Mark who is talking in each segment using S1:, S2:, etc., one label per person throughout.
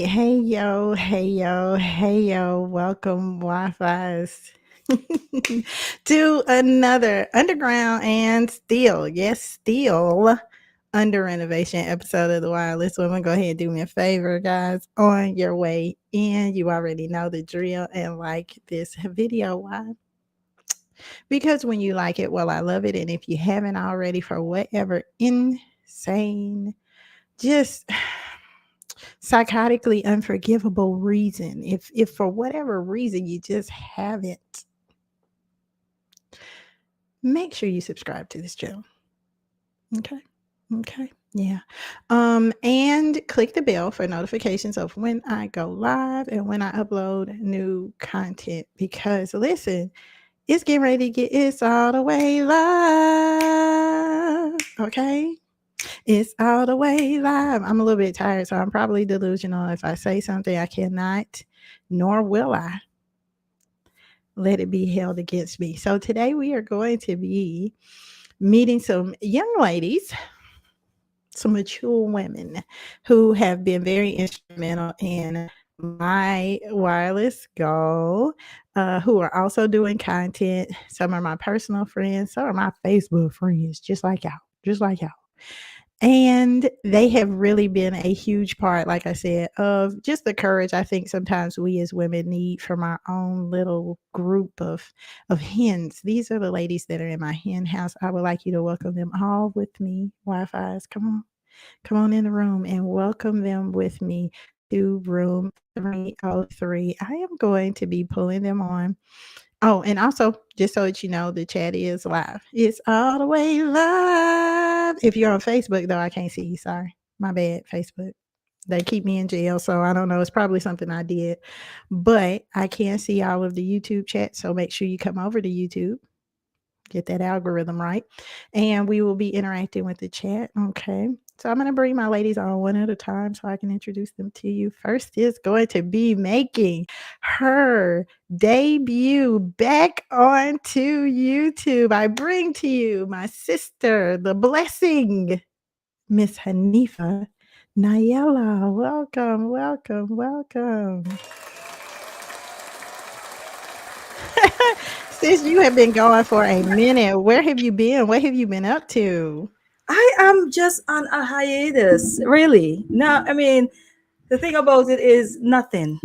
S1: Hey yo, hey yo, welcome Wi-Fi's to another Underground and Still, yes, still under renovation episode of the Wireless Women. Go ahead and do me a favor, guys, on your way in. You already know the drill and like this video. Why? Because when you like it, well, I love it. And if you haven't already, for whatever insane, just psychotically unforgivable reason, if for whatever reason you just haven't, make sure you subscribe to this channel. Okay. Okay. Yeah. And click the bell for notifications of when I go live and when I upload new content. Because listen, it's getting ready to get it's all the way live. Okay. It's all the way live. I'm a little bit tired, so I'm probably delusional. If I say something, I cannot, nor will I let it be held against me. So today we are going to be meeting some young ladies, some mature women who have been very instrumental in my wireless goal, who are also doing content. Some are my personal friends, some are my Facebook friends, just like y'all, just like y'all. And they have really been a huge part, like I said, of just the courage I think sometimes we as women need from our own little group of hens. These are the ladies that are in my hen house. I would like you to welcome them all with me. Wi-Fi's, come on. Come on in the room and welcome them with me to room 303. I am going to be pulling them on. Oh, and also, just so that you know, the chat is live. It's all the way live. If you're on Facebook, though, I can't see you. Sorry. My bad, Facebook. They keep me in jail, so I don't know. It's probably something I did. But I can see all of the YouTube chat, so make sure you come over to YouTube. Get that algorithm right. And we will be interacting with the chat. Okay. So I'm going to bring my ladies on one at a time so I can introduce them to you. First is going to be making her debut back onto YouTube. I bring to you my sister, the blessing, Miss Hanifa Nayela. Welcome, welcome, welcome. Sis, you have been going for a minute. Where have you been? What have you been up to?
S2: I am just on a hiatus, really. No, I mean, the thing about it is nothing.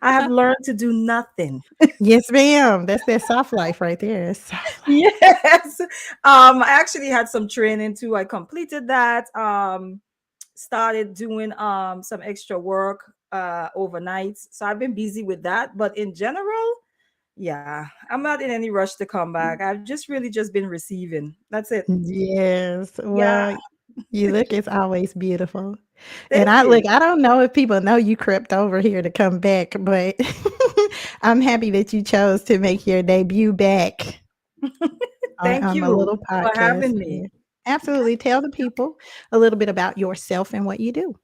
S2: I have learned to do nothing.
S1: Yes, ma'am. That's that soft life right there. Soft life.
S2: Yes. I actually had some training too. I completed that. Started doing some extra work overnight. So I've been busy with that. But in general, yeah, I'm not in any rush to come back. I've just really just been receiving. That's it.
S1: Yes.
S2: Yeah.
S1: Well, you look it's always beautiful. And
S2: Thank you.
S1: I don't know if people know you crept over here to come back, but I'm happy that you chose to make your debut back
S2: Thank
S1: on my little
S2: you for
S1: podcast
S2: having me.
S1: here. Absolutely. Tell the people a little bit about yourself and what you do.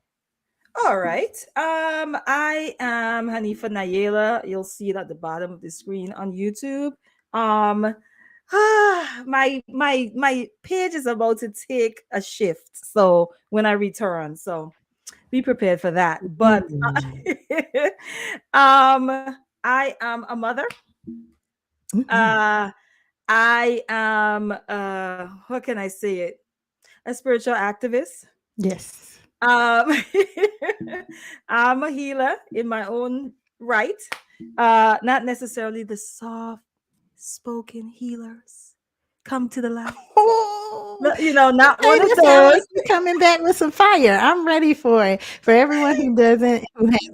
S2: All right. I am Hanifa Nayela. You'll see it at the bottom of the screen on YouTube. Um, my page is about to take a shift. So when I return, so be prepared for that. But
S1: Ooh.
S2: um, I am a mother.
S1: Mhm.
S2: Uh, I am what can I say it? A spiritual activist.
S1: Yes.
S2: Um, I'm a healer in my own right. Not necessarily the soft spoken healers. Come to the light.
S1: Oh,
S2: Not
S1: okay,
S2: one of
S1: that sounds like
S2: those.
S1: you're coming back with some fire. I'm ready for it. For everyone who has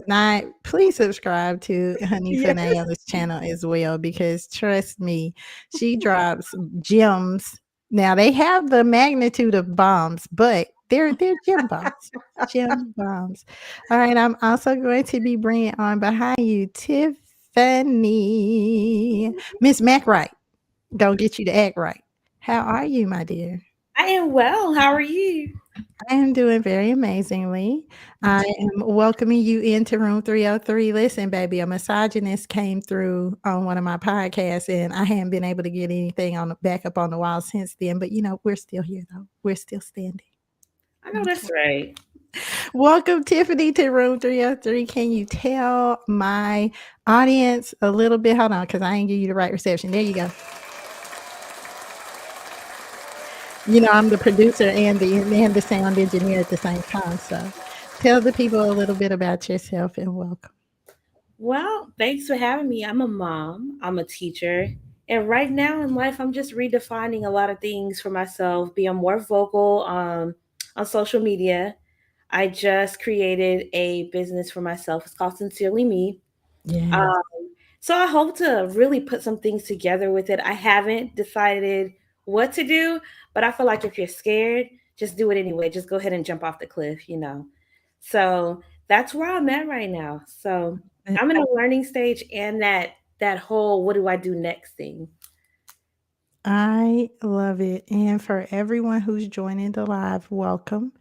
S1: not, please subscribe to Hanifa
S2: Yes.
S1: Nayela's channel as well, because trust me, she drops gems. Now they have the magnitude of bombs, but they're gem bombs. Gem bombs. All right, I'm also going to be bringing on behind you Tiffany, Miss Mac Right. Don't get you to act right. How are you, my dear?
S3: I am well. How are you?
S1: I am doing very amazingly. I am welcoming you into room 303. Listen, baby, a misogynist came through on one of my podcasts, and I haven't been able to get anything on the back up on the wall since then. But we're still here though. We're still standing.
S3: I know
S1: Okay.
S3: that's right.
S1: Welcome, Tiffany, to room 303. Can you tell my audience a little bit? Hold on, because I ain't give you the right reception. There you go. You know, I'm the producer and the sound engineer at the same time. So tell the people a little bit about yourself and welcome.
S3: Well, thanks for having me. I'm a mom, I'm a teacher, and right now in life, I'm just redefining a lot of things for myself, being more vocal on social media. I just created a business for myself. It's called Sincerely Me.
S1: Yeah.
S3: Um, so I hope to really put some things together with it. I haven't decided what to do, but I feel like if you're scared, just do it anyway. Just go ahead and jump off the cliff. So that's where I'm at right now. So I'm in a learning stage and that whole what do I do next thing.
S1: I love it. And for everyone who's joining the live, welcome.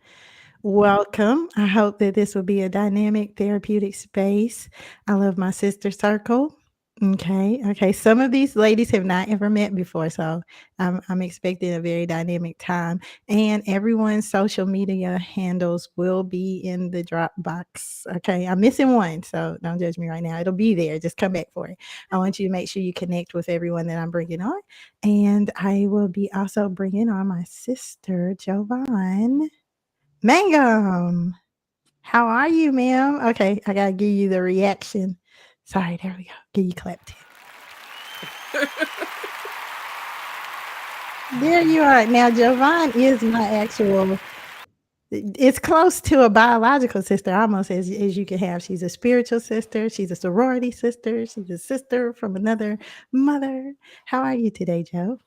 S1: Welcome. I hope that this will be a dynamic therapeutic space. I love my sister circle. Okay. Okay. Some of these ladies have not ever met before. So I'm expecting a very dynamic time. And everyone's social media handles will be in the Dropbox. Okay. I'm missing one. So don't judge me right now. It'll be there. Just come back for it. I want you to make sure you connect with everyone that I'm bringing on. And I will be also bringing on my sister, Jovan. Mangum, how are you, ma'am? Okay, I gotta give you the reaction. Sorry, there we go. Give you clap too. There you are. Now, Jovan is my actual. It's close to a biological sister, almost as you can have. She's a spiritual sister. She's a sorority sister. She's a sister from another mother. How are you today, Joe?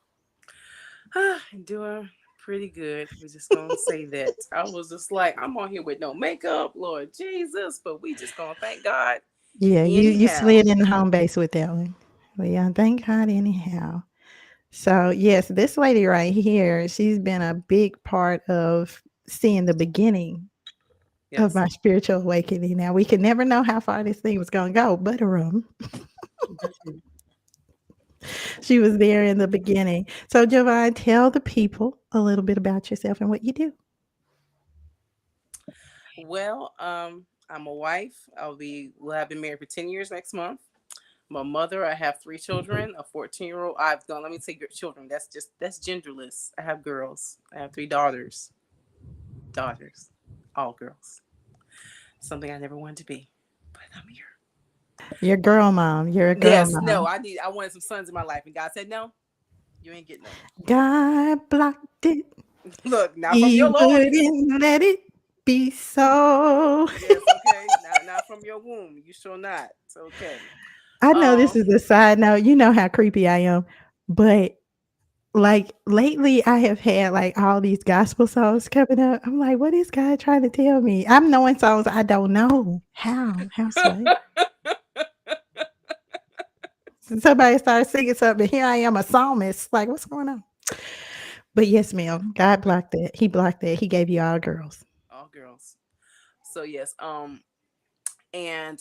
S4: Doing pretty good. We're just gonna say that. I was just like, I'm on here with no makeup, Lord Jesus, but we just gonna thank God.
S1: Yeah, you
S4: Anyhow.
S1: slid in the home base with that one. Well, yeah, thank God anyhow. So, yes, this lady right here, she's been a big part of seeing the beginning of
S4: Yes.
S1: my spiritual awakening. Now, we could never know how far this thing was going to go, but she was there in the beginning. So, Jovan, tell the people a little bit about yourself and what you do.
S4: Well, I'm a wife. We'll have been married for 10 years next month. I'm a mother. I have 3 children, a 14-year-old. Let me say children. That's genderless. I have girls. I have 3 daughters. Daughters. All girls. Something I never wanted to be, but I'm here.
S1: You're a girl mom. You're a girl
S4: Yes,
S1: mom.
S4: no, I wanted some sons in my life, and God said no. You ain't getting none.
S1: God blocked it.
S4: Look, not from
S1: He
S4: your loins.
S1: wouldn't let it be so.
S4: Yes, okay. Not from your womb. You shall not. It's okay.
S1: I know this is a side note. You know how creepy I am, but like lately I have had like all these gospel songs coming up. I'm like, what is God trying to tell me? I'm knowing songs I don't know. How sweet. Somebody started singing something. Here I am, a psalmist. Like, what's going on? But yes, ma'am. God blocked that. He blocked that. He gave you all girls.
S4: All girls. So yes, and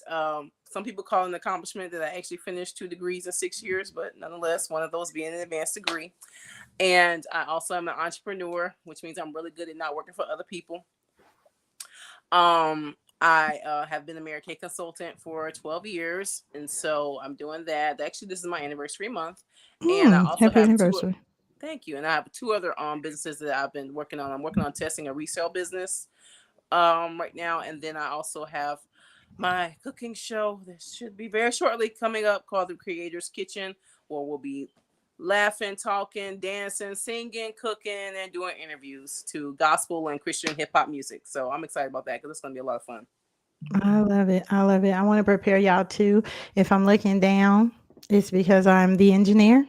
S4: some people call it an accomplishment that I actually finished 2 degrees in 6 years, but nonetheless, one of those being an advanced degree. And I also am an entrepreneur, which means I'm really good at not working for other people. I have been a Mary Kay consultant for 12 years, and so I'm doing that. Actually, this is my anniversary month, and I also
S1: Happy
S4: have
S1: anniversary.
S4: Thank you. And I have 2 other businesses that I've been working on. I'm working on testing a resale business right now, and then I also have my cooking show that should be very shortly coming up called The Creator's Kitchen, where we'll be laughing, talking, dancing, singing, cooking, and doing interviews to gospel and Christian hip hop music. So I'm excited about that because it's going to be a lot of fun.
S1: I love it. I love it. I want to prepare y'all too. If I'm looking down, it's because I'm the engineer.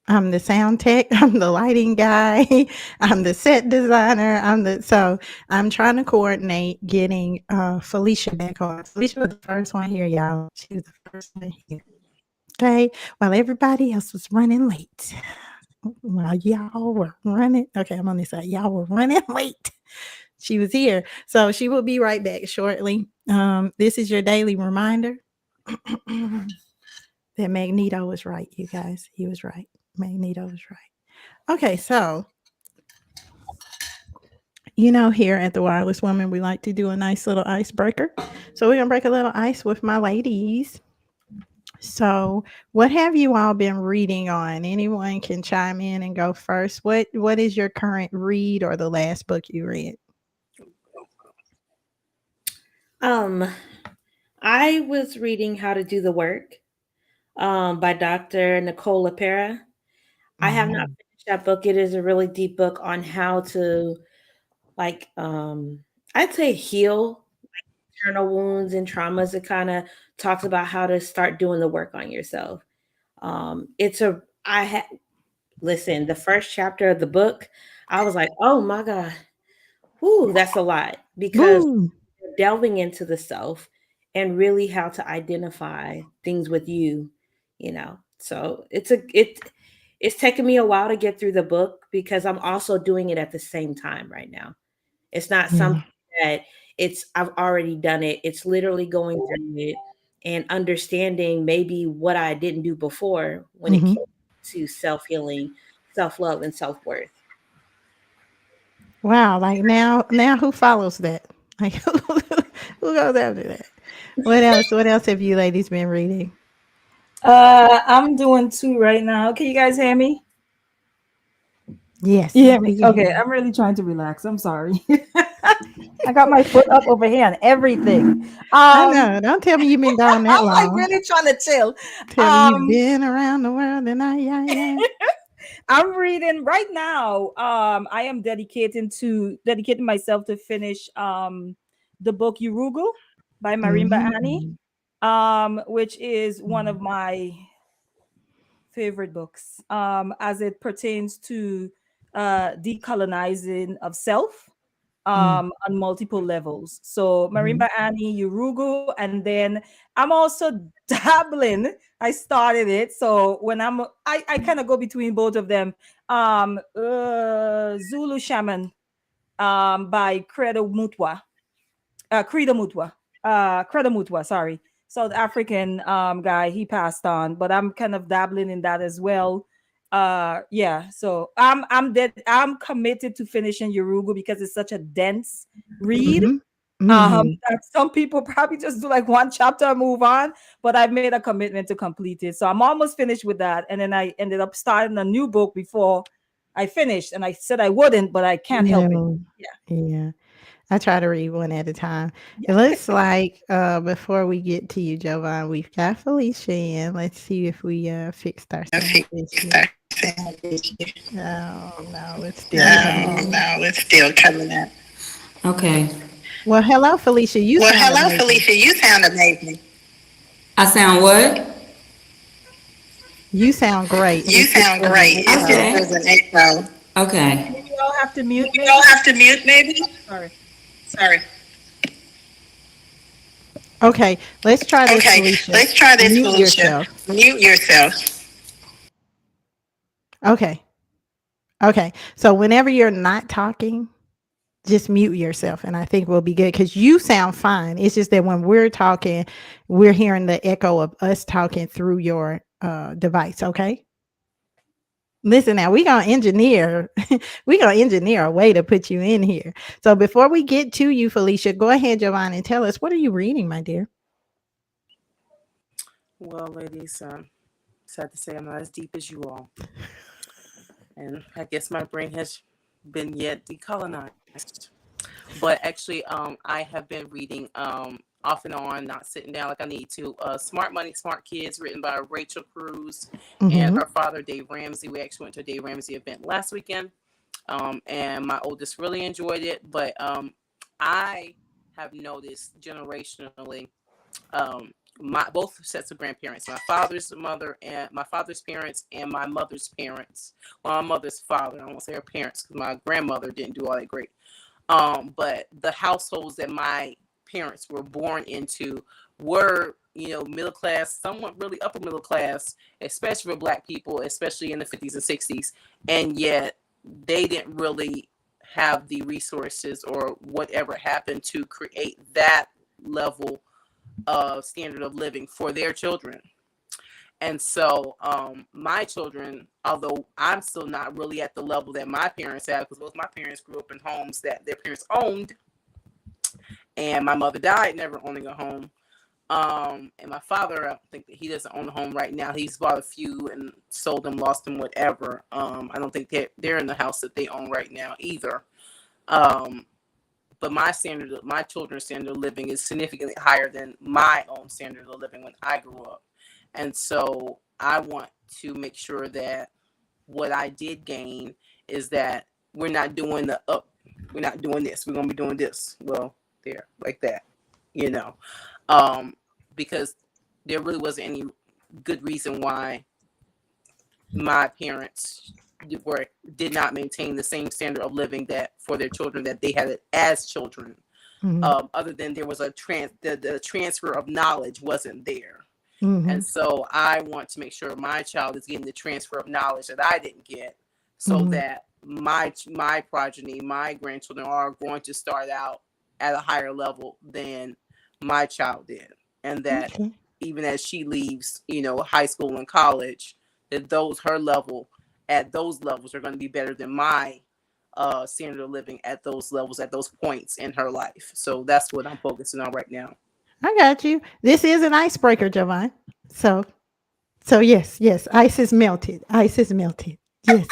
S1: I'm the sound tech. I'm the lighting guy. I'm the set designer. So I'm trying to coordinate getting Felicia back on. Felicia was the first one here, y'all. She was the first one here. Okay. While everybody else was running late. While y'all were running. Okay, I'm on this side. Y'all were running late. She was here. So she will be right back shortly. This is your daily reminder that Magneto was right, you guys. He was right. Magneto was right. Okay, so You know, here at the Wireless Woman, we like to do a nice little icebreaker. So we're gonna break a little ice with my ladies. So, what have you all been reading on? Anyone can chime in and go first. What is your current read or the last book you read?
S3: I was reading How to Do the Work by Dr. Nicole LaPera. I have not
S1: Mhm.
S3: finished that book. It is a really deep book on how to, like, I'd say heal internal wounds and traumas. It kind of talks about how to start doing the work on yourself. It's a, I had, listen, the first chapter of the book, I was like, oh my God, whoo, that's a lot because
S1: Woo.
S3: you're delving into the self and really how to identify things with you, you know. So it's taken me a while to get through the book because I'm also doing it at the same time right now. It's not something
S1: Yeah.
S3: that I've already done it. It's literally going through it and understanding maybe what I didn't do before when it
S1: Mhm.
S3: came to self-healing, self-love, and self-worth.
S1: Wow, like now who follows that? Like who goes after that? What else? What else have you ladies been reading?
S2: I'm doing two right now. Can you guys hear me?
S1: Yes,
S2: You hear
S1: we
S2: me?
S1: can hear
S2: Okay,
S1: you.
S2: I'm really trying to relax. I'm sorry. I got my foot up over here and everything.
S1: I know. Don't tell me you've been gone that
S2: I'm like
S1: long.
S2: really trying to chill.
S1: Tell me you've
S2: Um,
S1: been around the world and yeah.
S2: I'm reading right now. I am dedicating myself to finish the book Yurugu by Marimba Annie,
S1: Mhm.
S2: which is one of my favorite books as it pertains to decolonizing of self
S1: Mm.
S2: on multiple levels. So
S1: Mhm.
S2: Marimba Annie, Urugu, and then I'm also dabbling. I started it. So when I kind of go between both of them. Zulu Shaman by Credo Mutwa, sorry. South African guy, he passed on, but I'm kind of dabbling in that as well. Yeah, so I'm committed to finishing Yorugu because it's such a dense read.
S1: Mhm. Mhm.
S2: That some people probably just do like one chapter and move on, but I've made a commitment to complete it. So I'm almost finished with that. And then I ended up starting a new book before I finished, and I said I wouldn't, but I can't help it.
S1: No.
S2: Yeah.
S1: Yeah. I try to read one at a time. It
S2: Yeah.
S1: looks like before we get to you, Jovan, we've got Felicia in. Let's see if we fixed our sound issue. Oh no, it's still coming
S5: No,
S1: in.
S5: no, it's still coming in.
S6: Okay.
S1: Well, hello, Felicia. You
S5: Well,
S1: sound
S5: hello,
S1: amazing.
S5: Felicia. You sound amazing.
S6: I sound what?
S1: You sound great.
S5: You
S1: It's just
S5: sound
S1: there's an
S5: great. It's just
S1: echo.
S5: there's an echo.
S6: Okay.
S2: Maybe I'll have to mute,
S5: You all
S2: maybe.
S5: have to mute, maybe?
S2: Sorry.
S5: Sorry.
S1: Okay, let's try this,
S5: Okay,
S1: Felicia.
S5: let's try this,
S1: Mute
S5: Felicia.
S1: yourself.
S5: Mute yourself.
S1: Okay. Okay. So whenever you're not talking, just mute yourself, and I think we'll be good because you sound fine. It's just that when we're talking, we're hearing the echo of us talking through your device. Okay. Listen now, we gonna engineer a way to put you in here. So before we get to you, Felicia, go ahead, Giovanni, and tell us, what are you reading, my dear?
S4: Well, ladies, sad to say I'm not as deep as you all. And I guess my brain has been yet decolonized. But actually, I have been reading off and on, not sitting down like I need to. Smart Money, Smart Kids, written by Rachel Cruz and
S1: Mm-hmm.
S4: her father, Dave Ramsey. We actually went to a Dave Ramsey event last weekend. And my oldest really enjoyed it. But I have noticed generationally, my both sets of grandparents, my father's mother and my father's parents and my mother's parents. Well, my mother's father, I won't say her parents because my grandmother didn't do all that great. But the households that my parents were born into were, middle class, somewhat really upper middle class, especially for Black people, especially in the 50s and 60s. And yet they didn't really have the resources or whatever happened to create that level of standard of living for their children. And so my children, although I'm still not really at the level that my parents have, because both my parents grew up in homes that their parents owned, and my mother died never owning a home. And my father, I don't think that he doesn't own a home right now. He's bought a few and sold them, lost them, whatever. I don't think they're in the house that they own right now either. But my children's standard of living is significantly higher than my own standard of living when I grew up. And so I want to make sure that what I did gain is that we're not doing we're not doing this. We're going to be doing this. Well, there, like that, because there really wasn't any good reason why my parents did not maintain the same standard of living that for their children that they had as children. Other than there was the transfer of knowledge wasn't there. And so I want to make sure my child is getting the transfer of knowledge that I didn't get, so that my progeny, my grandchildren are going to start out at a higher level than my child did. And that even as she leaves, high school and college, that those levels are going to be better than my standard of living at those levels, at those points in her life. So that's what I'm focusing on right now.
S1: I got you. This is an icebreaker, Javon. So yes, ice is melted. Yes.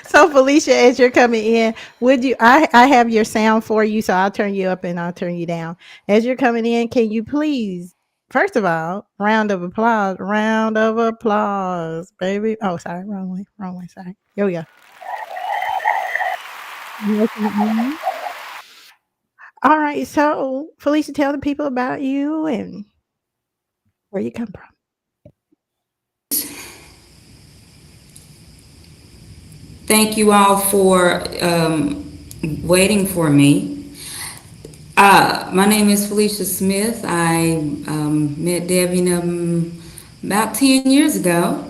S1: So Felicia, as you're coming in, I have your sound for you, so I'll turn you up and I'll turn you down. As you're coming in, can you please, first of all, round of applause, baby. Oh, sorry, wrong way, sorry. Here we go. All right, so Felicia, tell the people about you and where you come from.
S6: Thank you all for waiting for me. My name is Felicia Smith. I met Debbie about 10 years ago,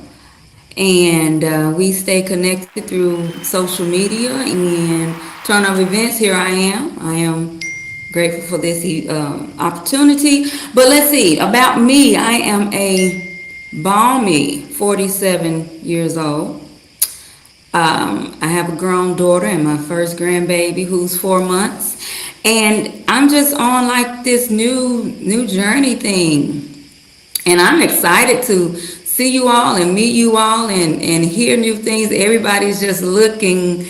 S6: and we stay connected through social media and Turn Up Events. Here I am grateful for this opportunity. But let's see, about me, I am a balmy 47 years old. I have a grown daughter and my first grandbaby who's 4 months. And I'm just on like this new journey thing. And I'm excited to see you all and meet you all and hear new things. Everybody's just looking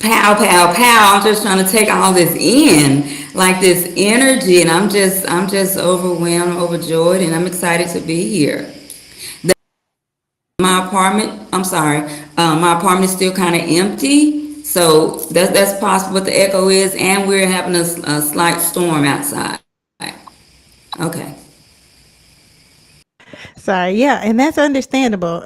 S6: pow, pow, pow. I'm just trying to take all this in, like this energy. And I'm just overwhelmed, overjoyed, and I'm excited to be here. My apartment is still kind of empty, so that's possible what the echo is, and we're having a slight storm outside. Okay.
S1: Sorry, yeah, and that's understandable.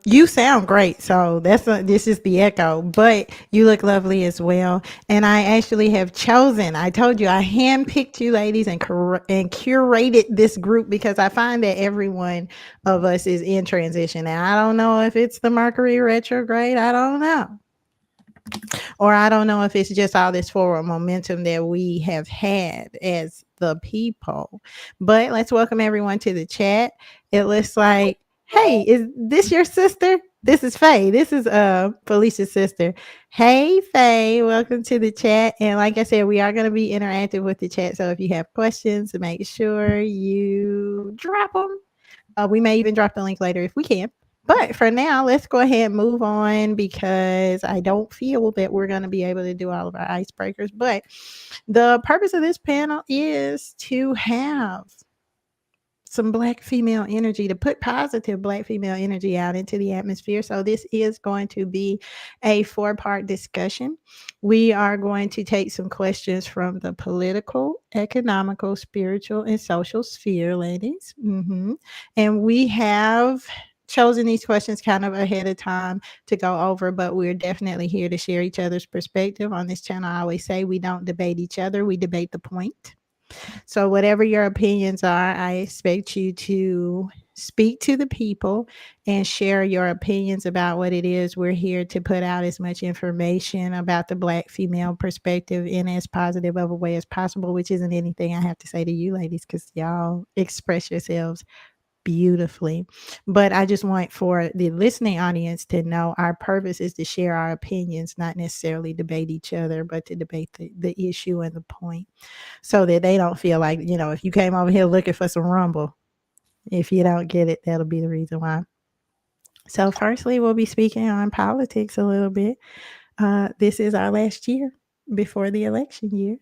S1: You sound great, so this is the echo, but you look lovely as well. And I actually have chosen. I told you I handpicked you ladies and curated this group because I find that every one of us is in transition. And I don't know if it's the Mercury retrograde. I don't know. Or I don't know if it's just all this forward momentum that we have had as the people. But let's welcome everyone to the chat. It looks like, hey, is this your sister? This is Faye. This is Felicia's sister. Hey, Faye, welcome to the chat. And like I said, we are going to be interactive with the chat. So if you have questions, make sure you drop them. We may even drop the link later if we can. But for now, let's go ahead and move on because I don't feel that we're going to be able to do all of our icebreakers. But the purpose of this panel is to have some Black female energy, to put positive Black female energy out into the atmosphere. So this is going to be a 4-part discussion. We are going to take some questions from the political, economical, spiritual, and social sphere, ladies. And we have chosen these questions kind of ahead of time to go over, but we're definitely here to share each other's perspective. On this channel, I always say we don't debate each other, we debate the point. So whatever your opinions are, I expect you to speak to the people and share your opinions about what it is. We're here to put out as much information about the Black female perspective in as positive of a way as possible, which isn't anything I have to say to you ladies because y'all express yourselves beautifully. But I just want for the listening audience to know our purpose is to share our opinions, not necessarily debate each other, but to debate the issue and the point, so that they don't feel like, if you came over here looking for some rumble, if you don't get it, that'll be the reason why. So firstly, we'll be speaking on politics a little bit. This is our last year before the election year.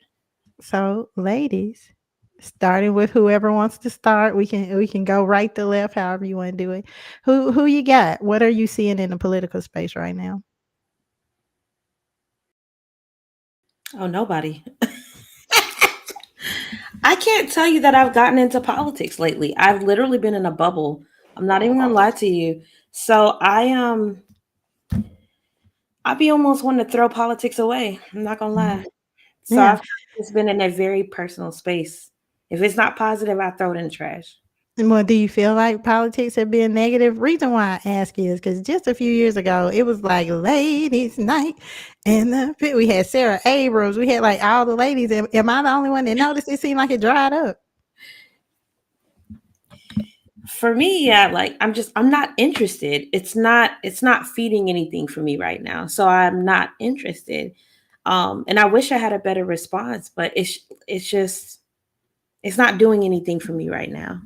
S1: So, ladies, starting with whoever wants to start, we can go right to left, however you want to do it. Who you got? What are you seeing in the political space right now?
S3: Oh, nobody. I can't tell you that I've gotten into politics lately. I've literally been in a bubble. I'm not even gonna lie to you. So I be almost wanting to throw politics away. I'm not gonna lie. So
S1: Yeah.
S3: I've just been in a very personal space. If it's not positive, I throw it in the trash.
S1: And well, do you feel like politics have been negative? Reason why I ask is because just a few years ago, it was like ladies' night, and we had Sarah Abrams, we had like all the ladies. Am I the only one that noticed? It seemed like it dried up.
S3: For me, yeah, like I'm not interested. It's not feeding anything for me right now. So I'm not interested. And I wish I had a better response, but it's not doing anything for me right now.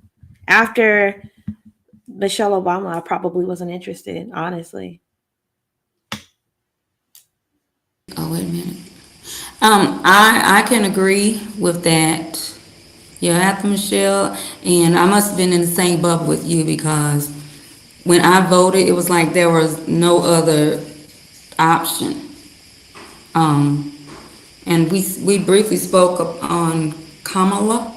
S3: After Michelle Obama, I probably wasn't interested, honestly.
S6: Oh, wait a minute. I can agree with that. Yeah, after Michelle, and I must have been in the same bubble with you because when I voted, it was like there was no other option. Um, and we briefly spoke on Kamala,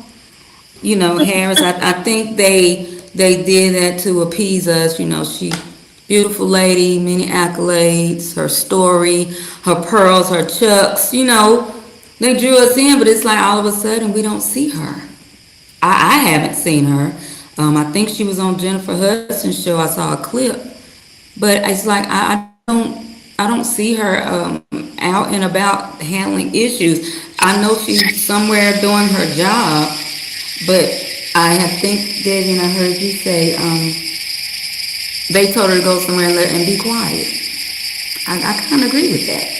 S6: Harris. I think they did that to appease us. She beautiful lady, many accolades, her story, her pearls, her chucks. They drew us in, but it's like all of a sudden we don't see her. I haven't seen her. I think she was on Jennifer Hudson's show. I saw a clip, but it's like I don't see her out and about handling issues. I know she's somewhere doing her job, but I think, Debbie, and I heard you say they told her to go somewhere and be quiet. I kind of agree with that.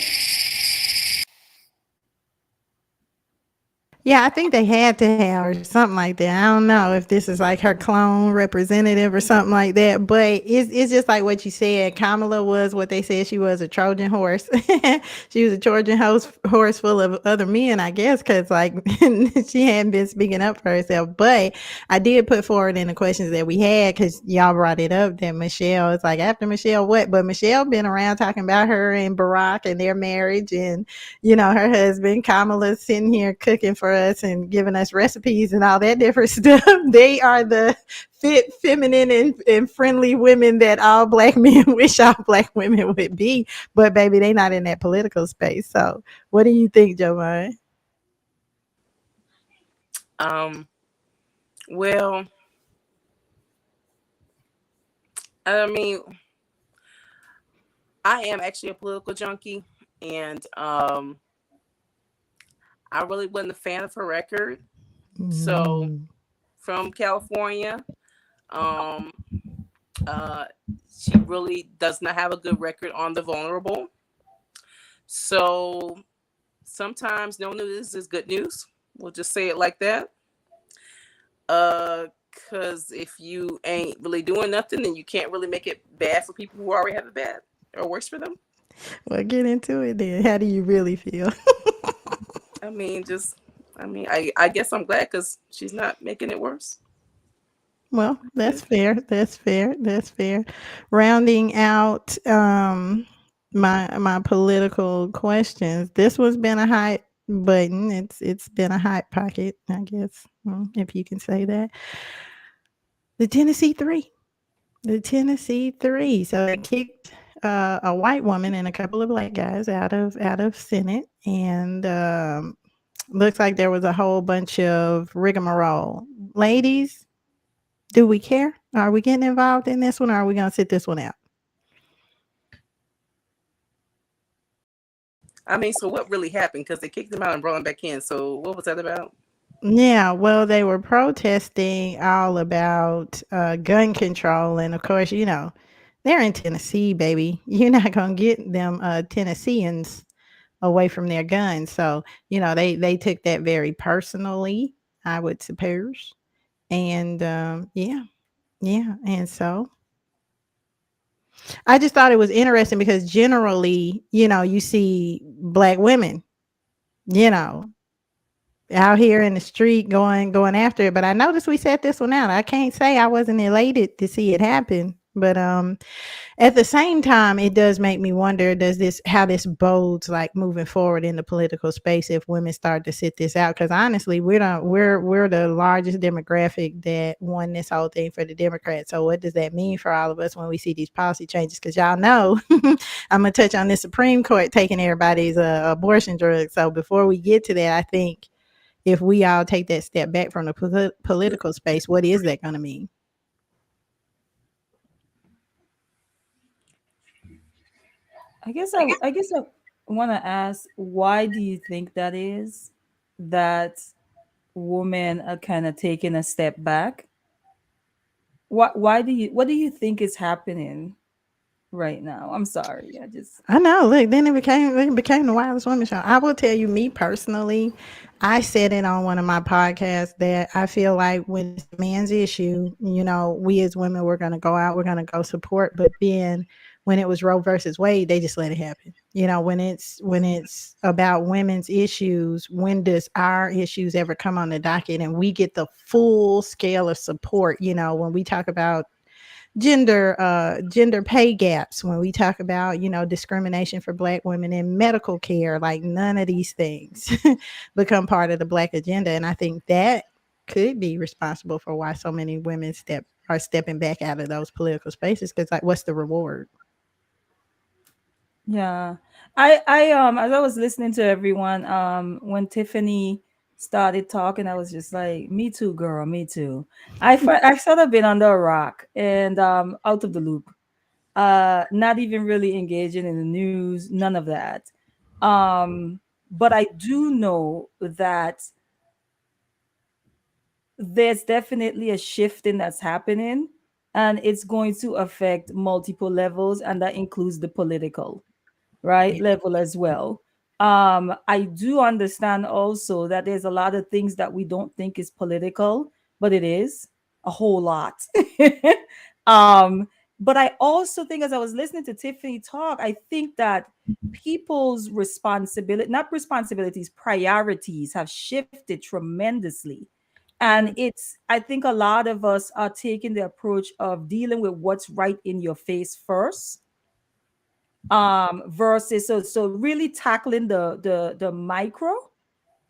S1: Yeah, I think they had to have her, something like that. I don't know if this is like her clone representative or something like that, but it's just like what you said. Kamala was what they said she was, a Trojan horse. She was a Trojan horse full of other men, I guess, because like she hadn't been speaking up for herself. But I did put forward in the questions that we had, because y'all brought it up, that Michelle is like, after Michelle, what? But Michelle been around talking about her and Barack and their marriage, and her husband Kamala sitting here cooking for us and giving us recipes and all that different stuff. They are the fit, feminine, and friendly women that all black men wish all black women would be. But baby, they not in that political space. So what do you think, Jovan?
S4: Well, I mean, I am actually a political junkie, and I really wasn't a fan of her record. So from California, she really does not have a good record on the vulnerable. So sometimes no news is good news. We'll just say it like that. Because if you ain't really doing nothing, then you can't really make it bad for people who already have it bad, or worse for them.
S1: Well, get into it then. How do you really feel?
S4: I guess I'm glad because she's not making it worse.
S1: Well, that's fair. That's fair. That's fair. Rounding out my political questions. This one's been a hot button. It's been a hot pocket, I guess, if you can say that. The Tennessee Three. The Tennessee Three. So it kicked a white woman and a couple of black guys out of Senate, and looks like there was a whole bunch of rigmarole. Ladies, do we care? Are we getting involved in this one, or are we going to sit this one out?
S4: I mean, so what really happened? Because they kicked him out and brought him back in. So what was that about?
S1: Yeah, well, they were protesting all about gun control, and of course, they're in Tennessee, baby. You're not gonna get them Tennesseans away from their guns. So, they took that very personally, I would suppose. And yeah, yeah. And so I just thought it was interesting because generally, you see black women, you know, out here in the street going after it. But I noticed we set this one out. I can't say I wasn't elated to see it happen. But at the same time, it does make me wonder, how this bodes like moving forward in the political space if women start to sit this out? Because honestly, we're the largest demographic that won this whole thing for the Democrats. So what does that mean for all of us when we see these policy changes? Because y'all know I'm gonna touch on the Supreme Court taking everybody's abortion drugs. So before we get to that, I think if we all take that step back from the political space, what is that going to mean?
S2: I guess I want to ask, why do you think that is, that women are kind of taking a step back? What do you think is happening right now? I'm sorry.
S1: I know. Look, then it became the Wildest Women show. I will tell you, me personally, I said it on one of my podcasts that I feel like when it's a man's issue, we as women, we're going to go out, we're going to go support. But then when it was Roe versus Wade, they just let it happen. When it's about women's issues, when does our issues ever come on the docket and we get the full scale of support? When we talk about gender pay gaps, when we talk about discrimination for black women in medical care, like none of these things become part of the black agenda. And I think that could be responsible for why so many women are stepping back out of those political spaces, because like, what's the reward?
S2: Yeah. I as I was listening to everyone, when Tiffany started talking, I was just like, me too, girl, me too. I've sort of been under a rock and out of the loop. Not even really engaging in the news, none of that. But I do know that there's definitely a shifting that's happening, and it's going to affect multiple levels, and that includes the political, right,
S1: Yeah.
S2: level as well. I do understand also that there's a lot of things that we don't think is political, but it is a whole lot. um, but I also think, as I was listening to Tiffany talk, I think that people's not responsibilities, priorities have shifted tremendously. And I think a lot of us are taking the approach of dealing with what's right in your face first, versus, so really tackling the micro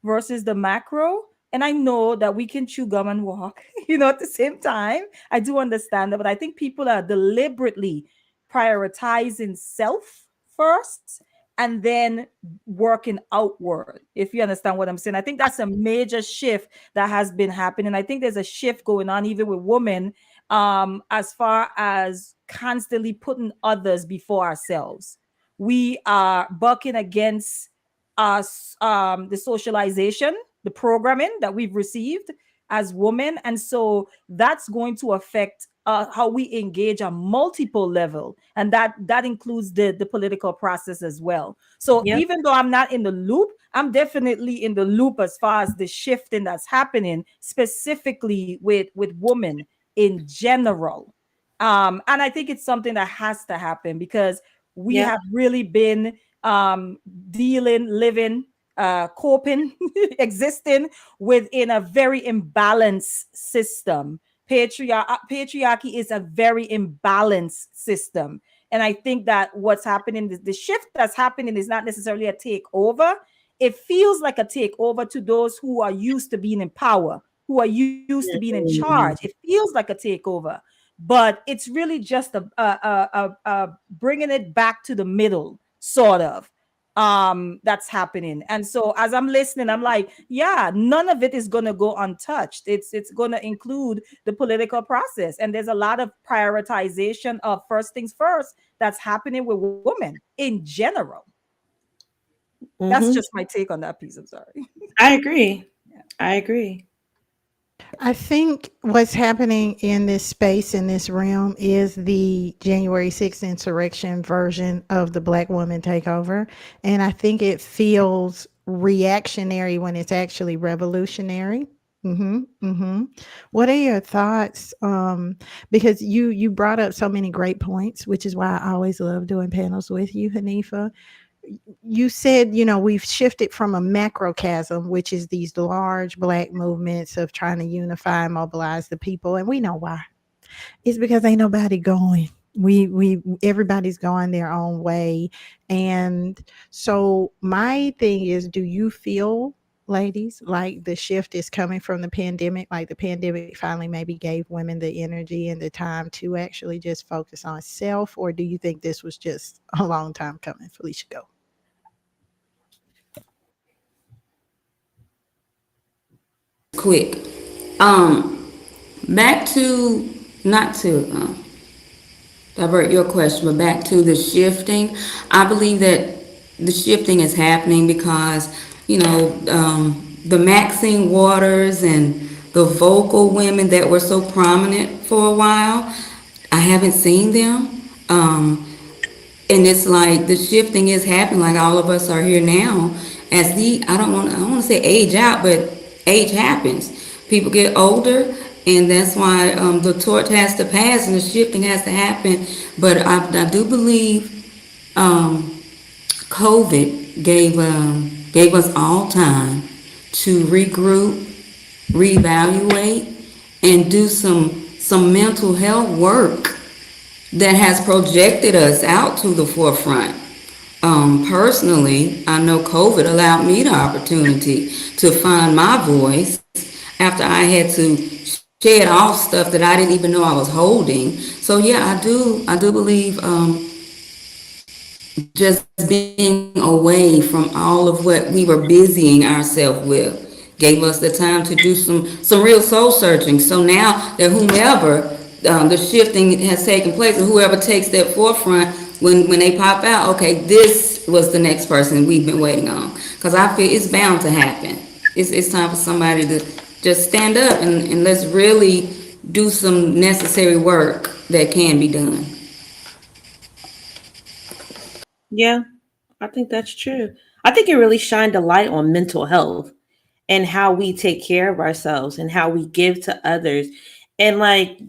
S2: versus the macro. And I know that we can chew gum and walk, at the same time. I do understand that, but I think people are deliberately prioritizing self first and then working outward, if you understand what I'm saying. I think that's a major shift that has been happening. I think there's a shift going on even with women, as far as constantly putting others before ourselves. We are bucking against us, the socialization, the programming that we've received as women, and so that's going to affect how we engage on multiple level, and that includes the political process as well. So
S3: Yep.
S2: even though I'm not in the loop, I'm definitely in the loop as far as the shifting that's happening specifically with women in general. And I think it's something that has to happen because we
S3: Yep.
S2: have really been dealing, living, coping, existing within a very imbalanced system. Patriarchy is a very imbalanced system. And I think that what's happening, the shift that's happening, is not necessarily a takeover. It feels like a takeover to those who are used to being in power, who are used to being in charge. It feels like a takeover, but it's really just a bringing it back to the middle, sort of, that's happening. And so as I'm listening, I'm like, yeah, none of it is going to go untouched. It's going to include the political process, and there's a lot of prioritization of first things first that's happening with women in general. That's
S3: Mhm.
S2: just my take on that piece. I'm sorry.
S3: I agree. I agree.
S1: I think what's happening in this space, in this realm, is the January 6th insurrection version of the Black woman takeover. And I think it feels reactionary when it's actually revolutionary. What are your thoughts? Because you brought up so many great points, which is why I always love doing panels with you, Hanifa. You said, we've shifted from a macrocosm, which is these large Black movements of trying to unify and mobilize the people. And we know why. It's because ain't nobody going. Everybody's going their own way. And so my thing is, do you feel, ladies, like the shift is coming from the pandemic? Like the pandemic finally maybe gave women the energy and the time to actually just focus on self? Or do you think this was just a long time coming? Felicia, go.
S6: Quick. Back to, not to divert your question, but back to the shifting. I believe that the shifting is happening because, the Maxine Waters and the vocal women that were so prominent for a while, I haven't seen them. And it's like the shifting is happening, like all of us are here now. As I don't want to say age out, but age happens. People get older, and that's why the torch has to pass and the shifting has to happen. But I do believe COVID gave us all time to regroup, reevaluate, and do some mental health work that has projected us out to the forefront. Personally, I know COVID allowed me the opportunity to find my voice after I had to shed off stuff that I didn't even know I was holding. So yeah, I do believe just being away from all of what we were busying ourselves with gave us the time to do some real soul searching. So now that whomever the shifting has taken place, or whoever takes that forefront, when they pop out, okay, this was the next person we've been waiting on. Because I feel it's bound to happen. It's time for somebody to just stand up and let's really do some necessary work that can be done.
S3: Yeah, I think that's true. I think it really shined a light on mental health and how we take care of ourselves and how we give to others. And like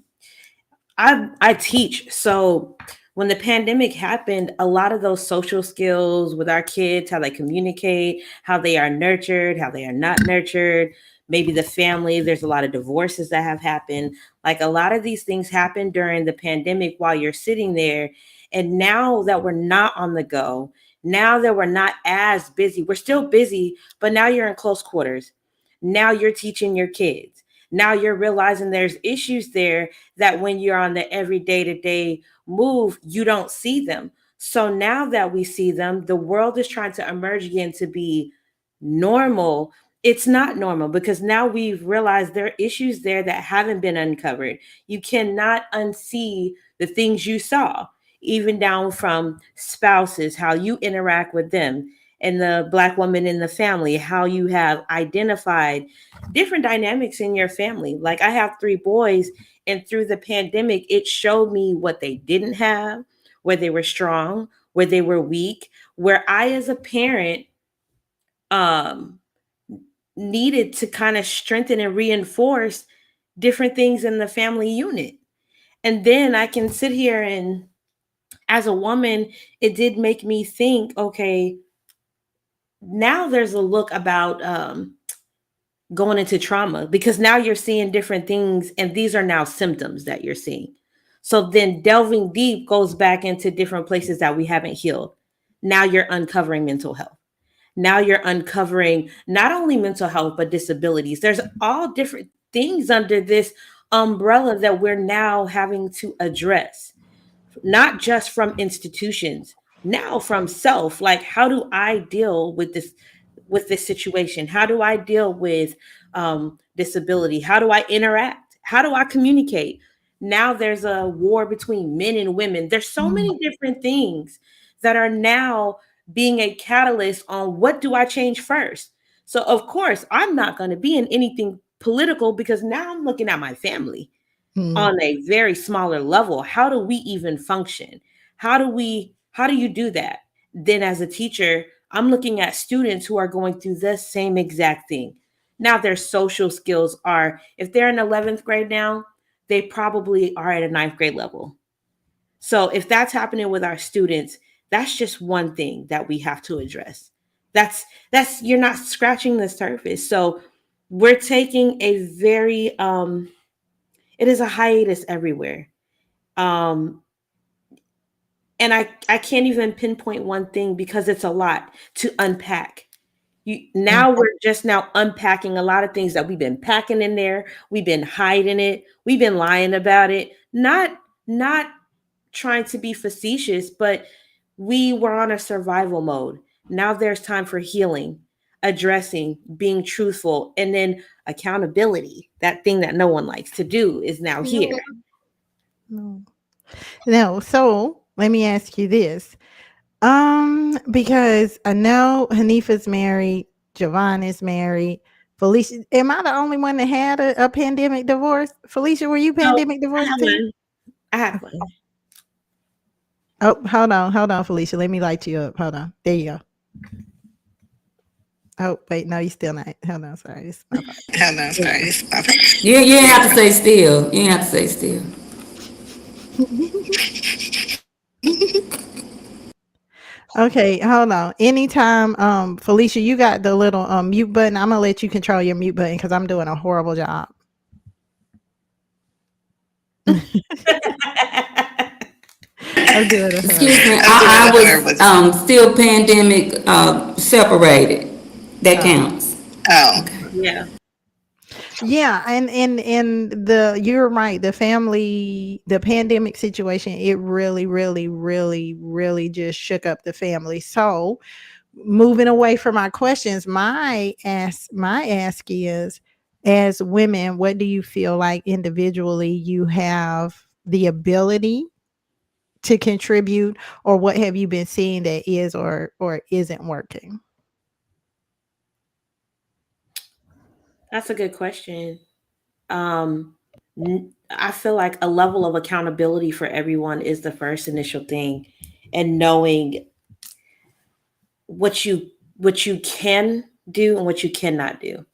S3: I teach, so when the pandemic happened, a lot of those social skills with our kids, how they communicate, how they are nurtured, how they are not nurtured, maybe the family, there's a lot of divorces that have happened. Like a lot of these things happened during the pandemic while you're sitting there. And now that we're not on the go, now that we're not as busy, we're still busy, but now you're in close quarters. Now you're teaching your kids. Now you're realizing there's issues there that when you're on the every day-to-day move, you don't see them. So now that we see them, the world is trying to emerge again to be normal. It's not normal because now we've realized there are issues there that haven't been uncovered. You cannot unsee the things you saw, even down from spouses, how you interact with them, and the Black woman in the family, how you have identified different dynamics in your family. Like I have 3 boys, and through the pandemic, it showed me what they didn't have, where they were strong, where they were weak, where I, as a parent, needed to kind of strengthen and reinforce different things in the family unit. And then I can sit here and, as a woman, it did make me think, okay, now there's a look about going into trauma, because now you're seeing different things and these are now symptoms that you're seeing. So then delving deep goes back into different places that we haven't healed. Now you're uncovering mental health. Now you're uncovering not only mental health, but disabilities. There's all different things under this umbrella that we're now having to address, not just from institutions, now from self. Like, how do I deal with this situation? How do I deal with disability? How do I interact? How do I communicate? Now there's a war between men and women. There's so many different things that are now being a catalyst on what do I change first. So of course, I'm not going to be in anything political because now I'm looking at my family on a very smaller level. How do we even function? How do you do that? Then as a teacher, I'm looking at students who are going through the same exact thing. Now their social skills are, if they're in 11th grade now, they probably are at a 9th grade level. So if that's happening with our students, that's just one thing that we have to address. That's you're not scratching the surface. So we're taking a very it is a hiatus everywhere. And I can't even pinpoint one thing because it's a lot to unpack. Now we're just now unpacking a lot of things that we've been packing in there. We've been hiding it. We've been lying about it. Not trying to be facetious, but we were on a survival mode. Now there's time for healing, addressing, being truthful, and then accountability. That thing that no one likes to do is now here.
S1: No. So let me ask you this. Because I know Hanifa's married, Javon is married. Felicia, am I the only one that had a pandemic divorce? Felicia, were you pandemic divorced too?
S3: I have one.
S1: Oh, hold on, Felicia. Let me light you up. Hold on. There you go. Oh, wait, no, you still not. Hold on, sorry. It's my fault.
S5: Hello, sorry. It's my fault.
S6: You ain't have to say still. You ain't have to say still.
S1: Okay, hold on. Anytime, Felicia, you got the little mute button. I'm gonna let you control your mute button because I'm doing a horrible job. I'm doing a
S6: Excuse me.
S5: I'm doing
S6: I
S5: a
S6: was
S5: horrible
S6: still pandemic separated. That counts.
S5: Oh,
S3: Yeah.
S1: Yeah, and you're right. The pandemic situation, it really just shook up the family. So moving away from my questions, my ask is, as women, what do you feel like individually you have the ability to contribute, or what have you been seeing that is or isn't working?
S3: That's a good question. I feel like a level of accountability for everyone is the first initial thing, and knowing what you can do and what you cannot do.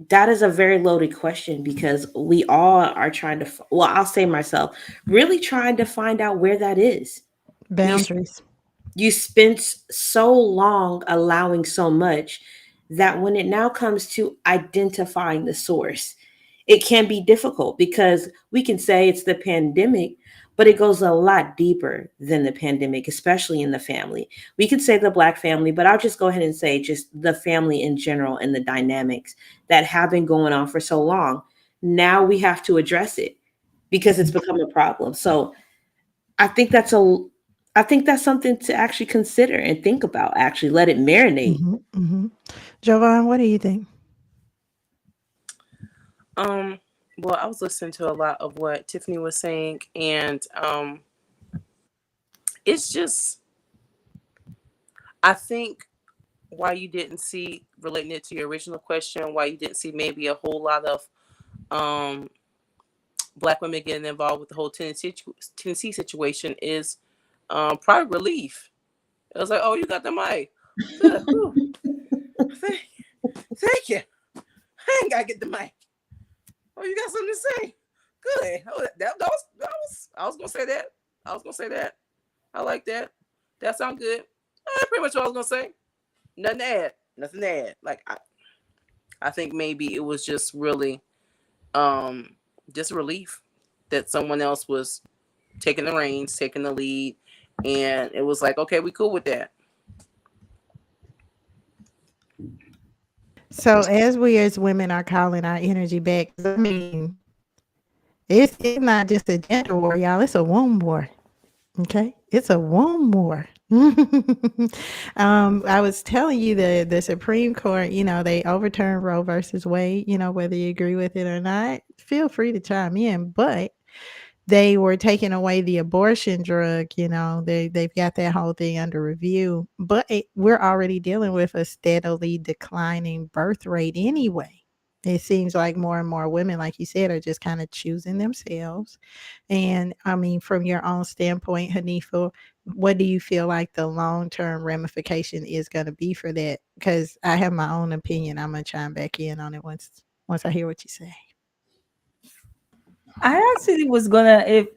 S3: That is a very loaded question because we all are trying to, well, I'll say myself, really trying to find out where that is.
S1: Boundaries.
S3: You spent so long allowing so much that when it now comes to identifying the source, it can be difficult because we can say it's the pandemic, but it goes a lot deeper than the pandemic, especially in the family. We could say the Black family, but I'll just go ahead and say just the family in general and the dynamics that have been going on for so long. Now we have to address it because it's become a problem. So I think that's something to actually consider and think about. Actually, let it marinate.
S1: Jovan, what do you think?
S4: Well, I was listening to a lot of what Tiffany was saying, and it's just, I think why you didn't see, relating it to your original question, why you didn't see maybe a whole lot of Black women getting involved with the whole Tennessee situation is probably relief. It was like, oh, you got the mic. Thank you. I ain't got to get the mic. Oh, you got something to say? Good. Oh, I was gonna say that. I like that. That sounds good. Pretty much what I was gonna say. Nothing to add. Like I think maybe it was just really just relief that someone else was taking the reins, taking the lead, and it was like, okay, we cool with that.
S1: So as we as women are calling our energy back, I mean, it's not just a gender war, y'all. It's a womb war. Okay, it's a womb war. I was telling you that the Supreme Court, they overturned Roe versus Wade. Whether you agree with it or not, feel free to chime in. But they were taking away the abortion drug, they've got that whole thing under review. But we're already dealing with a steadily declining birth rate anyway. It seems like more and more women, like you said, are just kind of choosing themselves. And I mean, from your own standpoint, Hanifa, what do you feel like the long-term ramification is going to be for that? Because I have my own opinion. I'm going to chime back in on it once I hear what you say.
S2: I actually was gonna, if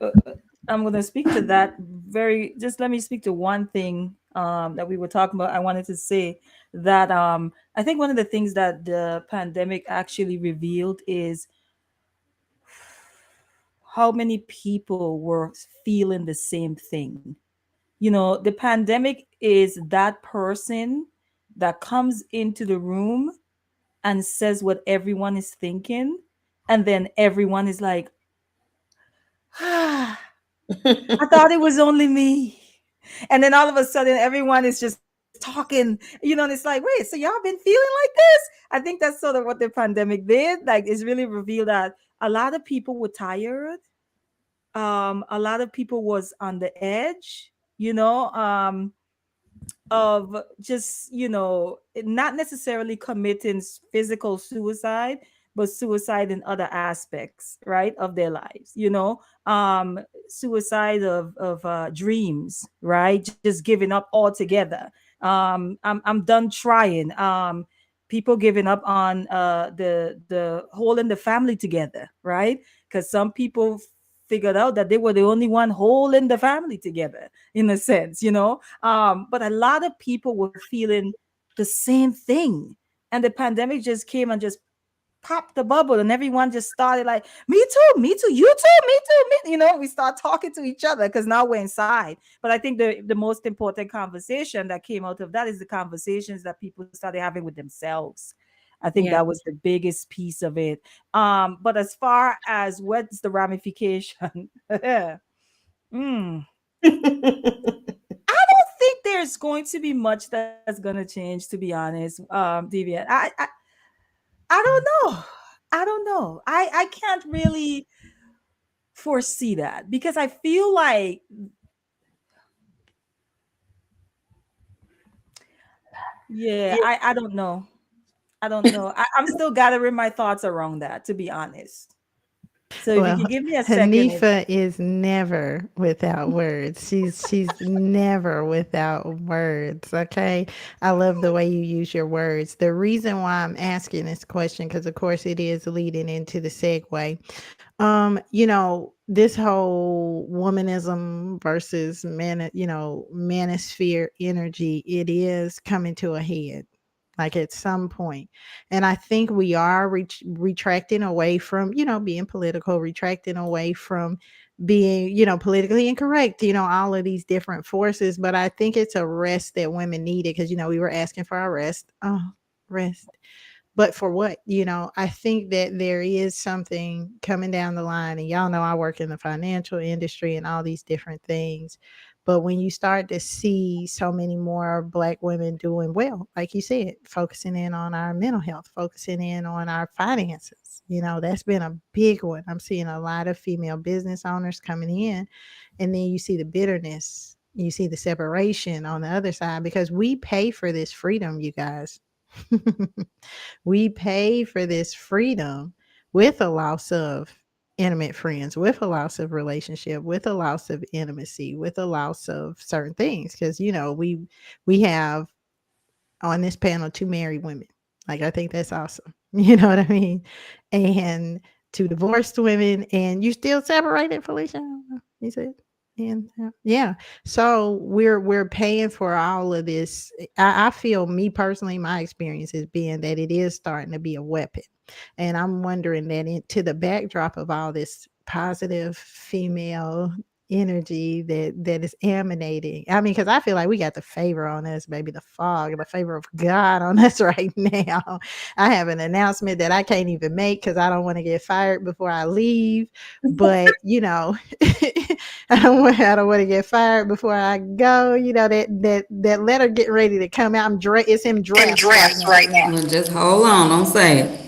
S2: I'm gonna speak to that just let me speak to one thing that we were talking about. I wanted to say that I think one of the things that the pandemic actually revealed is how many people were feeling the same thing. The pandemic is that person that comes into the room and says what everyone is thinking, and then everyone is like, I thought it was only me. And then all of a sudden, everyone is just talking, and it's like, wait, so y'all been feeling like this? I think that's sort of what the pandemic did. Like, it's really revealed that a lot of people were tired. A lot of people was on the edge, of just, not necessarily committing physical suicide, but suicide in other aspects, right, of their lives, suicide of dreams, right, just giving up altogether. I'm done trying. People giving up on the holding the family together, right, because some people figured out that they were the only one holding the family together, in a sense, but a lot of people were feeling the same thing, and the pandemic just came and just popped the bubble, and everyone just started like, me too, you too, me too, we start talking to each other because now we're inside. But I think the most important conversation that came out of that is the conversations that people started having with themselves. I think
S3: Yeah.
S2: that was the biggest piece of it. But as far as what's the ramification, I don't think there's going to be much that's going to change, to be honest, Deviant. I don't know. I can't really foresee that, because I feel like, yeah, I don't know. I'm still gathering my thoughts around that, to be honest. So if you
S1: Well,
S2: can give me a second.
S1: Hanifa is never without words. She's never without words. Okay. I love the way you use your words. The reason why I'm asking this question, because of course it is leading into the segue. This whole womanism versus manosphere energy, it is coming to a head, like at some point. And I think we are retracting away from, being political, retracting away from being, politically incorrect, all of these different forces. But I think it's a rest that women needed, because, we were asking for our rest. Oh, rest. But for what? I think that there is something coming down the line, and y'all know I work in the financial industry and all these different things. But when you start to see so many more Black women doing well, like you said, focusing in on our mental health, focusing in on our finances, that's been a big one. I'm seeing a lot of female business owners coming in, and then you see the bitterness, you see the separation on the other side, because we pay for this freedom, you guys. We pay for this freedom with a loss of intimate friends, with a loss of relationship, with a loss of intimacy, with a loss of certain things. Because we have on this panel 2 married women. Like, I think that's awesome. You know what I mean? And 2 divorced women, and you still separated, Felicia? You said? And yeah, so we're paying for all of this. I feel, me personally, my experience has been that it is starting to be a weapon, and I'm wondering that to the backdrop of all this positive female energy that is emanating. I mean, because I feel like we got the favor on us, maybe the favor of God on us right now. I have an announcement that I can't even make because I don't want to get fired before I leave. But I don't want to get fired before I go. That letter getting ready to come out. It's in draft
S5: Right now.
S6: Well, just hold on, don't say it.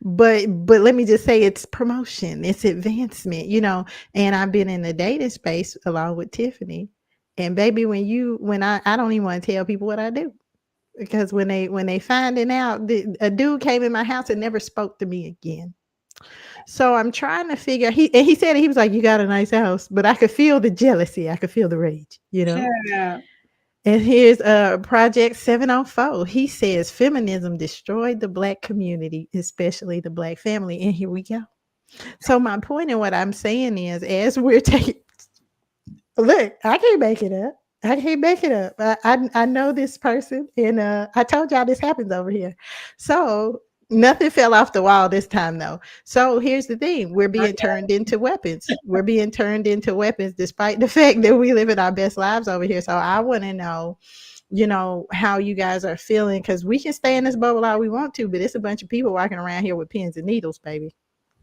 S1: but let me just say it's promotion, it's advancement, you know. And I've been in the dating space along with Tiffany. And baby, when I don't even want to tell people what I do. Because when they finding out a dude came in my house and never spoke to me again. So I'm trying to figure he said he was like, you got a nice house, but I could feel the jealousy. I could feel the rage, you know?
S3: Yeah.
S1: And here's Project 704. He says feminism destroyed the Black community, especially the Black family. And here we go. So my point in what I'm saying is, as we're taking, look, I can't make it up. I can't make it up. I know this person, and I told y'all this happens over here. So nothing fell off the wall this time, though. So here's the thing: we're being turned into weapons. We're being turned into weapons, despite the fact that we live in our best lives over here. So I want to know, you know, how you guys are feeling, because we can stay in this bubble all we want to, but it's a bunch of people walking around here with pins and needles, baby.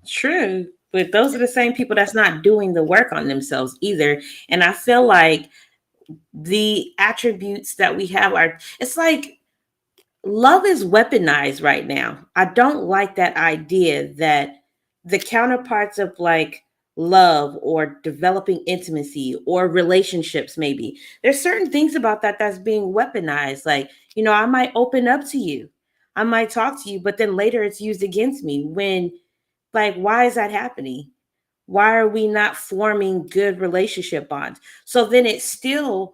S3: True. But those are the same people that's not doing the work on themselves either. And I feel like the attributes that we have are, it's like love is weaponized right now. I don't like that idea that the counterparts of like love or developing intimacy or relationships, maybe there's certain things about that that's being weaponized. Like, you know, I might open up to you, I might talk to you, but then later it's used against me. When, like, why is that happening? Why are we not forming good relationship bonds? So then it still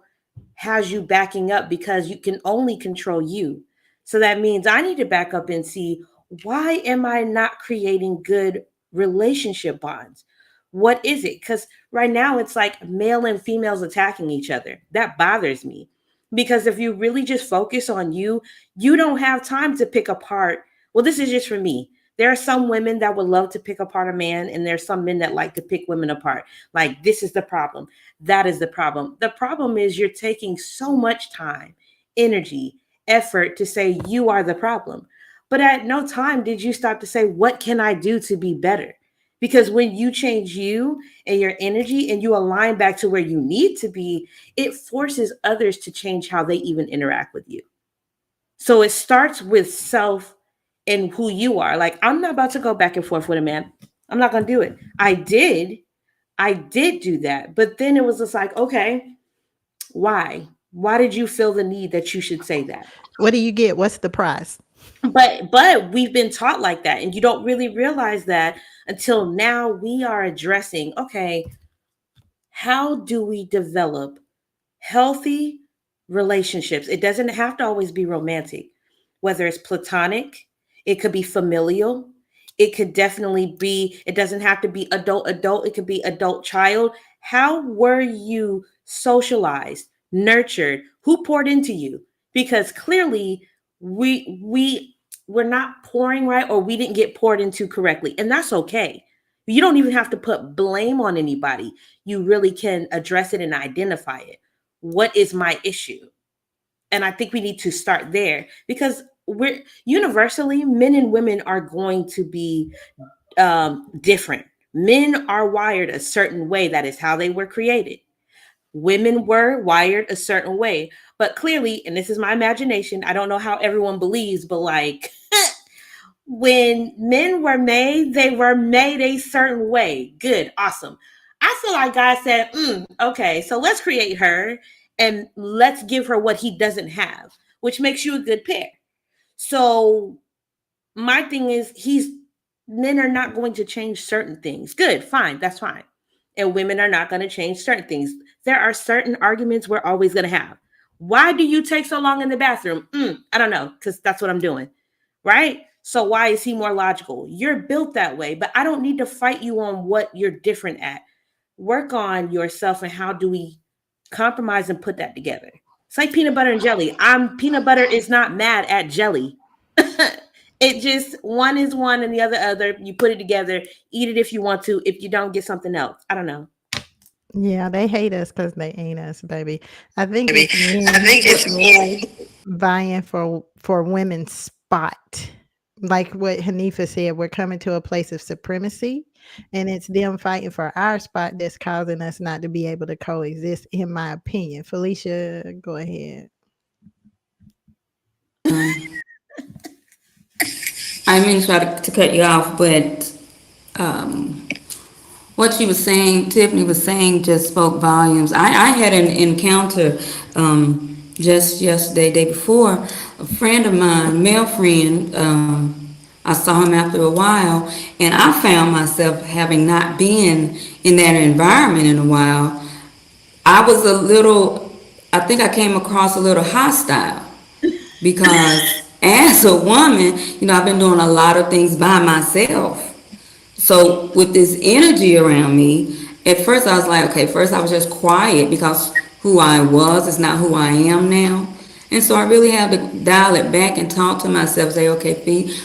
S3: has you backing up because you can only control you. So that means I need to back up and see, why am I not creating good relationship bonds? What is it? Because right now it's like male and females attacking each other. That bothers me. Because if you really just focus on you, you don't have time to pick apart. Well, this is just for me. There are some women that would love to pick apart a man, and there's some men that like to pick women apart. Like, this is the problem. That is the problem. The problem is you're taking so much time, energy, effort to say you are the problem. But at no time did you stop to say, what can I do to be better? Because when you change you and your energy and you align back to where you need to be, it forces others to change how they even interact with you. So it starts with self and who you are. Like, I'm not about to go back and forth with a man. I'm not going to do it. I did do that. But then it was just like, okay, why? Why did you feel the need that you should say that?
S1: What do you get? What's the prize?
S3: But we've been taught like that. And you don't really realize that until now. We are addressing, okay, how do we develop healthy relationships? It doesn't have to always be romantic, whether it's platonic, it could be familial. It could definitely be, it doesn't have to be adult, it could be adult child. How were you socialized, nurtured? Who poured into you? Because clearly we're not pouring right, or we didn't get poured into correctly. And that's okay. You don't even have to put blame on anybody. You really can address it and identify it. What is my issue? And I think we need to start there, because we're universally, men and women are going to be different. Men are wired a certain way. That is how they were created. Women were wired a certain way. But clearly, and this is my imagination, I don't know how everyone believes, but like when men were made, they were made a certain way. Good, awesome. I feel like God said, okay, so let's create her and let's give her what he doesn't have, which makes you a good pair. So my thing is, men are not going to change certain things. Good, fine, that's fine. And women are not going to change certain things. There are certain arguments we're always going to have. Why do you take so long in the bathroom? I don't know, because that's what I'm doing, right? So why is he more logical? You're built that way, but I don't need to fight you on what you're different at. Work on yourself, and how do we compromise and put that together? It's like peanut butter and jelly. Peanut butter is not mad at jelly. It just, one is one and the other. You put it together, eat it if you want to. If you don't, get something else. I don't know.
S1: Yeah, they hate us because they ain't us, baby. I think
S5: I think it's
S1: men vying for women's spot. Like what Hanifa said, we're coming to a place of supremacy, and it's them fighting for our spot that's causing us not to be able to coexist, in my opinion. Felicia, go ahead.
S6: I didn't try to cut you off, but what she was saying, Tiffany was saying, just spoke volumes. I had an encounter just yesterday, day before. A friend of mine, male friend, I saw him after a while, and I found myself having not been in that environment in a while. I was a little, I think I came across a little hostile because as a woman, I've been doing a lot of things by myself. So with this energy around me, at first I was like, okay, first I was just quiet because who I was is not who I am now. And so I really had to dial it back and talk to myself, say, okay, Fee,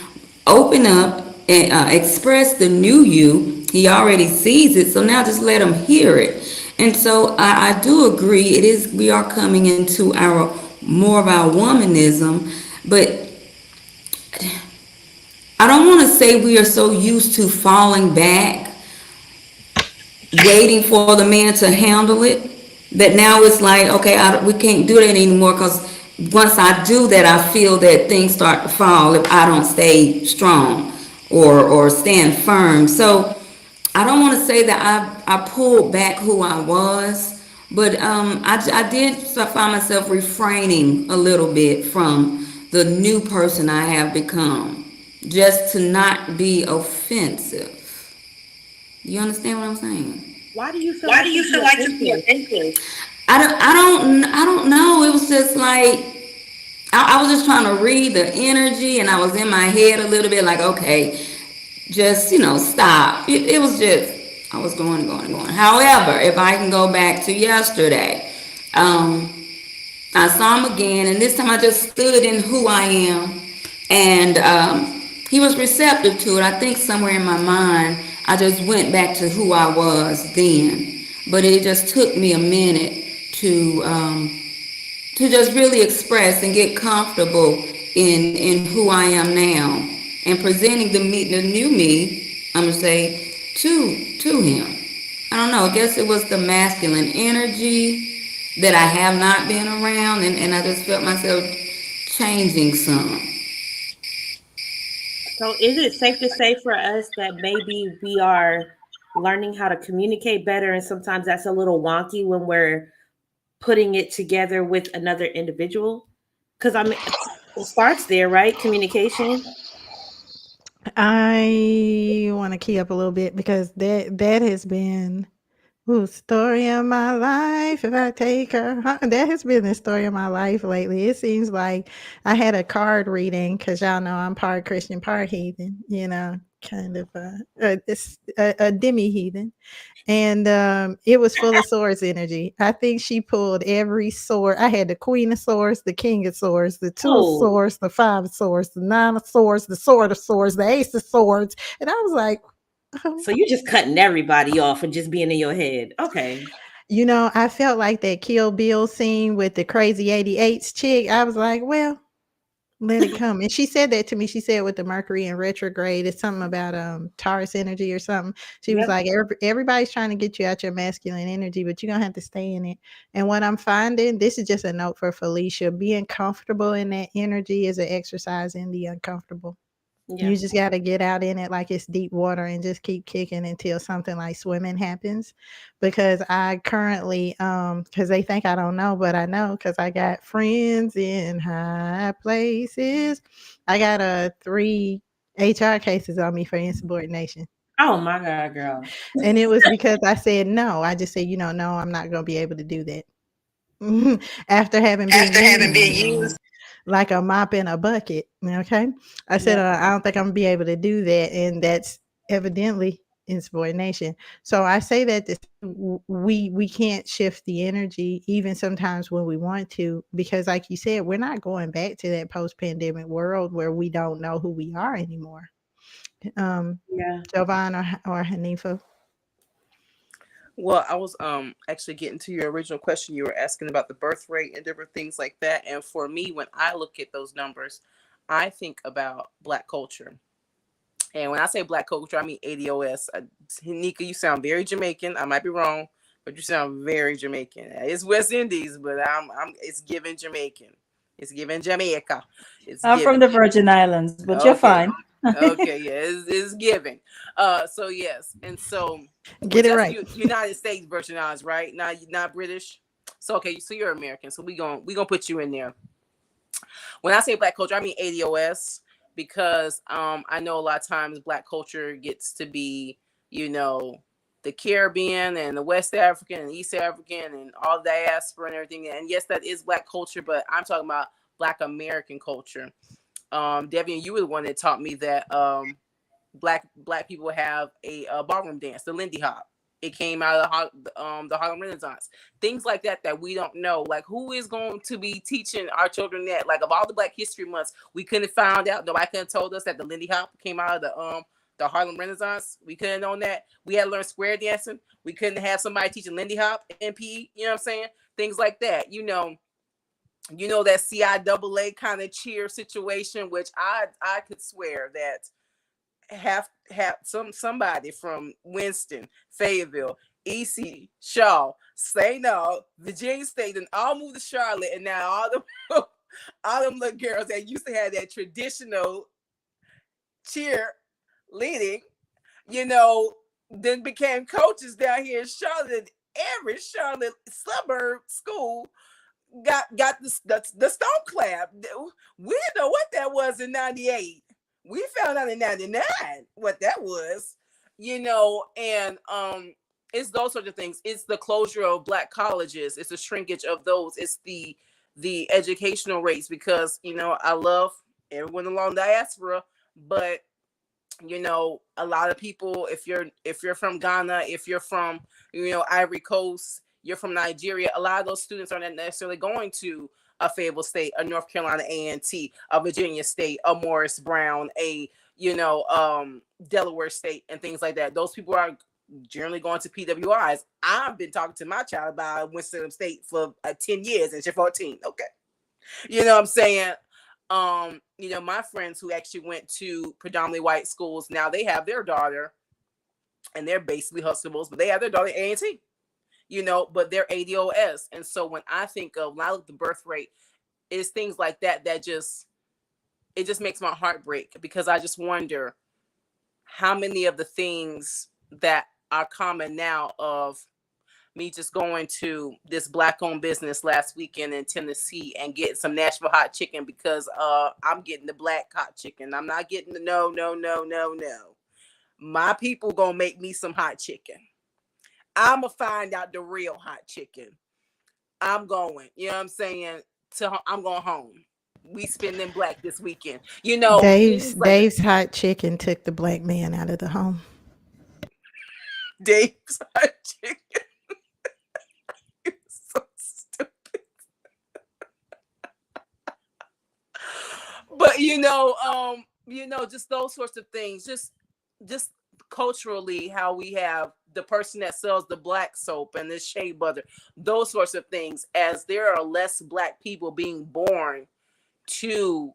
S6: open up and express the new you. He already sees it, so now just let him hear it. And so I do agree, we are coming into more of our womanism, but I don't want to say we are so used to falling back, waiting for the man to handle it, that now it's like, okay, we can't do that anymore because once I do that, I feel that things start to fall if I don't stay strong or stand firm. So I don't want to say that I pulled back who I was, but I did find myself refraining a little bit from the new person I have become, just to not be offensive. You understand what I'm saying?
S3: Why do you feel
S5: Why
S3: like
S5: do you
S3: you'd
S5: feel
S3: be
S5: like you'd be
S3: offended?
S5: offended?
S6: I don't know. It was just like I was just trying to read the energy, and I was in my head a little bit like, okay, just stop. It was just I was going. However, if I can go back to yesterday, I saw him again, and this time I just stood in who I am, and he was receptive to it. I think somewhere in my mind, I just went back to who I was then, but it just took me a minute to just really express and get comfortable in who I am now, and presenting the new me. I'm gonna say to him. I don't know. I guess it was the masculine energy that I have not been around, and I just felt myself changing some.
S3: So is it safe to say for us that maybe we are learning how to communicate better, and sometimes that's a little wonky when we're putting it together with another individual? Because I mean, it starts there, right? Communication.
S1: I want to key up a little bit because that has been story of my life. If I take her, that has been the story of my life lately. It seems like I had a card reading because y'all know I'm part Christian, part heathen. Kind of a demi heathen, and it was full of swords energy. I think she pulled every sword. I had the Queen of Swords, the King of Swords, the Two of
S3: Oh,
S1: Swords, the Five of Swords, the Nine of Swords, the Sword of Swords, the Ace of Swords, and I was like,
S3: so you're just cutting everybody off and just being in your head. Okay.
S1: I felt like that Kill Bill scene with the crazy 88s chick. I was like, well, let it come. And she said that to me. She said with the Mercury in retrograde, it's something about Taurus energy or something. She was
S3: Yep.
S1: like, everybody's trying to get you out your masculine energy, but you're gonna have to stay in it. And what I'm finding, this is just a note for Felicia, being comfortable in that energy is an exercise in the uncomfortable.
S3: Yeah.
S1: You just got to get out in it like it's deep water and just keep kicking until something like swimming happens. Because I currently, because they think I don't know, but I know because I got friends in high places. I got 3 HR cases on me for insubordination.
S3: Oh my God, girl.
S1: And it was because I said no. I just said, no, I'm not going to be able to do that. After having been used like a mop in a bucket. Okay. I said,
S3: Yeah.
S1: I don't think I'm gonna be able to do that. And that's evidently insubordination. So I say that we can't shift the energy even sometimes when we want to, because like you said, we're not going back to that post-pandemic world where we don't know who we are anymore.
S3: Yeah.
S1: Jovan or Hanifa.
S4: Well, I was actually getting to your original question. You were asking about the birth rate and different things like that. And for me, when I look at those numbers, I think about Black culture. And when I say Black culture, I mean ADOS. Nika, you sound very Jamaican. I might be wrong, but you sound very Jamaican. It's West Indies, but it's given Jamaican. It's given Jamaica. It's
S2: I'm from
S4: given.
S2: the Virgin Islands, but you're
S4: Okay.
S2: fine.
S4: Okay, yeah, it's giving. So yes, and so,
S1: Get
S4: which
S1: it
S4: that's
S1: right.
S4: United States Virgin Islands, right? Not British. So okay, so you're American. So we gonna put you in there. When I say Black culture, I mean ADOS, because I know a lot of times Black culture gets to be, you know, the Caribbean and the West African and East African and all diaspora and everything. And yes, that is Black culture, but I'm talking about Black American culture. Devian, you were the one that taught me that black people have a ballroom dance, the Lindy Hop. It came out of the Harlem Renaissance. Things like that we don't know. Like, who is going to be teaching our children that? Like, of all the Black History Months, we couldn't have found out. Nobody could have told us that the Lindy Hop came out of the Harlem Renaissance. We couldn't have known that. We had to learn square dancing. We couldn't have somebody teaching Lindy Hop in PE. You know what I'm saying? Things like that. You know that CIAA kind of cheer situation, which I could swear that have somebody from Winston, Fayetteville, EC, Shaw, St. No, Virginia State, and all moved to Charlotte, and now all them little girls that used to have that traditional cheer leading, then became coaches down here in Charlotte. Every Charlotte suburb school got the stone clap. We didn't know what that was in '98. We found out in '99 what that was, and it's those sorts of things. It's the closure of Black colleges. It's the shrinkage of those. It's the educational rates, because I love everyone along diaspora, but a lot of people, if you're from Ghana, if you're from Ivory Coast, you're from Nigeria, a lot of those students are not necessarily going to a Fayetteville State, a North Carolina A&T, a Virginia State, a Morris Brown, a Delaware State, and things like that. Those people are generally going to PWIs. I've been talking to my child about Winston State for 10 years, and she's 14. Okay, you know what I'm saying? My friends who actually went to predominantly white schools, now they have their daughter, and they're basically Huxtables, but they have their daughter at A&T. But they're ADOS. And so when I look at the birth rate, it's things like that it just makes my heart break, because I just wonder how many of the things that are common now, of me just going to this Black-owned business last weekend in Tennessee and getting some Nashville hot chicken, because I'm getting the black hot chicken. I'm not getting the no. My people gonna make me some hot chicken. I'm gonna find out the real hot chicken. I'm going, you know what I'm saying? I'm going home. We spending Black this weekend.
S1: Dave's hot chicken took the Black man out of the home.
S4: Dave's hot chicken. You're so stupid. But just those sorts of things. Just culturally, how we have the person that sells the Black soap and the shea butter, those sorts of things, as there are less Black people being born to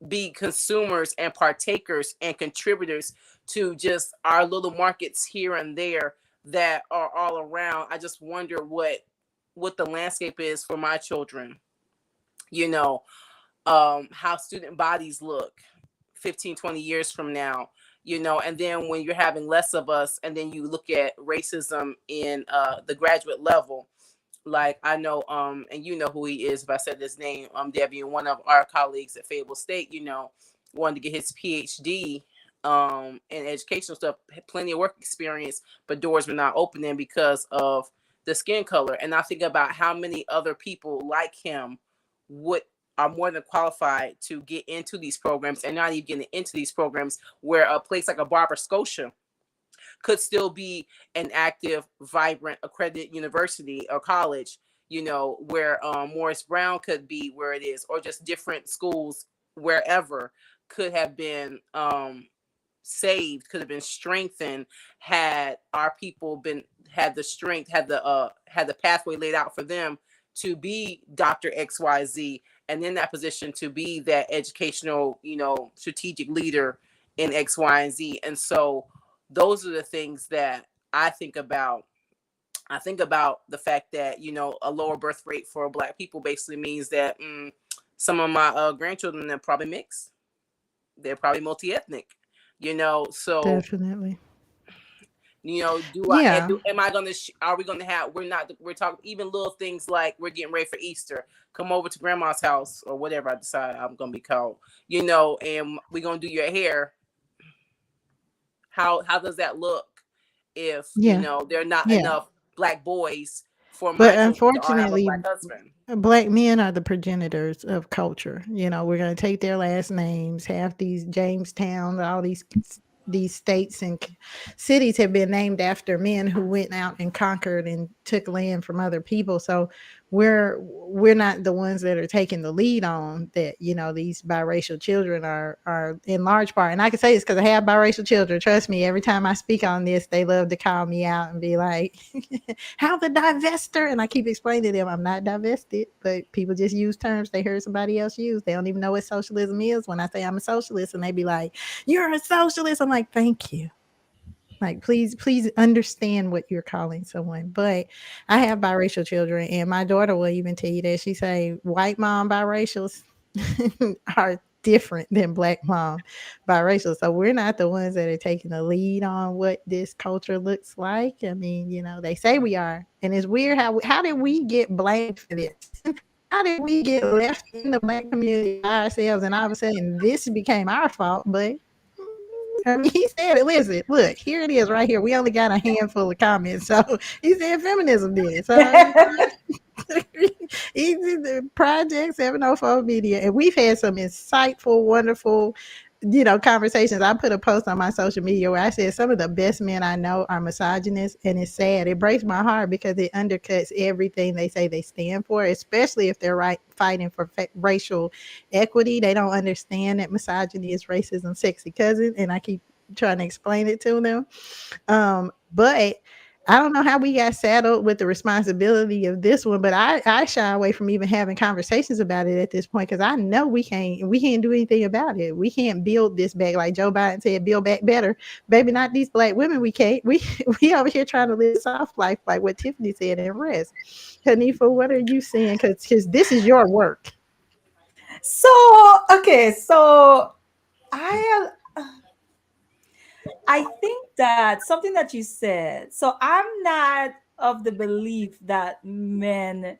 S4: be consumers and partakers and contributors to just our little markets here and there that are all around. I just wonder what the landscape is for my children, how student bodies look 15, 20 years from now. And then when you're having less of us, and then you look at racism in the graduate level, like I know, and you know who he is if I said his name, Debbie, one of our colleagues at Fayetteville State, wanted to get his PhD in educational stuff, had plenty of work experience, but doors were not opening because of the skin color. And I think about how many other people like him are more than qualified to get into these programs, and not even getting into these programs, where a place like a Barber Scotia could still be an active, vibrant, accredited university or college, where Morris Brown could be where it is, or just different schools wherever could have been saved, could have been strengthened, had our people had the strength, had the pathway laid out for them to be Dr. XYZ, and in that position to be that educational, strategic leader in X, Y, and Z. And so those are the things that I think about. I think about the fact that, a lower birth rate for Black people basically means that some of my grandchildren are probably mixed. they're probably multi-ethnic, you know. So
S1: Definitely.
S4: you know,
S1: Yeah.
S4: am I gonna are we gonna have, we're talking even little things like we're getting ready for Easter, come over to grandma's house or whatever I decide I'm gonna be called, you know, and we're gonna do your hair. How does that look if, you
S1: Yeah.
S4: know, there are not
S1: Yeah.
S4: enough black boys for
S1: But
S4: my children to all have a
S1: unfortunately,
S4: black husband?
S1: Black men are the progenitors of culture. You know, we're going to take their last names. Half these Jamestown, all these states and cities have been named after men who went out and conquered and took land from other people. So we're not the ones that are taking the lead on that. You know, these biracial children are in large part, and I can say this because I have biracial children. Trust me, every time I speak on this, they love to call me out and be like, how the divester? And I keep explaining to them I'm not divested, but people just use terms they heard somebody else use. They don't even know what socialism is when I say I'm a socialist, and they be like, you're a socialist. I'm like, thank you. Like, please understand what you're calling someone. But I have biracial children, and my daughter will even tell you that. She say white mom biracials are different than black mom biracial. So we're not the ones that are taking the lead on what this culture looks like. I mean, you know, they say we are, and it's weird how did we get blamed for this? How did we get left in the black community by ourselves, and all of a sudden this became our fault? But I mean, he said it. Listen, look, here it is right here. We only got a handful of comments. So he said feminism did. So he's in the Project 704 Media. And we've had some insightful, wonderful, you know, conversations. I put a post on my social media where I said some of the best men I know are misogynists, and it's sad. It breaks my heart because it undercuts everything they say they stand for, especially if they're fighting for racial equity. They don't understand that misogyny is racism's sexy cousin, and I keep trying to explain it to them. But I don't know how we got saddled with the responsibility of this one, but I shy away from even having conversations about it at this point because I know we can't do anything about it. We can't build this back, like Joe Biden said, build back better. Baby, not these black women. We can't. We over here trying to live soft life, like what Tiffany said, and rest. Hanifa, what are you saying? Because this is your work.
S2: So okay, so I think that something that you said. So I'm not of the belief that men.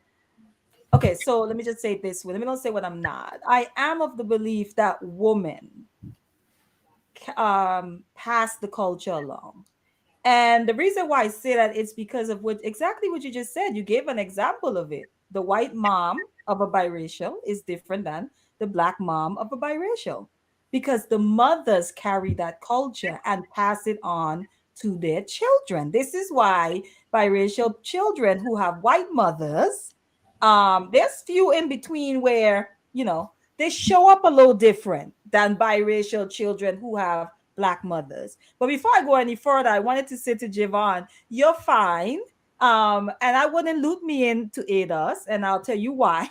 S2: Okay, so let me just say it this way. Let me not say what I'm not. I am of the belief that women pass the culture along. And the reason why I say that is because of exactly what you just said. You gave an example of it. The white mom of a biracial is different than the black mom of a biracial because the mothers carry that culture and pass it on to their children. This is why biracial children who have white mothers, there's few in between where, you know, they show up a little different than biracial children who have black mothers. But before I go any further, I wanted to say to Javon, you're fine. And I wouldn't loop me in to aid us, and I'll tell you why.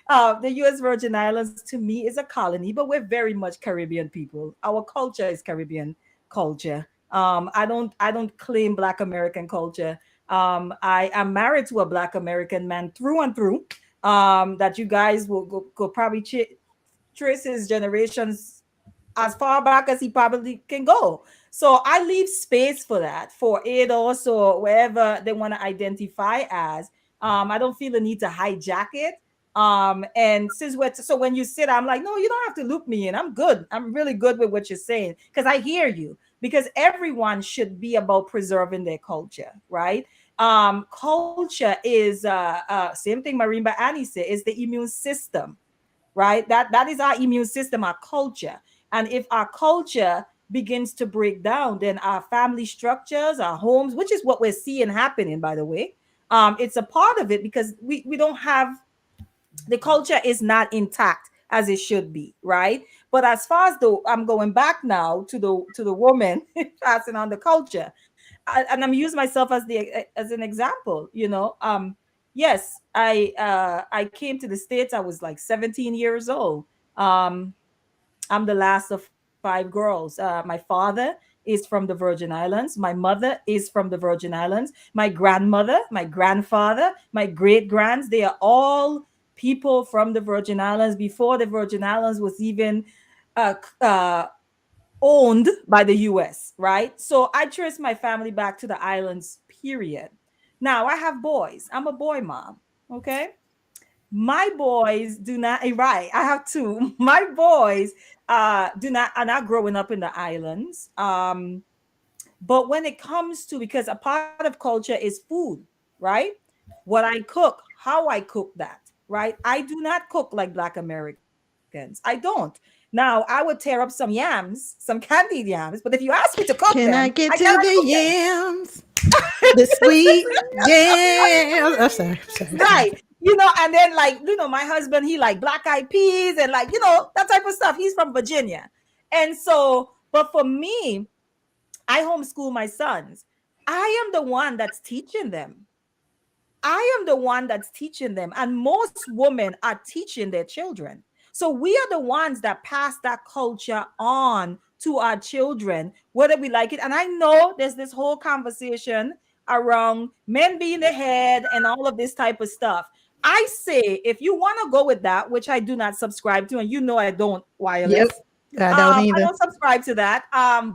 S2: The U.S. Virgin Islands to me is a colony, but we're very much Caribbean people. Our culture is Caribbean culture. I don't claim Black American culture. I am married to a Black American man through and through. That you guys will go probably trace his generations as far back as he probably can go. So I leave space for that, for ADOS or wherever they want to identify as. I don't feel the need to hijack it. And since so when you sit, I'm like, no, you don't have to loop me in. I'm good. I'm really good with what you're saying because I hear you. Because everyone should be about preserving their culture, right? Culture is same thing Marimba Annie said, is the immune system, right? That is our immune system, our culture. And if our culture begins to break down, then our family structures, our homes, which is what we're seeing happening, by the way, it's a part of it because we don't have, the culture is not intact as it should be, right? But as far as I'm going back now to the woman passing on the culture, and I'm using myself as an example, you know. Yes, I came to the States. I was like 17 years old. I'm the last of 5 girls. My father is from the Virgin Islands. My mother is from the Virgin Islands. My grandmother, my grandfather, my great grands, they are all people from the Virgin Islands before the Virgin Islands was even owned by the US, right? So I trace my family back to the islands, period. Now I have boys. I'm a boy mom. Okay. My boys do not right. I have two. My boys do not are not growing up in the islands. But when it comes to, because a part of culture is food, right? What I cook, how I cook that, right? I do not cook like Black Americans. I don't. Now, I would tear up some yams, some candied yams, but if you ask me to cook
S1: Can
S2: them,
S1: I
S2: I
S1: get to
S2: cannot
S1: the
S2: cook them.
S1: yams? The sweet yams. I'm sorry.
S2: Right. And then like, my husband, he like black eyed peas and like, that type of stuff. He's from Virginia. And so, but for me, I homeschool my sons. I am the one that's teaching them. I am the one that's teaching them. And most women are teaching their children. So we are the ones that pass that culture on to our children, whether we like it. And I know there's this whole conversation around men being the head and all of this type of stuff. I say, if you want to go with that, which I do not subscribe to, and I don't, Wireless.
S1: Yep. I don't either.
S2: I don't subscribe to that.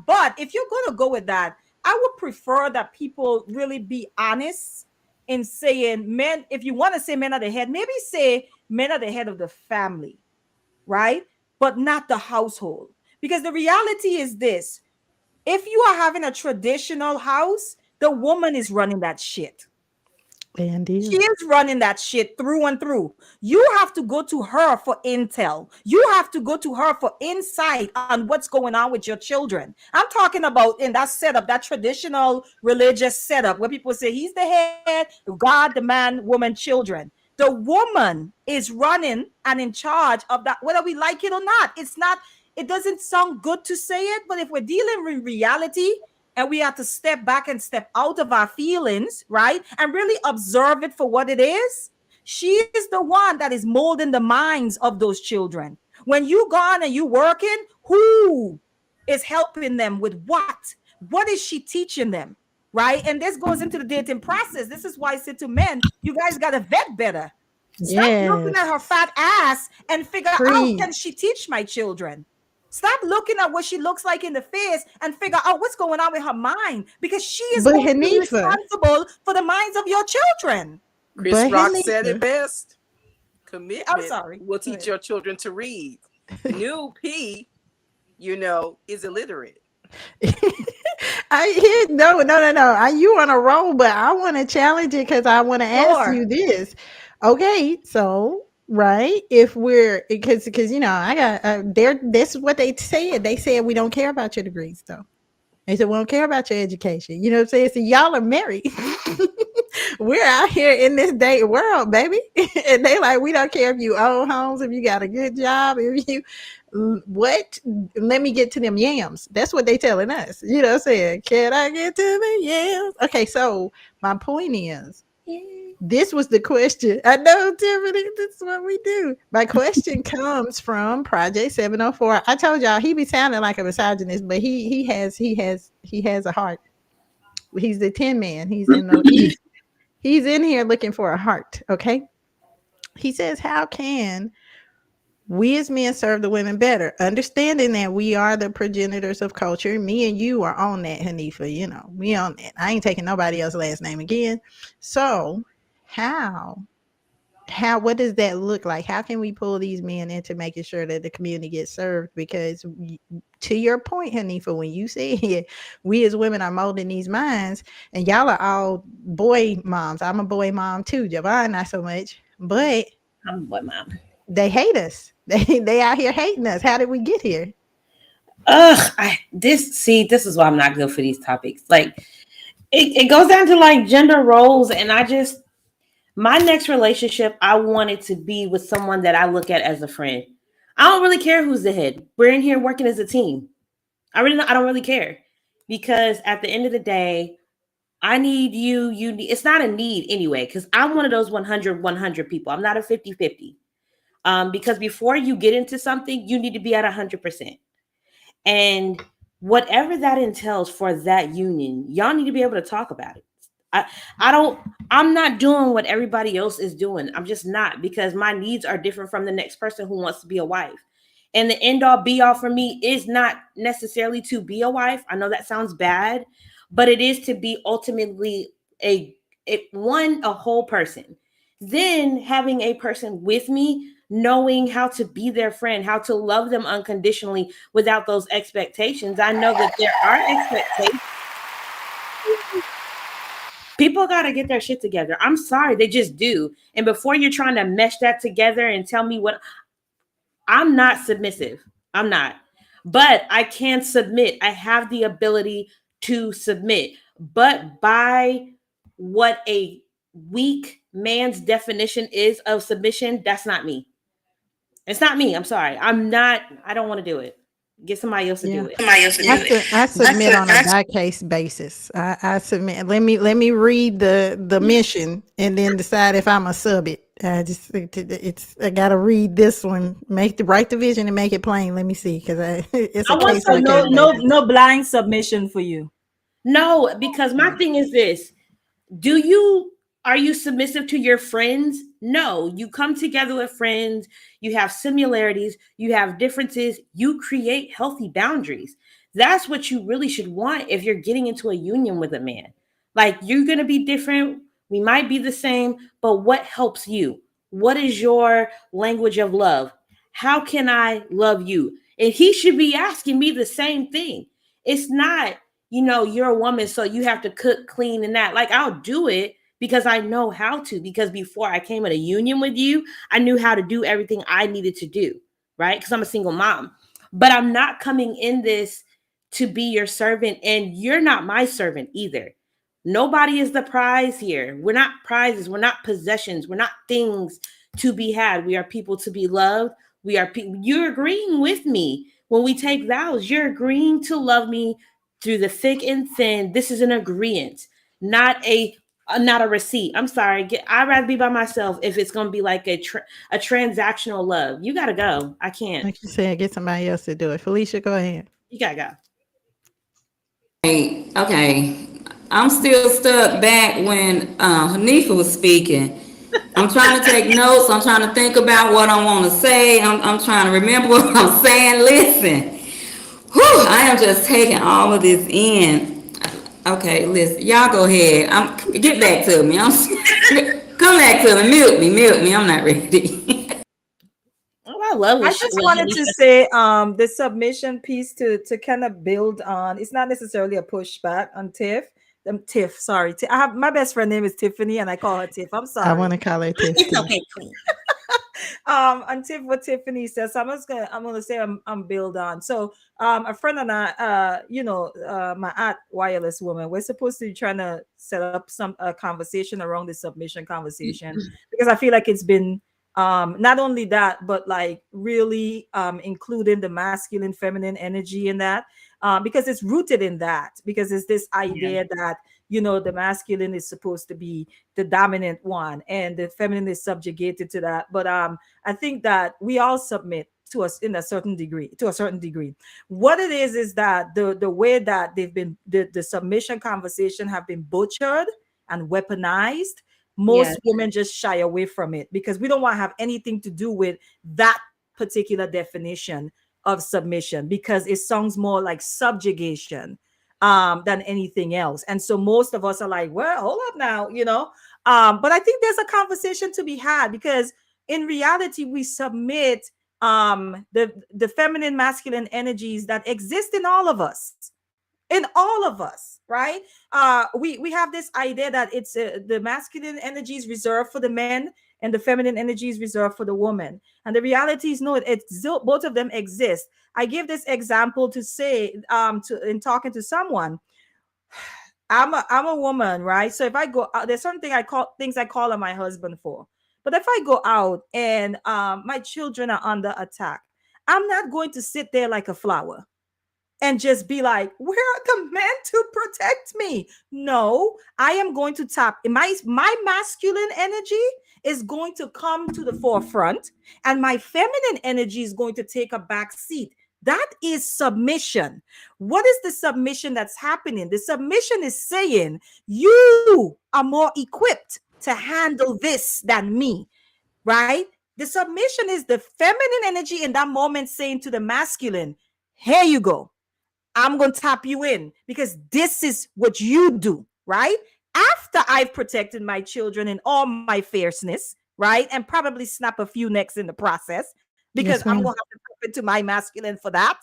S2: But if you're going to go with that, I would prefer that people really be honest in saying men. If you want to say men are the head, maybe say men are the head of the family, right? But not the household. Because the reality is this: if you are having a traditional house, the woman is running that shit.
S1: Indeed.
S2: She is running that shit through and through. You have to go to her for intel. You have to go to her for insight on what's going on with your children. I'm talking about in that setup, that traditional religious setup where people say he's the head, God, the man, woman, children. The woman is running and in charge of that, whether we like it or not. It doesn't sound good to say it, but if we're dealing with reality, and we have to step back and step out of our feelings, right? And really observe it for what it is. She is the one that is molding the minds of those children. When you gone and you working, who is helping them with what? What is she teaching them, right? And this goes into the dating process. This is why I said to men, you guys got to vet better. Stop looking at her fat ass and figure out, can she teach my children? Stop looking at what she looks like in the face and figure out what's going on with her mind, because she is responsible for the minds of your children.
S4: Chris Rock said it best. Commitment will teach your children to read. New P, is illiterate.
S1: No. You on a roll, but I want to challenge it because I want to ask you this. Okay, so right, if we're because I got this is what they said. They said we don't care about your degrees, though. They said we don't care about your education. You know what I'm saying? So y'all are married. We're out here in this date world, baby. And they like, we don't care if you own homes, if you got a good job, if you let me get to them yams. That's what they telling us. You know what I'm saying? Can I get to the yams? Okay, so my point is, this was the question. I know, Tiffany, this is what we do. My question comes from Project 704. I told y'all he be sounding like a misogynist, but he has a heart. He's the 10 man. He's in here looking for a heart. Okay. He says, how can we as men serve the women better? Understanding that we are the progenitors of culture. Me and you are on that, Hanifa. We on that. I ain't taking nobody else's last name again. So what does that look like? How can we pull these men into making sure that the community gets served? Because to your point, Hanifa, when you said we as women are molding these minds, and y'all are all boy moms. I'm a boy mom too. Javon, not so much, but
S3: I'm a boy mom.
S1: They hate us. They out here hating us. How did we get here?
S3: This is why I'm not good for these topics. Like it goes down to like gender roles, and my next relationship, I want it to be with someone that I look at as a friend. I don't really care who's the head. We're in here working as a team. I don't really care, because at the end of the day, I need you. It's not a need anyway, because I'm one of those 100 people. I'm not a 50-50. Because before you get into something, you need to be at 100%. And whatever that entails for that union, y'all need to be able to talk about it. I'm not doing what everybody else is doing. I'm just not, because my needs are different from the next person who wants to be a wife. And the end all be all for me is not necessarily to be a wife. I know that sounds bad, but it is to be ultimately a whole person. Then having a person with me, knowing how to be their friend, how to love them unconditionally without those expectations. I know that there are expectations. People got to get their shit together. I'm sorry, they just do. And before you're trying to mesh that together and tell me what, I'm not submissive. I'm not. But I can submit. I have the ability to submit. But by what a weak man's definition is of submission, that's not me. It's not me. I'm sorry. I don't want to do it. Get somebody else to do it.
S5: Somebody else to do it.
S1: I submit on a by case basis. I submit. Let me read the mission and then decide if I'm a sub it. I gotta read this one. Write the vision and make it plain. Let me see, because it's a case.
S2: So no blind submission for you.
S3: No, because my thing is this: are you submissive to your friends? No, you come together with friends, you have similarities, you have differences, you create healthy boundaries. That's what you really should want if you're getting into a union with a man. Like, you're going to be different, we might be the same, but what helps you? What is your language of love? How can I love you? And he should be asking me the same thing. It's not, you're a woman, so you have to cook, clean, and that. Like, I'll do it because I know how to, because before I came in a union with you, I knew how to do everything I needed to do, right? Because I'm a single mom. But I'm not coming in this to be your servant, and you're not my servant either. Nobody is the prize here. We're not prizes. We're not possessions. We're not things to be had. We are people to be loved. We are people. You're agreeing with me when we take vows. You're agreeing to love me through the thick and thin. This is an agreement, not a receipt. I'm sorry. I'd rather be by myself if it's going to be like a transactional love. You got to go. I can't.
S1: Like you said, get somebody else to do it. Felicia, go ahead.
S3: You got to go.
S6: Okay. I'm still stuck back when Hanifa was speaking. I'm trying to take notes. I'm trying to think about what I want to say. I'm trying to remember what I'm saying. Listen. Whew, I am just taking all of this in. Okay, listen, y'all go ahead. Get back to me. Come back to me. Mute me. I'm not ready.
S3: I love it.
S2: I just wanted to say the submission piece to kind of build on. It's not necessarily a pushback on Tiff. Tiff, sorry. I have my best friend name is Tiffany, and I call her Tiff. I'm sorry.
S1: I want to call her Tiff.
S3: It's okay, Queen.
S2: On Tiff, what Tiffany says, I'm gonna say I'm build on. So a friend and I, my aunt wireless woman, we're supposed to be trying to set up some conversation around the submission conversation, because I feel like it's been not only that, but like really including the masculine feminine energy in that, because it's rooted in that, because it's this idea that the masculine is supposed to be the dominant one and the feminine is subjugated to that. But I think that we all submit to us in a certain degree. What it is that the way that they've been the submission conversation have been butchered and weaponized. Most women just shy away from it because we don't want to have anything to do with that particular definition of submission, because it sounds more like subjugation than anything else. And so most of us are like, well, hold up now, but I think there's a conversation to be had, because in reality, we submit the feminine, masculine energies that exist in all of us. Right? We have this idea that it's the masculine energy is reserved for the men and the feminine energy is reserved for the woman. And the reality is no, both of them exist. I give this example to say, in talking to someone, I'm a woman, right? So if I go out, there's something I call on my husband for. But if I go out and my children are under attack, I'm not going to sit there like a flower and just be like, where are the men to protect me? No, I am going to tap. My masculine energy is going to come to the forefront, and my feminine energy is going to take a back seat. That is submission. What is the submission that's happening? The submission is saying, you are more equipped to handle this than me, right? The submission is the feminine energy in that moment saying to the masculine, here you go. I'm going to tap you in because this is what you do, right? After I've protected my children in all my fierceness, right? And probably snap a few necks in the process because
S1: Yes,
S2: I'm
S1: ma'am.
S2: going to have to tap into my masculine for that.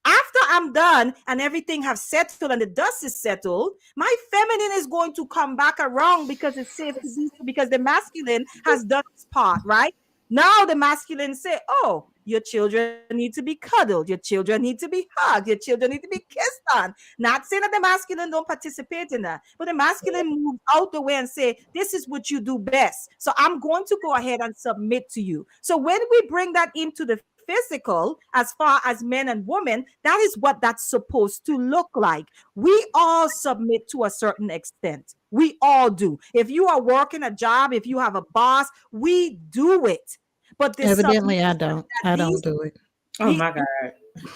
S2: After I'm done and everything have settled and the dust is settled, my feminine is going to come back around because it's safe to do so because the masculine has done its part, right? Now the masculine say, oh, your children need to be cuddled. Your children need to be hugged. Your children need to be kissed on. Not saying that the masculine don't participate in that, but the masculine move out the way and say, this is what you do best. So I'm going to go ahead and submit to you. So when we bring that into the physical, as far as men and women, that is what that's supposed to look like. We all submit to a certain extent. We all do. If you are working a job, if you have a boss, we do it. But the
S1: Evidently, I
S2: submission
S1: don't.
S2: that
S1: I
S2: these,
S1: don't do it.
S3: Oh my God.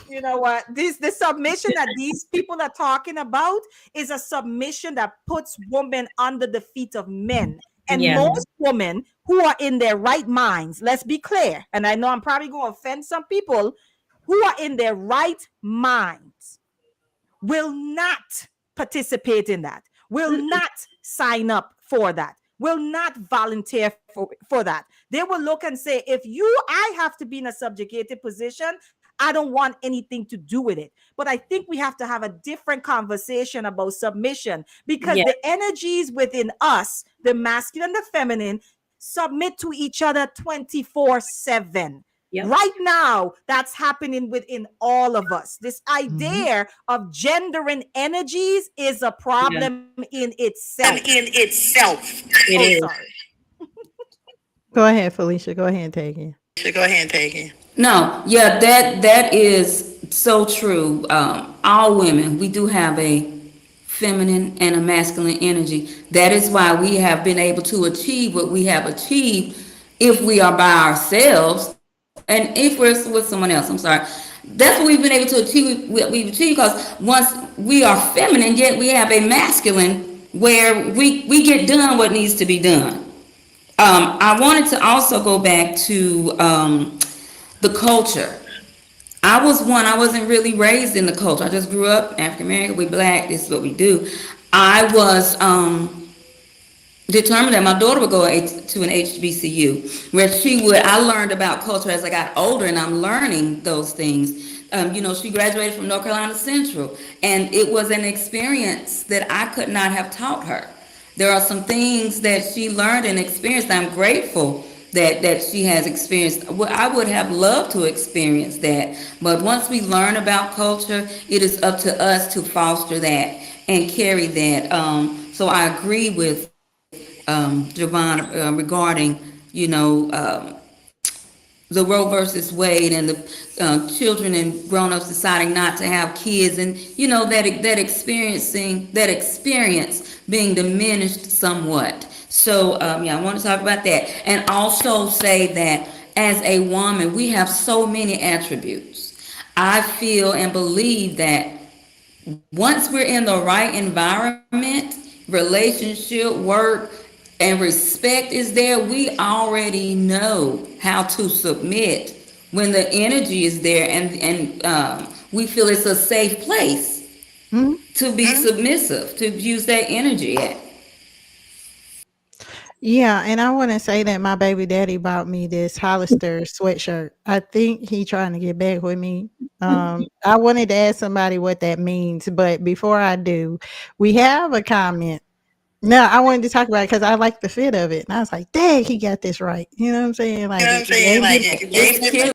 S2: you know what, the submission that these people are talking about is a submission that puts women under the feet of men. And
S3: Yeah.
S2: most women who are in their right minds, let's be clear, and I know I'm probably going to offend some people, who are in their right minds will not participate in that, will not sign up for that, will not volunteer for that. They will look and say, if I have to be in a subjugated position, I don't want anything to do with it. But I think we have to have a different conversation about submission because
S3: Yeah.
S2: the energies within us, the masculine and the feminine, submit to each other 24/7.
S3: Yep.
S2: Right now, that's happening within all of us. This idea of gendering energies is a problem in itself.
S3: It
S2: Oh,
S3: is.
S2: sorry.
S1: Go ahead, Felicia. Go ahead and take it.
S5: Go ahead and take it.
S6: No, yeah, that is so true. All women, we do have a feminine and a masculine energy. That is why we have been able to achieve what we have achieved if we are by ourselves and if we're with someone else. I'm sorry. That's what we've been able to achieve. We've achieved because once we are feminine, yet we have a masculine where we get done what needs to be done. I wanted to also go back to the culture. I wasn't really raised in the culture. I just grew up African American, we black, this is what we do. I was determined that my daughter would go to an HBCU, where I learned about culture as I got older, and I'm learning those things. She graduated from North Carolina Central, and it was an experience that I could not have taught her. There are some things that she learned and experienced. I'm grateful that she has experienced. Well, I would have loved to experience that, but once we learn about culture, it is up to us to foster that and carry that. So I agree with Javon regarding, the Roe versus Wade and the children and grown-ups deciding not to have kids, and that experience being diminished somewhat. So I want to talk about that, and also say that as a woman, we have so many attributes. I feel and believe that once we're in the right environment, relationship, work, and respect is there, we already know how to submit when the energy is there, and we feel it's a safe place to be submissive, to use that energy at.
S1: Yeah, and I want to say that my baby daddy bought me this Hollister sweatshirt. I think he trying to get back with me. I wanted to ask somebody what that means, but before I do, we have a comment. No, I wanted to talk about it because I like the fit of it, and I was like, "Dang, he got this right." You know what I'm saying? Like, it gave me
S6: It's cute.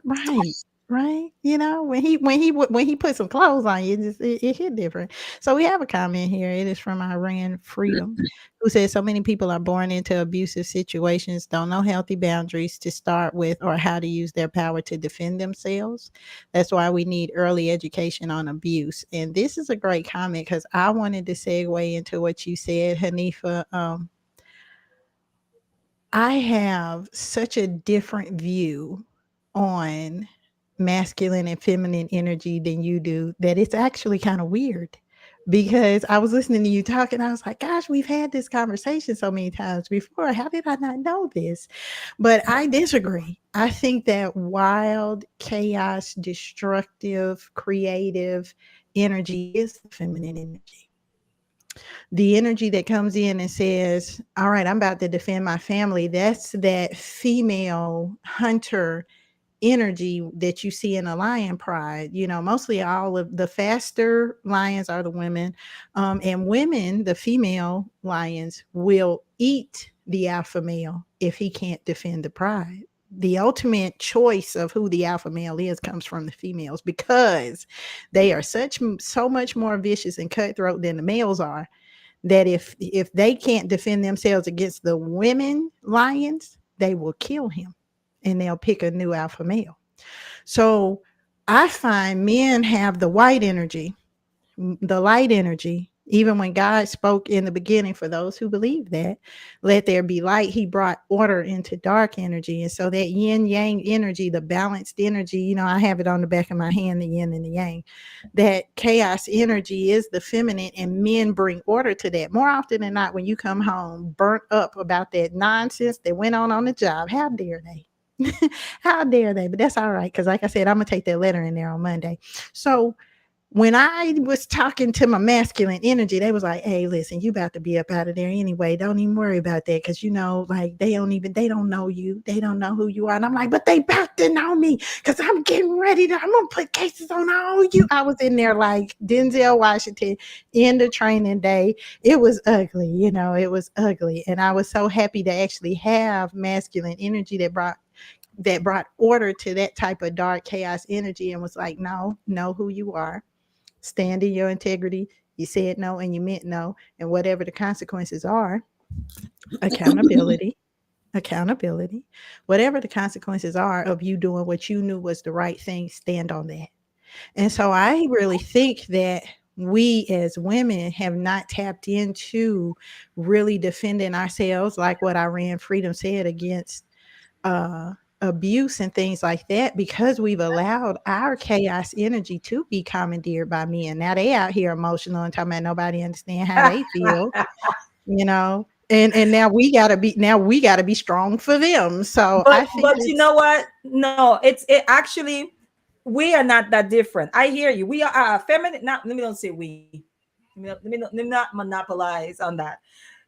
S1: right, right. When he put some clothes on you, it hit different. So we have a comment here. It is from Iran Freedom, who says so many people are born into abusive situations, don't know healthy boundaries to start with, or how to use their power to defend themselves. That's why we need early education on abuse. And this is a great comment because I wanted to segue into what you said, Hanifa. I have such a different view on masculine and feminine energy than you do that it's actually kind of weird. because I was listening to you talk and I was like, gosh, we've had this conversation so many times before. How did I not know this? But I disagree. I think that wild, chaos, destructive, creative energy is the feminine energy. The energy that comes in and says, all right, I'm about to defend my family. That's that female hunter energy that you see in a lion pride. You know, mostly all of the faster lions are the women, and women, the female lions, will eat the alpha male if he can't defend the pride. The ultimate choice of who the alpha male is comes from the females, because they are so much more vicious and cutthroat than the males are, that if they can't defend themselves against the women lions, they will kill him and they'll pick a new alpha male. So I find men have the white energy, the light energy. Even when God spoke in the beginning, for those who believe that, let there be light, he brought order into dark energy. And so that yin yang energy, the balanced energy, you know, I have it on the back of my hand, the yin and the yang, that chaos energy is the feminine, and men bring order to that. More often than not, when you come home burnt up about that nonsense that went on the job, how dare they? How dare they? But that's all right, because like I said, I'm gonna take that letter in there on Monday. So when I was talking to my masculine energy, they was like, hey, listen, you about to be up out of there anyway. Don't even worry about that. Cause you know, like they don't know you. They don't know who you are. And I'm like, but they about to know me, cause I'm getting ready to, I'm gonna put cases on all you. I was in there like Denzel Washington in the training day. It was ugly, you know, it was ugly. And I was so happy to actually have masculine energy that brought order to that type of dark chaos energy, and was like, no, know who you are. Stand in your integrity. You said no and you meant no. And whatever the consequences are, accountability, whatever the consequences are of you doing what you knew was the right thing, stand on that. And so I really think that we as women have not tapped into really defending ourselves, like what Iran Freedom said, against abuse and things like that, because we've allowed our chaos energy to be commandeered by men. Now they out here emotional and talking about nobody understand how they feel, you know. And now we gotta be strong for them. So I think,
S2: but you know what? No, it actually, we are not that different. I hear you. We are feminine. Not, let me don't say we. Let me not monopolize on that.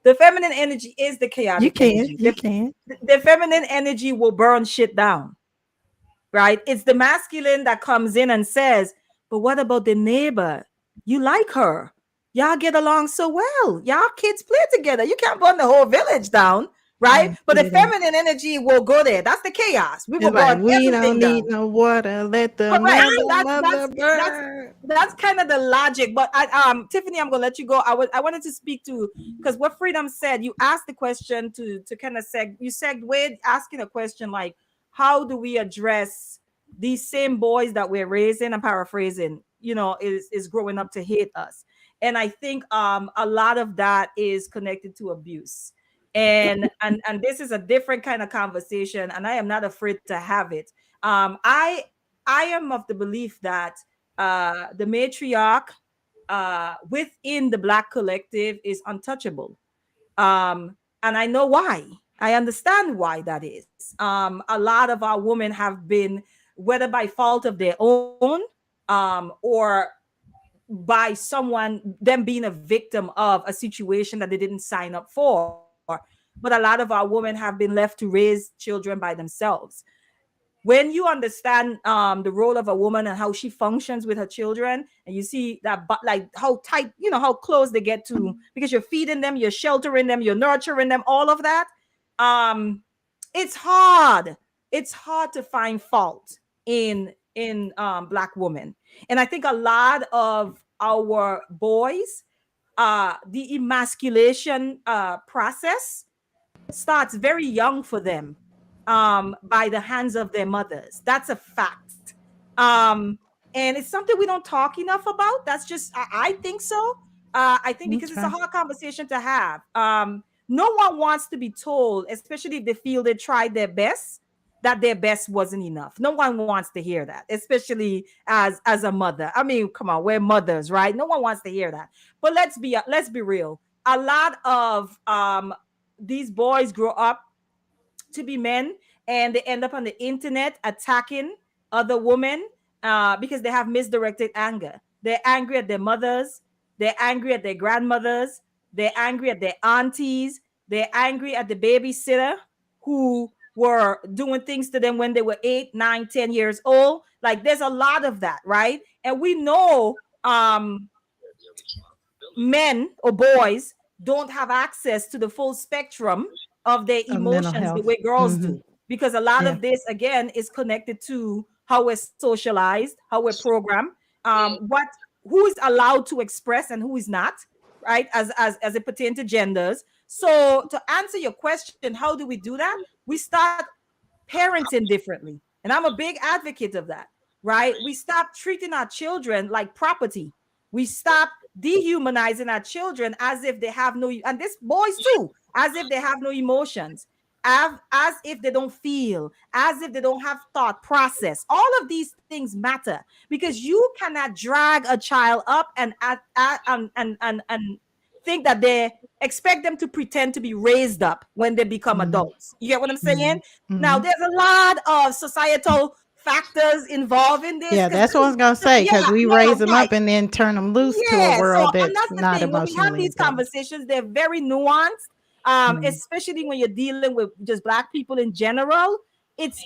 S2: The feminine energy is the chaotic energy. The feminine energy will burn shit down, right? It's the masculine that comes in and says, but what about the neighbor? You like her. Y'all get along so well. Y'all kids play together. You can't burn the whole village down, right? But the feminine energy will go there. That's the chaos. We will burn
S1: we
S2: everything
S1: don't need
S2: down.
S1: no water. Let the mother burn.
S2: That's kind of the logic. But Tiffany, I'm gonna let you go. I wanted to speak to, because what Freedom said, you asked the question to kind of segued asking a question like, how do we address these same boys that we're raising, I'm paraphrasing, you know, is growing up to hate us. And I think a lot of that is connected to abuse. And this is a different kind of conversation, and I am not afraid to have it. I am of the belief that the matriarch within the Black collective is untouchable. And I know why. I understand why that is. A lot of our women have been, whether by fault of their own, or by them being a victim of a situation that they didn't sign up for. But a lot of our women have been left to raise children by themselves. When you understand the role of a woman and how she functions with her children, and you see that, like how tight, you know, how close they get to, because you're feeding them, you're sheltering them, you're nurturing them, all of that. It's hard to find fault in Black women. And I think a lot of our boys, the emasculation process starts very young for them, by the hands of their mothers. That's a fact. And it's something we don't talk enough about. That's just, I think so. I think because it's a hard conversation to have. No one wants to be told, especially if they feel they tried their best, that their best wasn't enough. No one wants to hear that, especially as a mother. I mean, come on, we're mothers, right? No one wants to hear that. But let's be real. A lot of these boys grow up to be men, and they end up on the internet attacking other women because they have misdirected anger. They're angry at their mothers, they're angry at their grandmothers, they're angry at their aunties, they're angry at the babysitter who were doing things to them when they were 8, 9, 10 years old. Like, there's a lot of that, right? And we know men or boys don't have access to the full spectrum of their
S1: Of mental
S2: emotions the
S1: health.
S2: way girls
S1: Hmm.
S2: do, because a lot
S1: Yeah.
S2: of this again is connected to how we're socialized, how we're programmed, what who is allowed to express and who is not, right, as it pertains to genders. So to answer your question, how do we do that? We start parenting differently, and I'm a big advocate of that, right? We stop treating our children like property. We stop dehumanizing our children as if they have no, and this boys too, as if they have no emotions, as if they don't feel, as if they don't have thought process. All of these things matter, because you cannot drag a child up and think that they expect them to pretend to be raised up when they become
S1: Mhm.
S2: adults. You get what I'm saying?
S1: Mhm.
S2: Now, there's a lot of societal factors involved in this.
S1: Yeah, that's what I was gonna say, because we
S2: no,
S1: raise them
S2: right.
S1: up and then turn them loose to a
S2: Yeah, so
S1: world
S2: and
S1: that's
S2: that's the
S1: not
S2: thing. When we have
S1: emotionally
S2: these
S1: intelligent.
S2: conversations, they're very nuanced.
S1: Mhm.
S2: Especially when you're dealing with just Black people in general. It's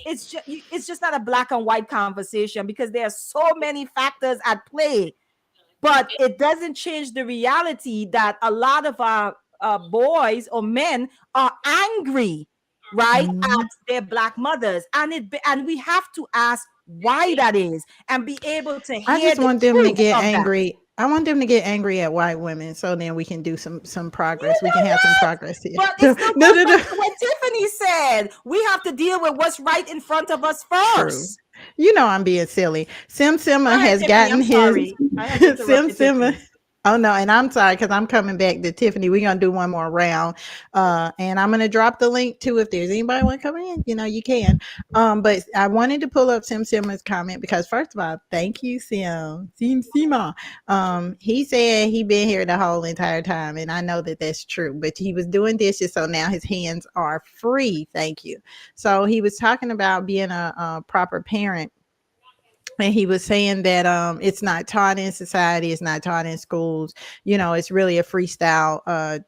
S2: just not a black and white conversation, because there are so many factors at play. But it doesn't change the reality that a lot of our boys or men are angry, right,
S1: Mhm.
S2: at their Black mothers, and we have to ask why that is and be able to
S1: I
S2: hear
S1: just
S2: the
S1: want them to
S2: truth
S1: get
S2: of that.
S1: angry. I want them to get angry at white women, so then we can do some progress. We
S2: You
S1: can
S2: know
S1: have some
S2: what?
S1: progress here.
S2: But
S1: No,
S2: it still
S1: no,
S2: goes
S1: no, no.
S2: back to what Tiffany said. We have to deal with what's right in front of us
S1: True.
S2: first.
S1: You know I'm being silly. Sim
S2: Go
S1: Simma
S2: ahead,
S1: has
S2: Tiffany.
S1: gotten
S2: I'm
S1: his
S2: sorry. I had
S1: Sim
S2: interrupted
S1: Simma.
S2: Tiffany.
S1: Oh no, and I'm sorry because I'm coming back to Tiffany. We're gonna do one more round. And I'm gonna drop the link too. If there's anybody want to come in, you can. But I wanted to pull up Sim Simma's comment because first of all, thank you, Sim Sima. He said he been here the whole entire time, and I know that that's true. But he was doing dishes, so now his hands are free. Thank you. So he was talking about being a proper parent, and he was saying that it's not taught in society, it's not taught in schools. It's really a freestyle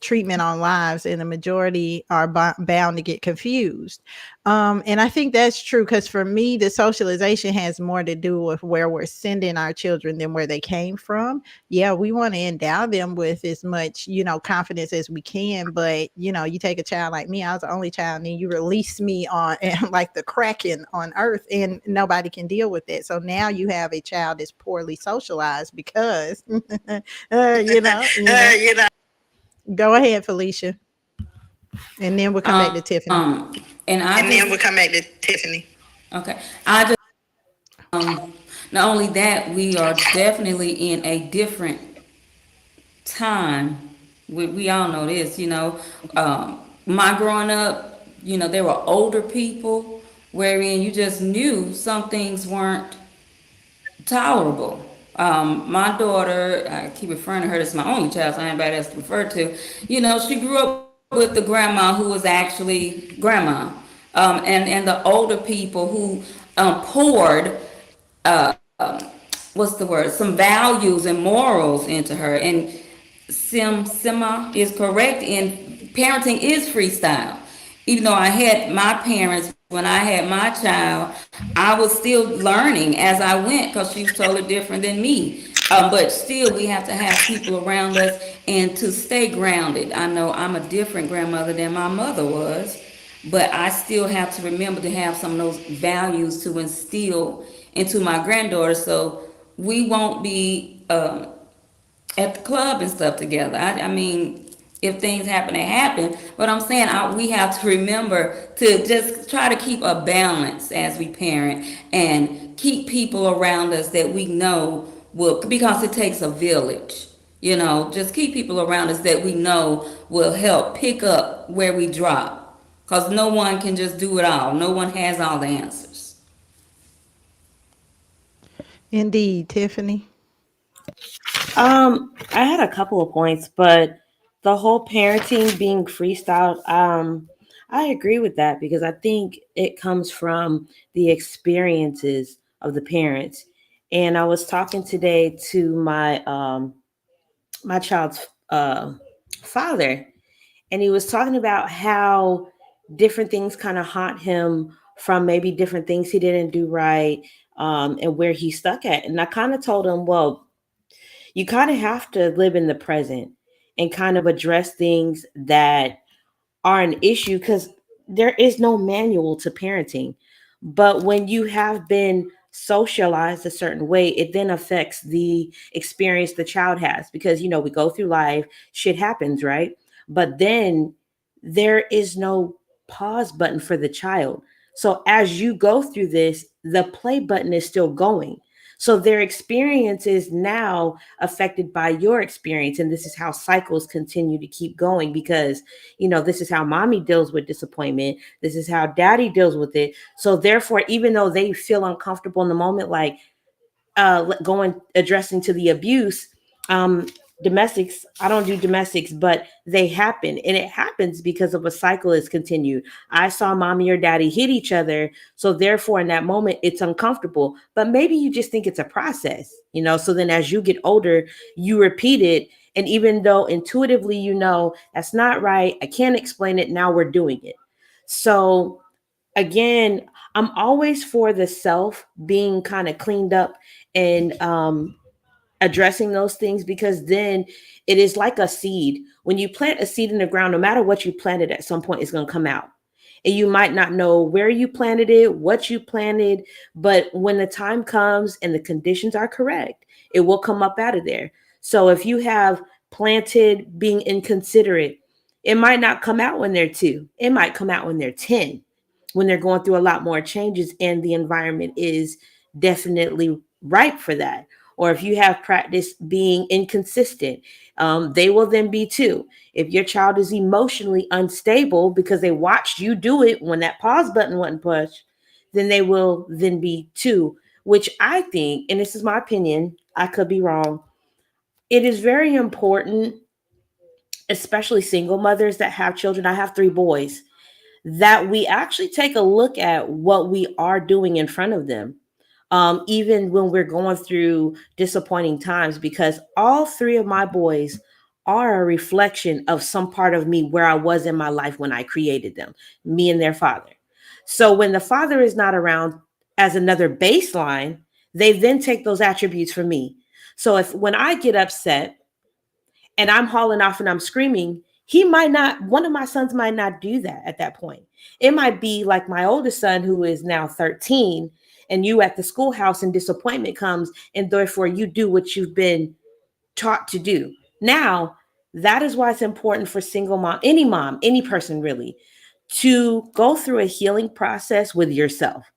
S1: treatment on lives, and the majority are bound to get confused. And I think that's true, because for me the socialization has more to do with where we're sending our children than where they came from. Yeah, we want to endow them with as much confidence as we can, but you take a child like me. I was the only child, and then you release me on and like the kraken on earth, and nobody can deal with it. So now you have a child that's poorly socialized because you know. Go ahead, Felicia. And then we'll come back to Tiffany.
S6: And I
S5: And then
S6: just
S5: we'll come back to Tiffany.
S6: okay. I just not only that, we are definitely in a different time. We all know this, my growing up, there were older people wherein you just knew some things weren't tolerable. My daughter, I keep referring to her as my only child, so anybody else to refer to, she grew up with the grandma who was actually grandma. And the older people who poured what's the word, some values and morals into her. And Sima is correct in parenting is freestyle. Even though I had my parents when I had my child, I was still learning as I went because she was totally different than me. But still, we have to have people around us and to stay grounded. I know I'm a different grandmother than my mother was, but I still have to remember to have some of those values to instill into my granddaughter so we won't be at the club and stuff together. I mean, if things happen, they happen. But I'm saying we have to remember to just try to keep a balance as we parent and keep people around us that we know will, because it takes a village. Just keep people around us that we know will help pick up where we drop. Because no one can just do it all. No one has all the answers.
S1: Indeed, Tiffany.
S3: I had a couple of points, but the whole parenting being freestyle, I agree with that because I think it comes from the experiences of the parents. And I was talking today to my child's father, and he was talking about how different things kind of haunt him from maybe different things he didn't do right, and where he stuck at. And I kind of told him, well, you kind of have to live in the present and kind of address things that are an issue because there is no manual to parenting. But when you have been socialized a certain way, it then affects the experience the child has because, we go through life, shit happens, right? But then there is no pause button for the child. So as you go through this, the play button is still going. So their experience is now affected by your experience. And this is how cycles continue to keep going because this is how mommy deals with disappointment. This is how daddy deals with it. So therefore, even though they feel uncomfortable in the moment, like going addressing to the abuse, domestics, I don't do domestics, but they happen, and it happens because of a cycle is continued. I saw mommy or daddy hit each other, so therefore in that moment it's uncomfortable, but maybe you just think it's a process, so then as you get older you repeat it, and even though intuitively that's not right, I can't explain it, now we're doing it. So again, I'm always for the self being kind of cleaned up and addressing those things because then it is like a seed. When you plant a seed in the ground, no matter what you planted, at some point it's going to come out. And you might not know where you planted it, what you planted, but when the time comes and the conditions are correct, it will come up out of there. So if you have planted being inconsiderate, it might not come out when they're 2. It might come out when they're 10, when they're going through a lot more changes and the environment is definitely ripe for that. Or if you have practiced being inconsistent, they will then be 2. If your child is emotionally unstable because they watched you do it when that pause button wasn't pushed, then they will then be 2, which I think, and this is my opinion, I could be wrong, it is very important, especially single mothers that have children. I have 3 boys, that we actually take a look at what we are doing in front of them, even when we're going through disappointing times, because all 3 of my boys are a reflection of some part of me where I was in my life when I created them, me and their father. So when the father is not around as another baseline, they then take those attributes from me. So if when I get upset and I'm hauling off and I'm screaming, one of my sons might not do that at that point. It might be like my oldest son, who is now 13, and you at the schoolhouse and disappointment comes, and therefore you do what you've been taught to do. Now, that is why it's important for single mom, any person really, to go through a healing process with yourself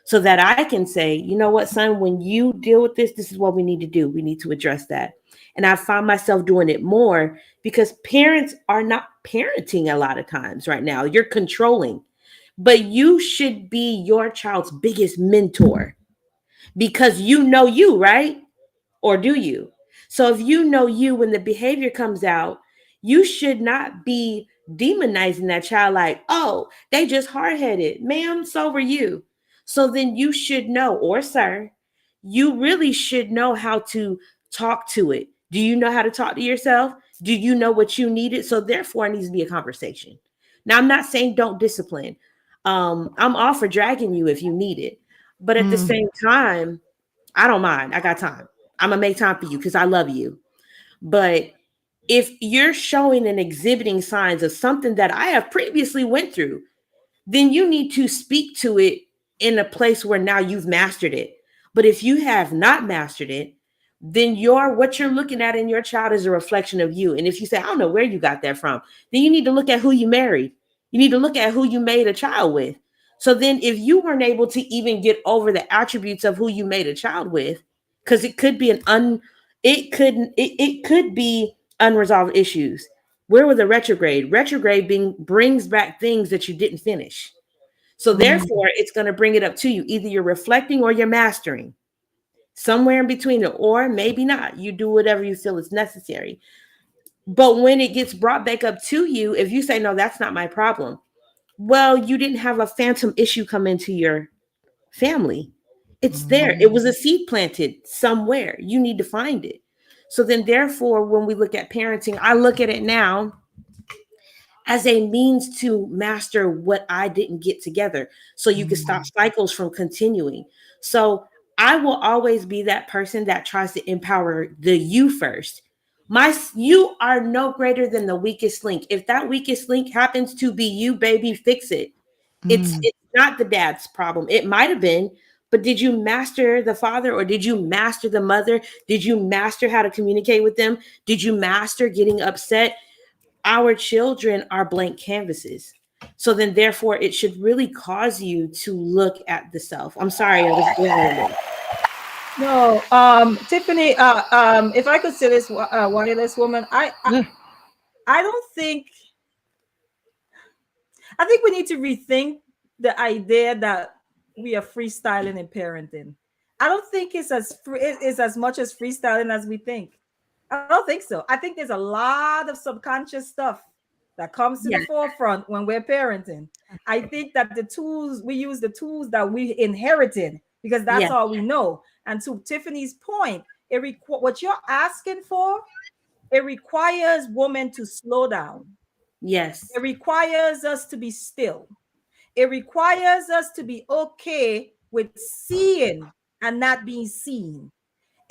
S3: so that I can say, you know what, son, when you deal with this is what we need to do. We need to address that. And I find myself doing it more because parents are not parenting a lot of times right now. You're controlling, but you should be your child's biggest mentor because you, right? Or do you? So if you, when the behavior comes out, you should not be demonizing that child like, oh, they just hard-headed. Ma'am, so were you. So then you should know, or sir, you really should know how to talk to it. Do you know how to talk to yourself? Do you know what you needed? So therefore, it needs to be a conversation. Now, I'm not saying don't discipline. I'm all for dragging you if you need it. But at the same time, I don't mind. I got time. I'm gonna make time for you because I love you. But if you're showing and exhibiting signs of something that I have previously went through, then you need to speak to it in a place where now you've mastered it. But if you have not mastered it, then what you're looking at in your child is a reflection of you. And if you say, I don't know where you got that from, then you need to look at who you married. You need to look at who you made a child with. So then if you weren't able to even get over the attributes of who you made a child with, because it could be it could be unresolved issues. Where was the retrograde? Retrograde brings back things that you didn't finish. So therefore, it's going to bring it up to you. Either you're reflecting or you're mastering. Somewhere in between it, or maybe not. You do whatever you feel is necessary. But when it gets brought back up to you, if you say, no, that's not my problem. Well, you didn't have a phantom issue come into your family. It's there. It was a seed planted somewhere. You need to find it. So then therefore, when we look at parenting, I look at it now as a means to master what I didn't get together, so you can stop cycles from continuing. So I will always be that person that tries to empower the you first. You are no greater than the weakest link. If that weakest link happens to be you, baby, fix it. It's not the dad's problem. It might have been, but did you master the father, or did you master the mother? Did you master how to communicate with them? Did you master getting upset? Our children are blank canvases. So then therefore it should really cause you to look at the self. I'm sorry, I was going on.
S2: No, Tiffany, if I could say this, wireless woman, I don't think, I think we need to rethink the idea that we are freestyling in parenting. I don't think it's as much as freestyling as we think. I don't think so. I think there's a lot of subconscious stuff that comes to the forefront when we're parenting. I think that we use the tools that we inherited, because that's all we know. And to Tiffany's point, what you're asking for, it requires women to slow down.
S3: Yes.
S2: It requires us to be still. It requires us to be okay with seeing and not being seen.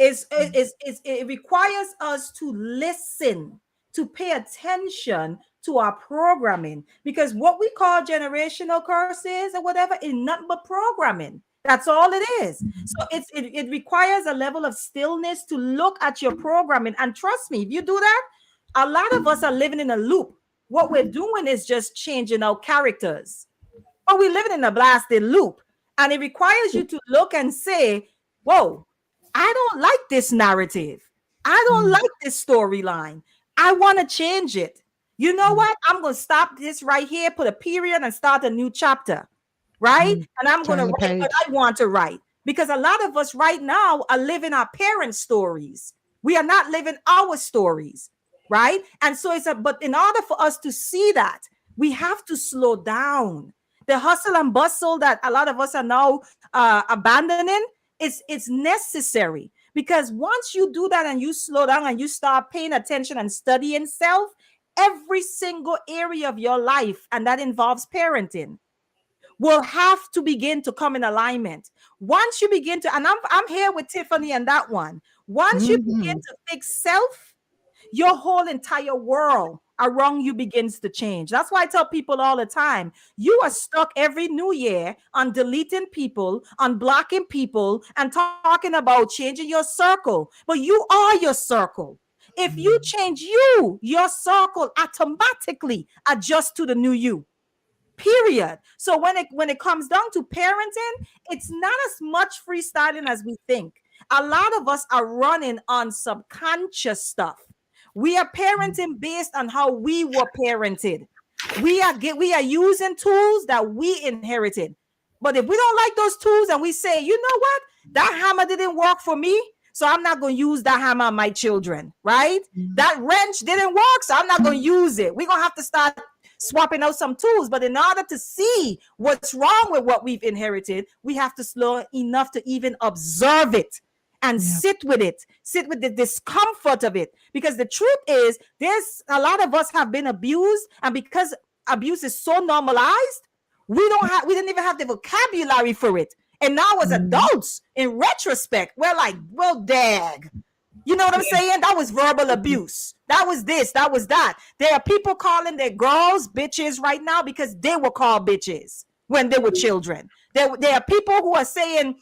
S2: It requires us to listen, to pay attention to our programming, because what we call generational curses or whatever is nothing but programming. That's all it is. So it requires a level of stillness to look at your programming. And trust me, if you do that, a lot of us are living in a loop. What we're doing is just changing our characters, but we're living in a blasted loop. And it requires you to look and say, whoa, I don't like this narrative. I don't like this storyline. I want to change it. You know what? I'm going to stop this right here, put a period, and start a new chapter. Right? And I'm going to write what I want to write. Because a lot of us right now are living our parents' stories. We are not living our stories. Right? And so but in order for us to see that, we have to slow down. The hustle and bustle that a lot of us are now abandoning, it's necessary, because once you do that and you slow down and you start paying attention and studying self, every single area of your life, and that involves parenting, will have to begin to come in alignment. Once you begin to, and I'm here with Tiffany and that one. Once you begin to fix self, your whole entire world around you begins to change. That's why I tell people all the time, you are stuck every new year on deleting people, on blocking people, and talking about changing your circle. But you are your circle. If you change your circle automatically adjusts to the new you. Period. So when it comes down to parenting, it's not as much freestyling as we think. A lot of us are running on subconscious stuff. We are parenting based on how we were parented. We are using tools that we inherited. But if we don't like those tools and we say, you know what, that hammer didn't work for me, so I'm not going to use that hammer on my children, right? That wrench didn't work, so I'm not going to use it. We're going to have to start swapping out some tools. But in order to see what's wrong with what we've inherited, we have to slow enough to even observe it and sit with the discomfort of it. Because the truth is, there's a lot of us have been abused, and because abuse is so normalized, we didn't even have the vocabulary for it. And now as adults, in retrospect, we're like, well, dag. You know what I'm saying? That was verbal abuse. That was this, that was that. There are people calling their girls bitches right now because they were called bitches when they were children. There are people who are saying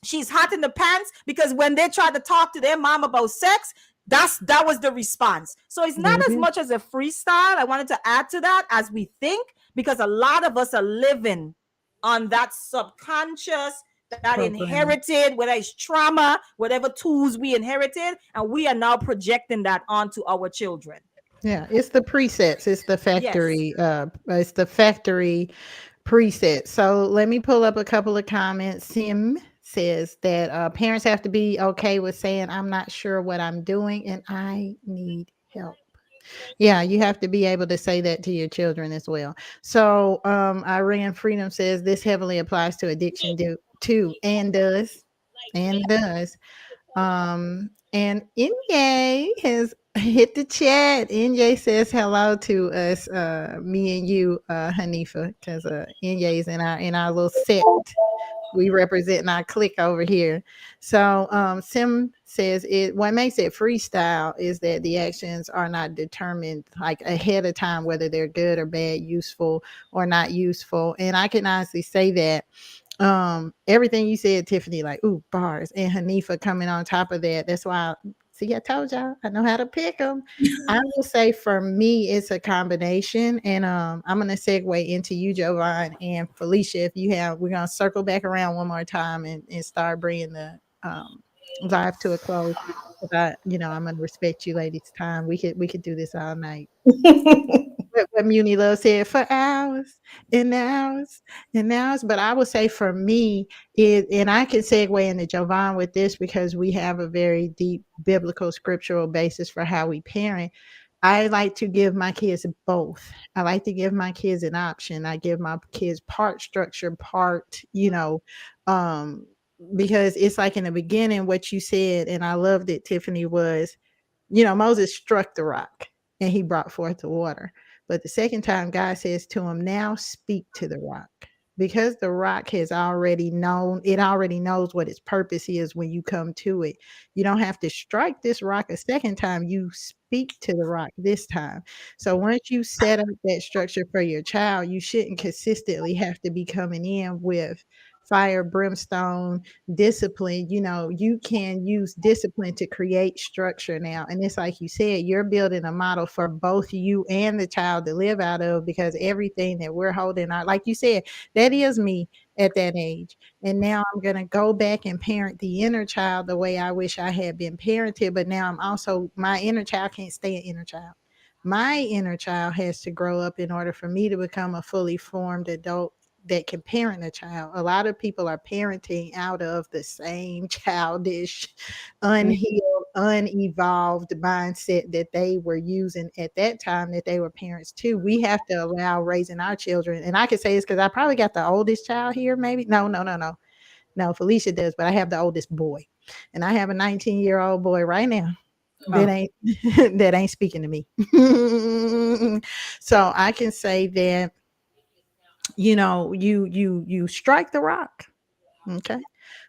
S2: she's hot in the pants because when they tried to talk to their mom about sex, that was the response. So it's not as much as a freestyle. I wanted to add to that as we think, because a lot of us are living on that subconscious, that inherited, whether it's trauma, whatever tools we inherited, and we are now projecting that onto our children.
S1: Yeah, it's the presets.
S2: Yes.
S1: It's the factory preset. So let me pull up a couple of comments. Sim says that parents have to be okay with saying, I'm not sure what I'm doing and I need help. Yeah, you have to be able to say that to your children as well. So Iran Freedom says this heavily applies to addiction too, and does. And Inye has hit the chat. Inye says hello to us, me and you, Hanifa, because Inye is in our little set. We represent our clique over here. So Sim says what makes it freestyle is that the actions are not determined like ahead of time whether they're good or bad, useful or not useful. And I can honestly say that everything you said, Tiffany, like ooh, bars, and Hanifa coming on top of that. That's why see, I told y'all I know how to pick them. I will say for me it's a combination, and I'm gonna segue into you, Jovan and Felicia. If you have, we're gonna circle back around one more time and start bringing the live to a close. But I'm gonna respect you ladies' time. We could do this all night. What Muni Love said for hours and hours and hours. But I would say for me, and I can segue into Jovan with this because we have a very deep biblical scriptural basis for how we parent. I like to give my kids both. I like to give my kids an option. I give my kids part structure, part, um, because it's like in the beginning, what you said, and I loved it, Tiffany, was Moses struck the rock and he brought forth the water. But the second time, God says to him, now speak to the rock. Because the rock has already known, it already knows what its purpose is when you come to it. You don't have to strike this rock a second time. You speak to the rock this time. So once you set up that structure for your child, you shouldn't consistently have to be coming in with fire, brimstone, discipline. You can use discipline to create structure now. And it's like you said, you're building a model for both you and the child to live out of, because everything that we're holding out, like you said, that is me at that age. And now I'm going to go back and parent the inner child the way I wish I had been parented. But now my inner child can't stay an inner child. My inner child has to grow up in order for me to become a fully formed adult that can parent a child. A lot of people are parenting out of the same childish, unhealed, unevolved mindset that they were using at that time that they were parents too. We have to allow raising our children. And I can say this because I probably got the oldest child here, maybe. No, no, no, no. No, Felicia does, but I have the oldest boy. And I have a 19-year-old boy right now that ain't that ain't speaking to me. So I can say that you strike the rock, okay,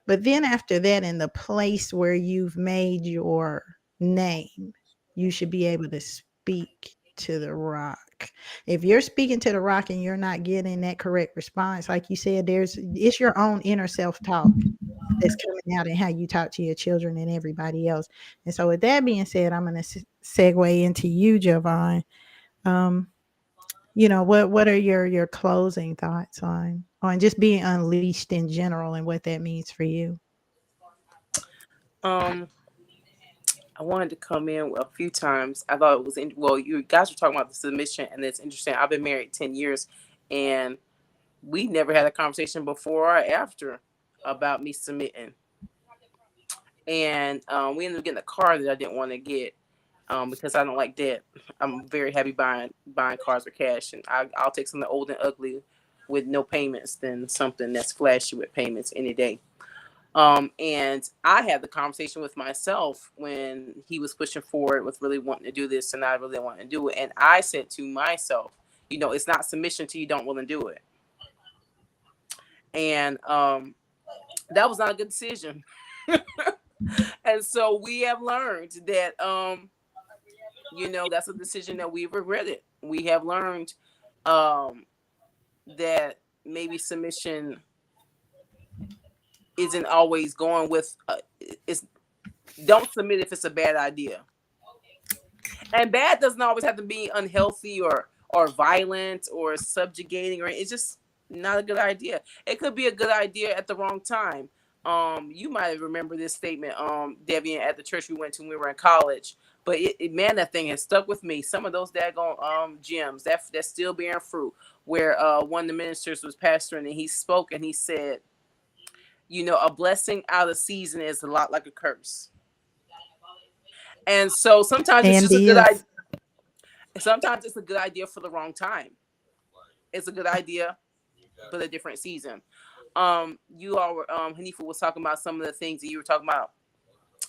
S1: but then after that, in the place where you've made your name, you should be able to speak to the rock. If you're speaking to the rock and you're not getting that correct response, like you said, it's your own inner self-talk that's coming out in how you talk to your children and everybody else. And so with that being said, I'm going to segue into you, Jovan. um what are your closing thoughts on just being unleashed in general and what that means for you?
S4: Um, I wanted to come in a few times. I thought it was well, you guys were talking about the submission, and it's interesting. I've been married 10 years, and we never had a conversation before or after about me submitting. And we ended up getting a car that I didn't want to get because I don't like debt. I'm very happy buying cars with cash, and I'll take something old and ugly with no payments than something that's flashy with payments any day. And I had the conversation with myself when he was pushing forward with really wanting to do this, and I really wanted to do it. And I said to myself, it's not submission till you don't want to do it. And that was not a good decision. And so we have learned that, that's a decision that we've regretted. We have learned that maybe submission isn't always going with don't submit if it's a bad idea. And bad doesn't always have to be unhealthy or violent or subjugating, or it's just not a good idea. It could be a good idea at the wrong time. You might remember this statement, Devian, at the church we went to when we were in college. But man, that thing has stuck with me. Some of those daggone gems that's still bearing fruit. Where one of the ministers was pastoring and he spoke and he said, a blessing out of season is a lot like a curse. And so sometimes it's
S1: And
S4: just a good
S1: is.
S4: idea. Sometimes it's a good idea for the wrong time. It's a good idea, but a different season. You all were Hanifa was talking about some of the things that you were talking about.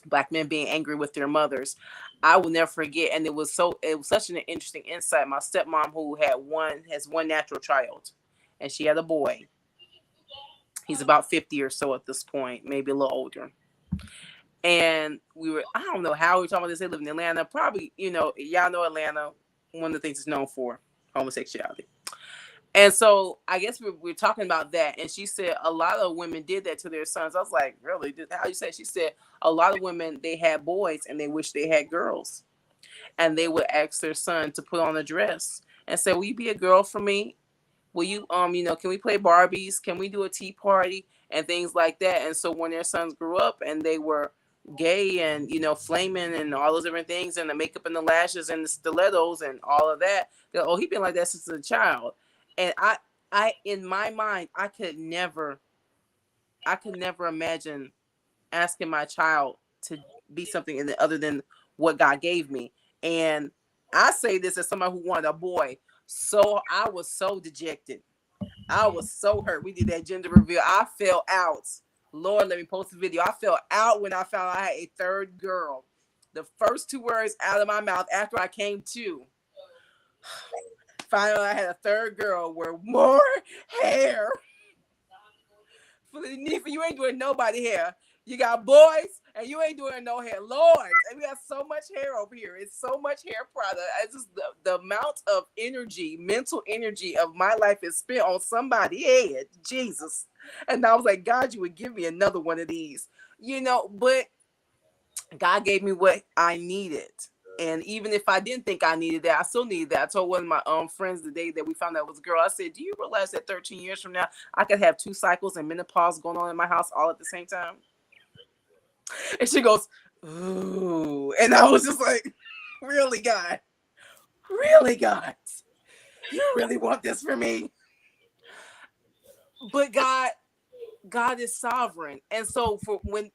S4: Black men being angry with their mothers. I will never forget, and it was such an interesting insight. My stepmom, who has one natural child, and she had a boy. He's about 50 or so at this point, maybe a little older. And I don't know how we were talking about this. They live in Atlanta. Probably, y'all know Atlanta. One of the things it's known for, homosexuality. And so I guess we're talking about that. And she said a lot of women did that to their sons. I was like, really? How you say? She said a lot of women, they had boys and they wish they had girls. And they would ask their son to put on a dress and say, will you be a girl for me? Will you, can we play Barbies? Can we do a tea party? And things like that. And so when their sons grew up and they were gay and, flaming and all those different things and the makeup and the lashes and the stilettos and all of that, he's been like that since a child. And I in my mind, I could never imagine asking my child to be something other than what God gave me. And I say this as somebody who wanted a boy. So I was so dejected. I was so hurt. We did that gender reveal. I fell out. Lord, let me post the video. I fell out when I found I had a third girl. The first 2 words out of my mouth after I came to. Finally, I had a third girl were more hair. Hanifa, you ain't doing nobody hair. You got boys and you ain't doing no hair. Lord, and we have so much hair over here. It's so much hair product. It's just the amount of energy, mental energy of my life is spent on somebody's head. Jesus. And I was like, God, you would give me another one of these. But God gave me what I needed. And even if I didn't think I needed that, I still needed that. I told one of my friends the day that we found out it was a girl, I said, do you realize that 13 years from now, I could have 2 cycles and menopause going on in my house all at the same time? And she goes, ooh. And I was just like, really, God? Really, God? You really want this for me? But God is sovereign. And so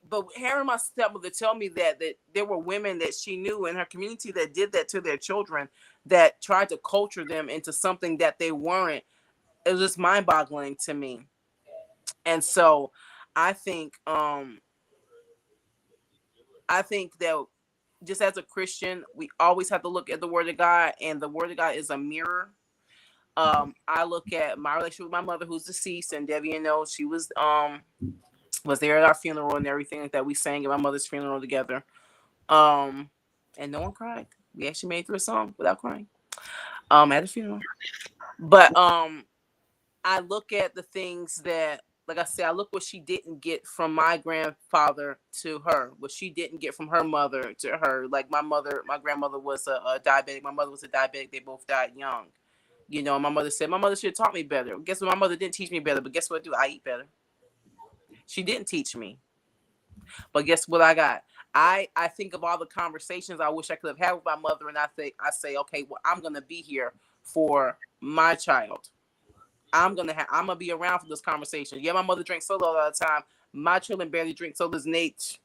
S4: but hearing my stepmother tell me that there were women that she knew in her community that did that to their children, that tried to culture them into something that they weren't, it was just mind-boggling to me. And so I think that just as a Christian, we always have to look at the Word of God, and the Word of God is a mirror. I look at my relationship with my mother, who's deceased, and Debbie, she was there at our funeral and everything like that. We sang at my mother's funeral together, and no one cried. We actually made it through a song without crying at the funeral. But I look at the things that, like I said, I look what she didn't get from my grandfather to her, what she didn't get from her mother to her. Like my grandmother was a diabetic. My mother was a diabetic. They both died young. My mother said, my mother should have taught me better. Guess what? My mother didn't teach me better, but guess what I eat better. She didn't teach me. But guess what I got? I think of all the conversations I wish I could have had with my mother, and I say, okay, well, I'm going to be here for my child. I'm gonna be around for this conversation. Yeah, my mother drinks soda all the time. My children barely drink sodas. Nate,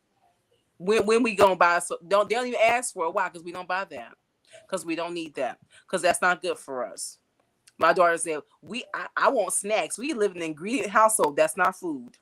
S4: when we gonna buy? So they don't even ask for a while because we don't buy that, because we don't need that, because that's not good for us. My daughter said, I want snacks. We live in an ingredient household. That's not food.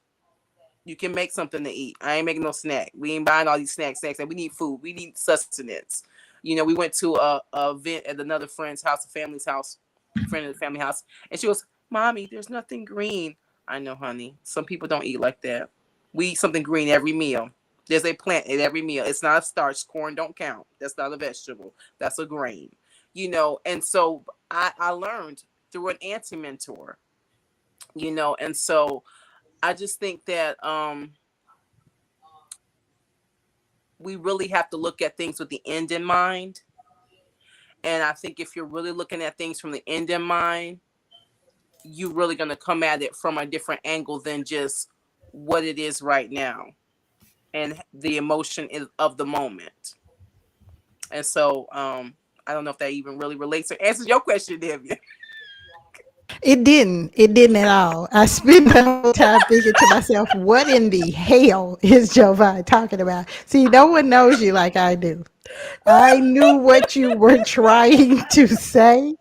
S4: You can make something to eat. I ain't making no snack. We ain't buying all these snacks. And we need food. We need sustenance. We went to a event at another friend's house, a friend of the family house, and she goes, Mommy, there's nothing green. I know, honey. Some people don't eat like that. We eat something green every meal. There's a plant at every meal. It's not a starch. Corn don't count. That's not a vegetable. That's a grain. And so I learned through an auntie mentor, and so I just think that we really have to look at things with the end in mind. And I think if you're really looking at things from the end in mind, you're really going to come at it from a different angle than just what it is right now and the emotion of the moment. And so I don't know if that even really relates or answers your question, Debbie.
S1: It didn't. It didn't at all. I spent the whole time thinking to myself, what in the hell is Jovi talking about? See, no one knows you like I do. I knew what you were trying to say,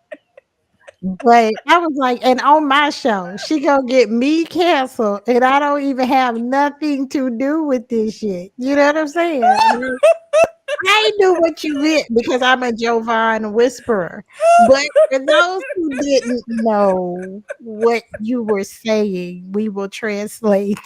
S1: but I was like, and on my show, she gonna get me canceled, and I don't even have nothing to do with this shit. You know what I'm saying? Like, I knew what you meant because I'm a Jovan whisperer. But for those who didn't know what you were saying, we will translate.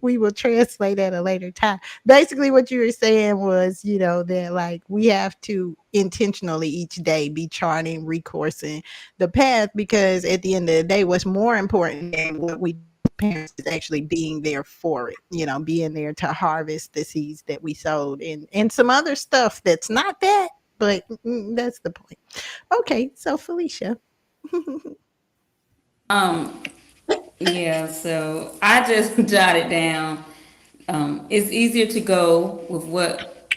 S1: We will translate at a later time. Basically, what you were saying was, that like we have to intentionally each day be charting, recoursing the path because at the end of the day, what's more important than what we parents is actually being there for it, being there to harvest the seeds that we sowed and some other stuff that's not that, but that's the point. Okay, so Felicia.
S6: Yeah, so I just jotted down. It's easier to go with what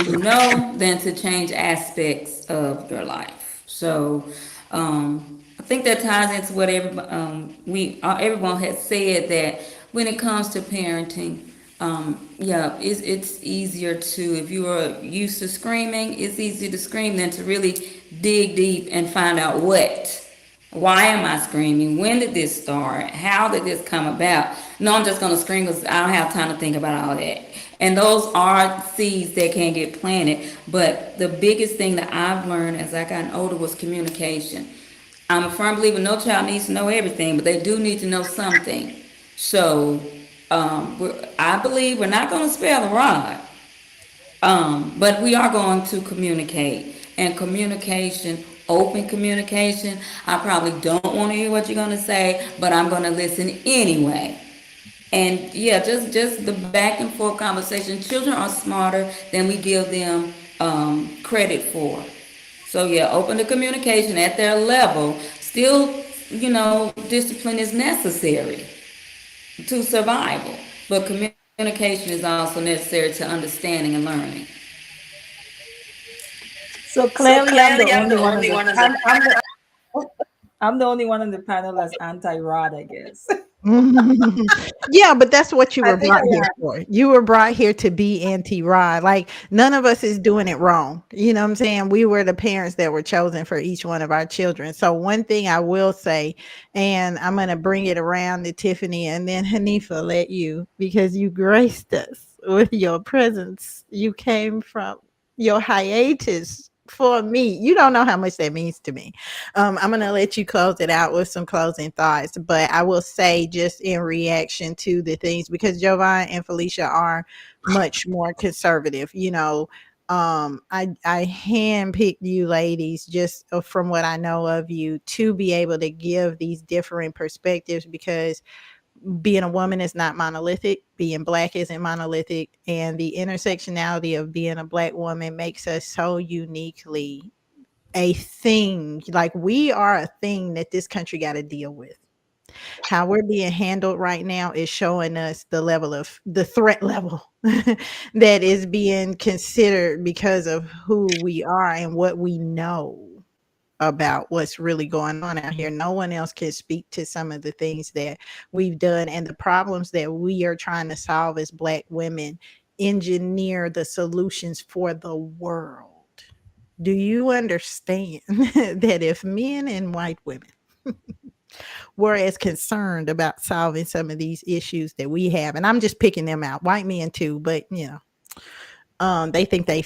S6: you know than to change aspects of your life. So I think that ties into what everyone has said, that when it comes to parenting, yeah, it's easier to, if you are used to screaming, it's easier to scream than to really dig deep and find out why am I screaming? When did this start? How did this come about? No, I'm just going to scream because I don't have time to think about all that. And those are seeds that can get planted. But the biggest thing that I've learned as I gotten older was communication. I'm a firm believer no child needs to know everything, but they do need to know something. So I believe we're not going to spare the rod. But we are going to communicate. And communication, open communication, I probably don't want to hear what you're going to say, but I'm going to listen anyway. And yeah, just the back and forth conversation. Children are smarter than we give them credit for. So yeah, open the communication at their level. Still, discipline is necessary to survival, but communication is also necessary to understanding and learning.
S2: So clearly, I'm the only one on I'm the only one on the panel that's anti-rod, I guess.
S1: Yeah, but that's what you
S2: I
S1: were
S2: think
S1: brought
S2: I
S1: here for. You were brought here to be anti-rod. Like none of us is doing it wrong. You know what I'm saying? We were the parents that were chosen for each one of our children. So one thing I will say, and I'm going to bring it around to Tiffany and then Hanifa, let you, because you graced us with your presence. You came from your hiatus for me. You don't know how much that means to me. I'm going to let you close it out with some closing thoughts, but I will say just in reaction to the things, because Jovan and Felicia are much more conservative, I handpicked you ladies just from what I know of you to be able to give these different perspectives, because being a woman is not monolithic, being Black isn't monolithic, and the intersectionality of being a Black woman makes us so uniquely a thing. Like we are a thing that this country got to deal with. How we're being handled right now is showing us the threat level that is being considered because of who we are and what we know about what's really going on out here. No one else can speak to some of the things that we've done and the problems that we are trying to solve as Black women, engineer the solutions for the world. Do you understand that if men and white women were as concerned about solving some of these issues that we have, and I'm just picking them out, white men too, but they think they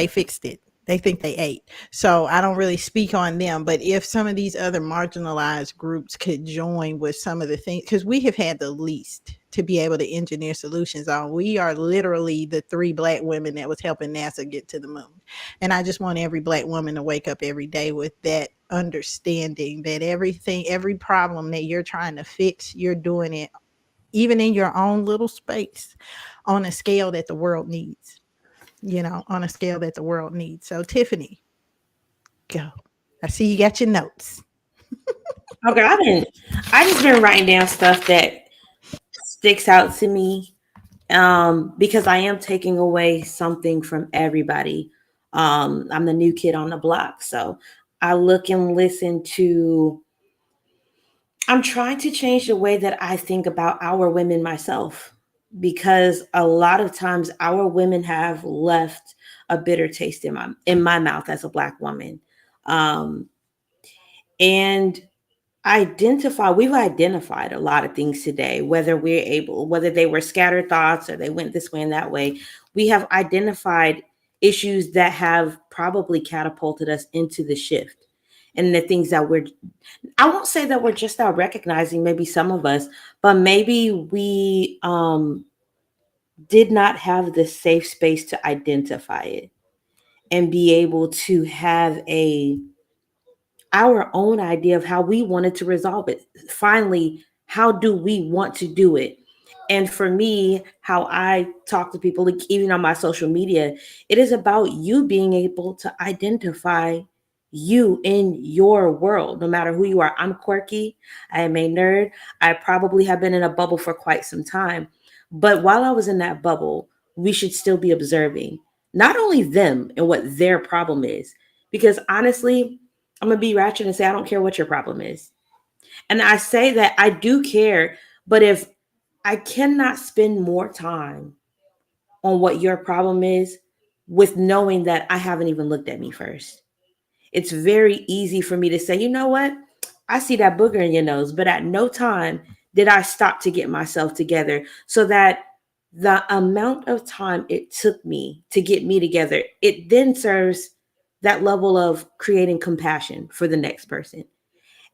S1: fixed it. They think they ate. So I don't really speak on them. But if some of these other marginalized groups could join with some of the things, because we have had the least to be able to engineer solutions on. We are literally the 3 Black women that was helping NASA get to the moon. And I just want every Black woman to wake up every day with that understanding that every problem that you're trying to fix, you're doing it even in your own little space on a scale that the world needs. On a scale that the world needs. So Tiffany, go. I see you got your notes.
S3: Okay, I just been writing down stuff that sticks out to me because I am taking away something from everybody. I'm the new kid on the block. So I look and listen to, I'm trying to change the way that I think about our women myself, because a lot of times our women have left a bitter taste in my mouth as a Black woman. Um, and we've identified a lot of things today, whether they were scattered thoughts or they went this way and that way. We have identified issues that have probably catapulted us into the shift, and the things that I won't say that we're just now recognizing, maybe some of us, but maybe we did not have the safe space to identify it and be able to have our own idea of how we wanted to resolve it. Finally, how do we want to do it? And for me, how I talk to people, like even on my social media, it is about you being able to identify you in your world, no matter who you are. I'm quirky. I am a nerd. I probably have been in a bubble for quite some time. But while I was in that bubble, we should still be observing not only them and what their problem is, because honestly, I'm going to be ratchet and say, I don't care what your problem is. And I say that I do care, but if I cannot spend more time on what your problem is with knowing that I haven't even looked at me first, it's very easy for me to say, you know what? I see that booger in your nose, but at no time did I stop to get myself together, so that the amount of time it took me to get me together, it then serves that level of creating compassion for the next person.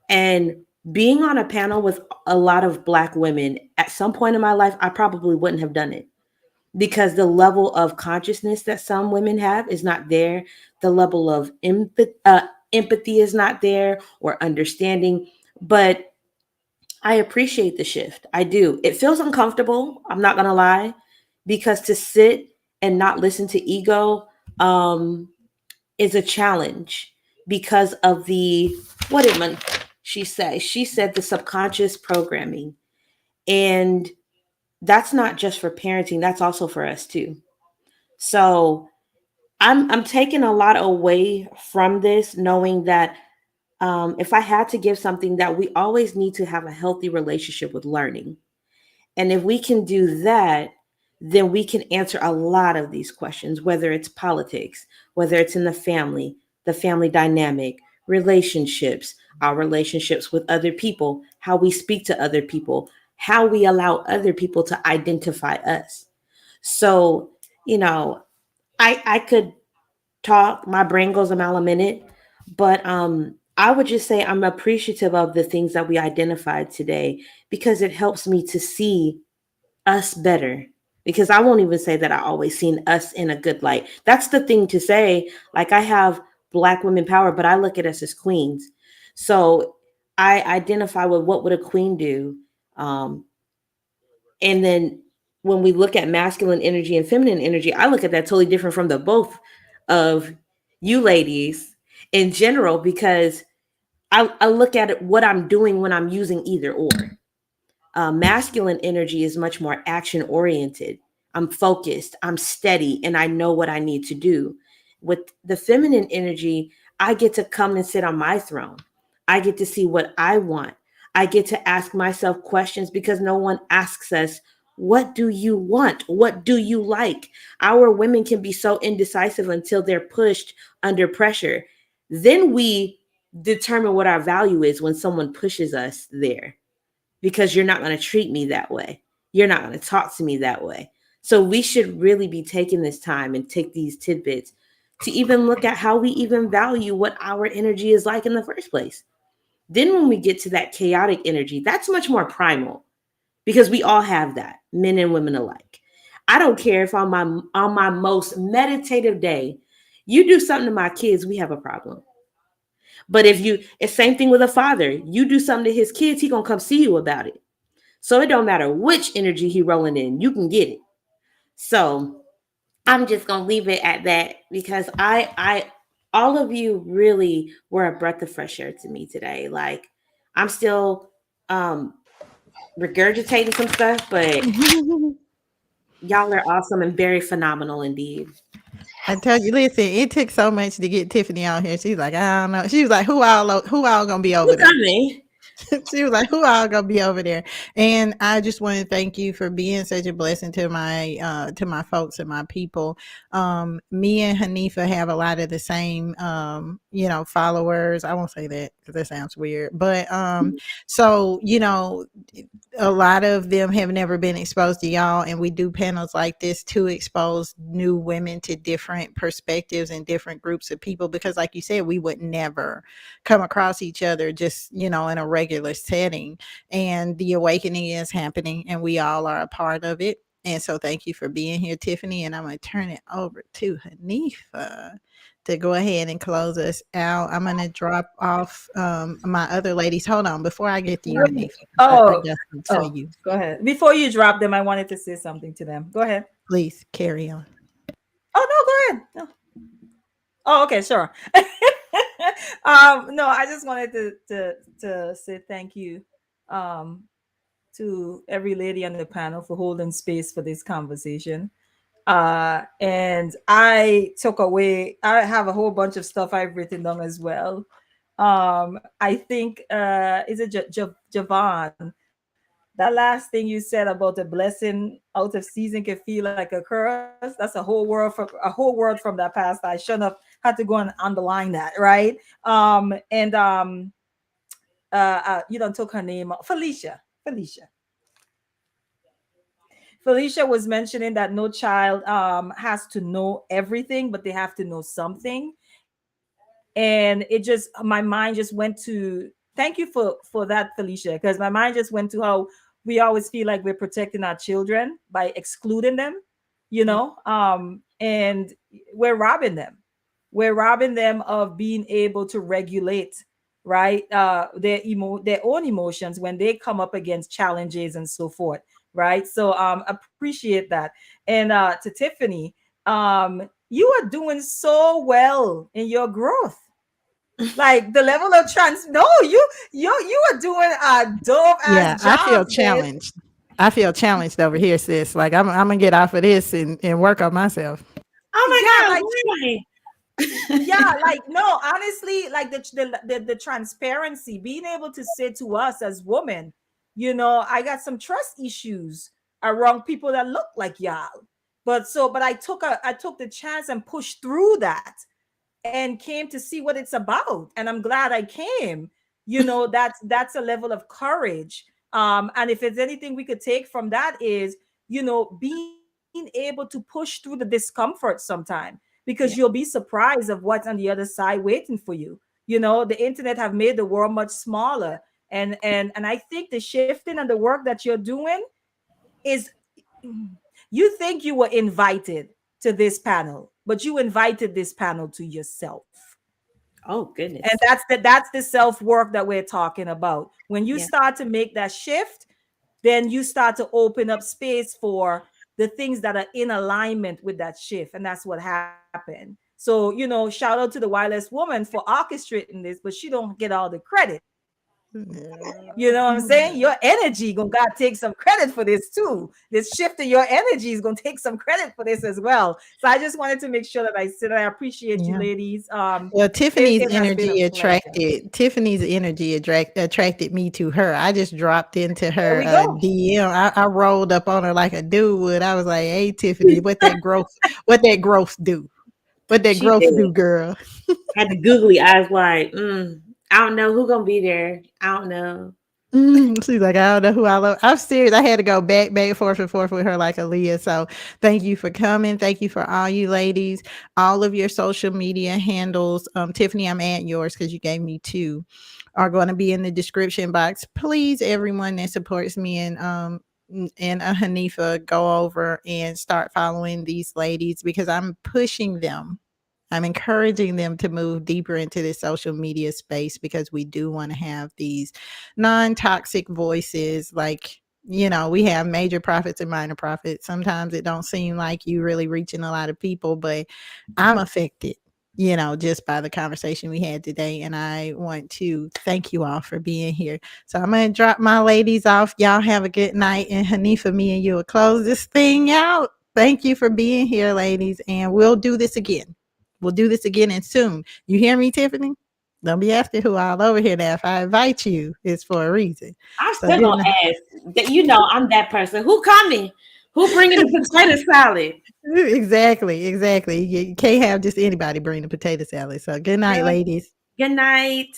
S3: And being on a panel with a lot of Black women at some point in my life, I probably wouldn't have done it, because the level of consciousness that some women have is not there. The level of empathy is not there, or understanding. But I appreciate the shift. I do. It feels uncomfortable. I'm not going to lie, because to sit and not listen to ego is a challenge, because of what did she say? She said the subconscious programming. And that's not just for parenting, that's also for us too. So I'm taking a lot away from this, knowing that if I had to give something, that we always need to have a healthy relationship with learning. And if we can do that, then we can answer a lot of these questions, whether it's politics, whether it's in the family dynamic, relationships, our relationships with other people, how we speak to other people, how we allow other people to identify us. So, you know, I could talk, my brain goes a mile a minute, but I would just say I'm appreciative of the things that we identified today, because it helps me to see us better. Because I won't even say that I always seen us in a good light. That's the thing to say. Like, I have Black women power, but I look at us as queens. So I identify with what would a queen do. Um, and then when we look at masculine energy and feminine energy, I look at that totally different from the both of you ladies in general, because I look at it, what I'm doing when I'm using either or. Masculine energy is much more action oriented. I'm focused, I'm steady, and I know what I need to do. With the feminine energy, I get to come and sit on my throne. I get to see what I want. I get to ask myself questions, because no one asks us, what do you want? What do you like? Our women can be so indecisive until they're pushed under pressure. Then we determine what our value is when someone pushes us there, because you're not going to treat me that way. You're not going to talk to me that way. So we should really be taking this time and take these tidbits to even look at how we even value what our energy is like in the first place. Then when we get to that chaotic energy, that's much more primal, because we all have that, men and women alike. I don't care if on my most meditative day, you do something to my kids, we have a problem. But it's same thing with a father. You do something to his kids, he gonna come see you about it. So it don't matter which energy he rolling in, you can get it. So I'm just gonna leave it at that, because I all of you really were a breath of fresh air to me today. Like, I'm still regurgitating some stuff, but y'all are awesome and very phenomenal indeed.
S1: I tell you, listen, it took so much to get Tiffany out here. She's like, I don't know. She was like, who all gonna be over
S3: Who's
S1: there?
S3: coming?
S1: She was like, who all gonna be over there? And I just want to thank you for being such a blessing to my folks and my people. Me and Hanifa have a lot of the same followers. I won't say that because that sounds weird, but so a lot of them have never been exposed to y'all, and we do panels like this to expose new women to different perspectives and different groups of people, because like you said, we would never come across each other just in a regular setting. And the awakening is happening, and we all are a part of it. And so thank you for being here, Tiffany, and I'm going to turn it over to Hanifa to go ahead and close us out. I'm going to drop off my other ladies. Hold on, before I get to you, Hanifa. I
S2: Oh,
S1: got something for you.
S2: go ahead. Before you drop them, I wanted to say something to them. Go ahead.
S1: Please carry on.
S2: Oh no, go ahead. No. Oh, okay, sure. No, I just wanted to say thank you to every lady on the panel for holding space for this conversation. And I have a whole bunch of stuff I've written down as well. I think is it Javon? That last thing you said about the blessing out of season can feel like a curse. That's a whole word from that past. I shouldn't have had to go and underline that, right? You don't took her name, Felicia. Felicia was mentioning that no child has to know everything, but they have to know something. And my mind just went to, thank you for that, Felicia, because my mind just went to how we always feel like we're protecting our children by excluding them, and we're robbing them. We're robbing them of being able to regulate, right, their own emotions when they come up against challenges and so forth, right? So appreciate that. And to Tiffany, you are doing so well in your growth. Like the level of you are doing a dope ass job.
S1: I feel challenged. I feel challenged over here, sis. Like I'm gonna get off of this and work on myself.
S3: Oh my God!
S2: Yeah, like no, honestly, like the transparency, being able to say to us as women, I got some trust issues around people that look like y'all. But I took the chance and pushed through that and came to see what it's about. And I'm glad I came. That's a level of courage. And if there's anything we could take from that is, being able to push through the discomfort sometime, because you'll be surprised of what's on the other side waiting for you. The internet have made the world much smaller. And I think the shifting and the work that you're doing is, you think you were invited to this panel, but you invited this panel to yourself.
S3: Oh goodness.
S2: And that's the self-work that we're talking about. When you start to make that shift, then you start to open up space for the things that are in alignment with that shift. And that's what happened. So, shout out to the wireless woman for orchestrating this, but she don't get all the credit. You know what I'm saying? Your energy gonna God take some credit for this too. This shift in your energy is gonna take some credit for this as well. So I just wanted to make sure that I said I appreciate you, ladies.
S1: Well, Tiffany's energy attracted me to her. I just dropped into her DM. I rolled up on her like a dude would. I was like, "Hey, Tiffany, what that growth do? What that growth do, girl?"
S3: I had the googly eyes like, I don't know who's gonna be there. I don't know.
S1: She's like, I don't know who I love. I'm serious. I had to go back and forth with her like Aaliyah. So thank you for coming. Thank you for all you ladies. All of your social media handles. Tiffany, I'm adding yours because you gave me 2, are going to be in the description box. Please, everyone that supports me and Hanifa, go over and start following these ladies, because I'm pushing them. I'm encouraging them to move deeper into the social media space, because we do want to have these non-toxic voices. Like, we have major prophets and minor prophets. Sometimes it don't seem like you really reaching a lot of people, but I'm affected, just by the conversation we had today. And I want to thank you all for being here. So I'm going to drop my ladies off. Y'all have a good night. And Hanifa, me and you will close this thing out. Thank you for being here, ladies. And we'll do this again. We'll do this again and soon. You hear me, Tiffany? Don't be asking who all over here now. If I invite you, it's for a reason.
S3: I'm
S1: So
S3: still
S1: good
S3: gonna
S1: night.
S3: ask that. You know, I'm that person. Who coming? Who bringing the potato salad?
S1: Exactly. You can't have just anybody bring the potato salad. So good night,
S3: Yeah.
S1: ladies.
S3: Good night.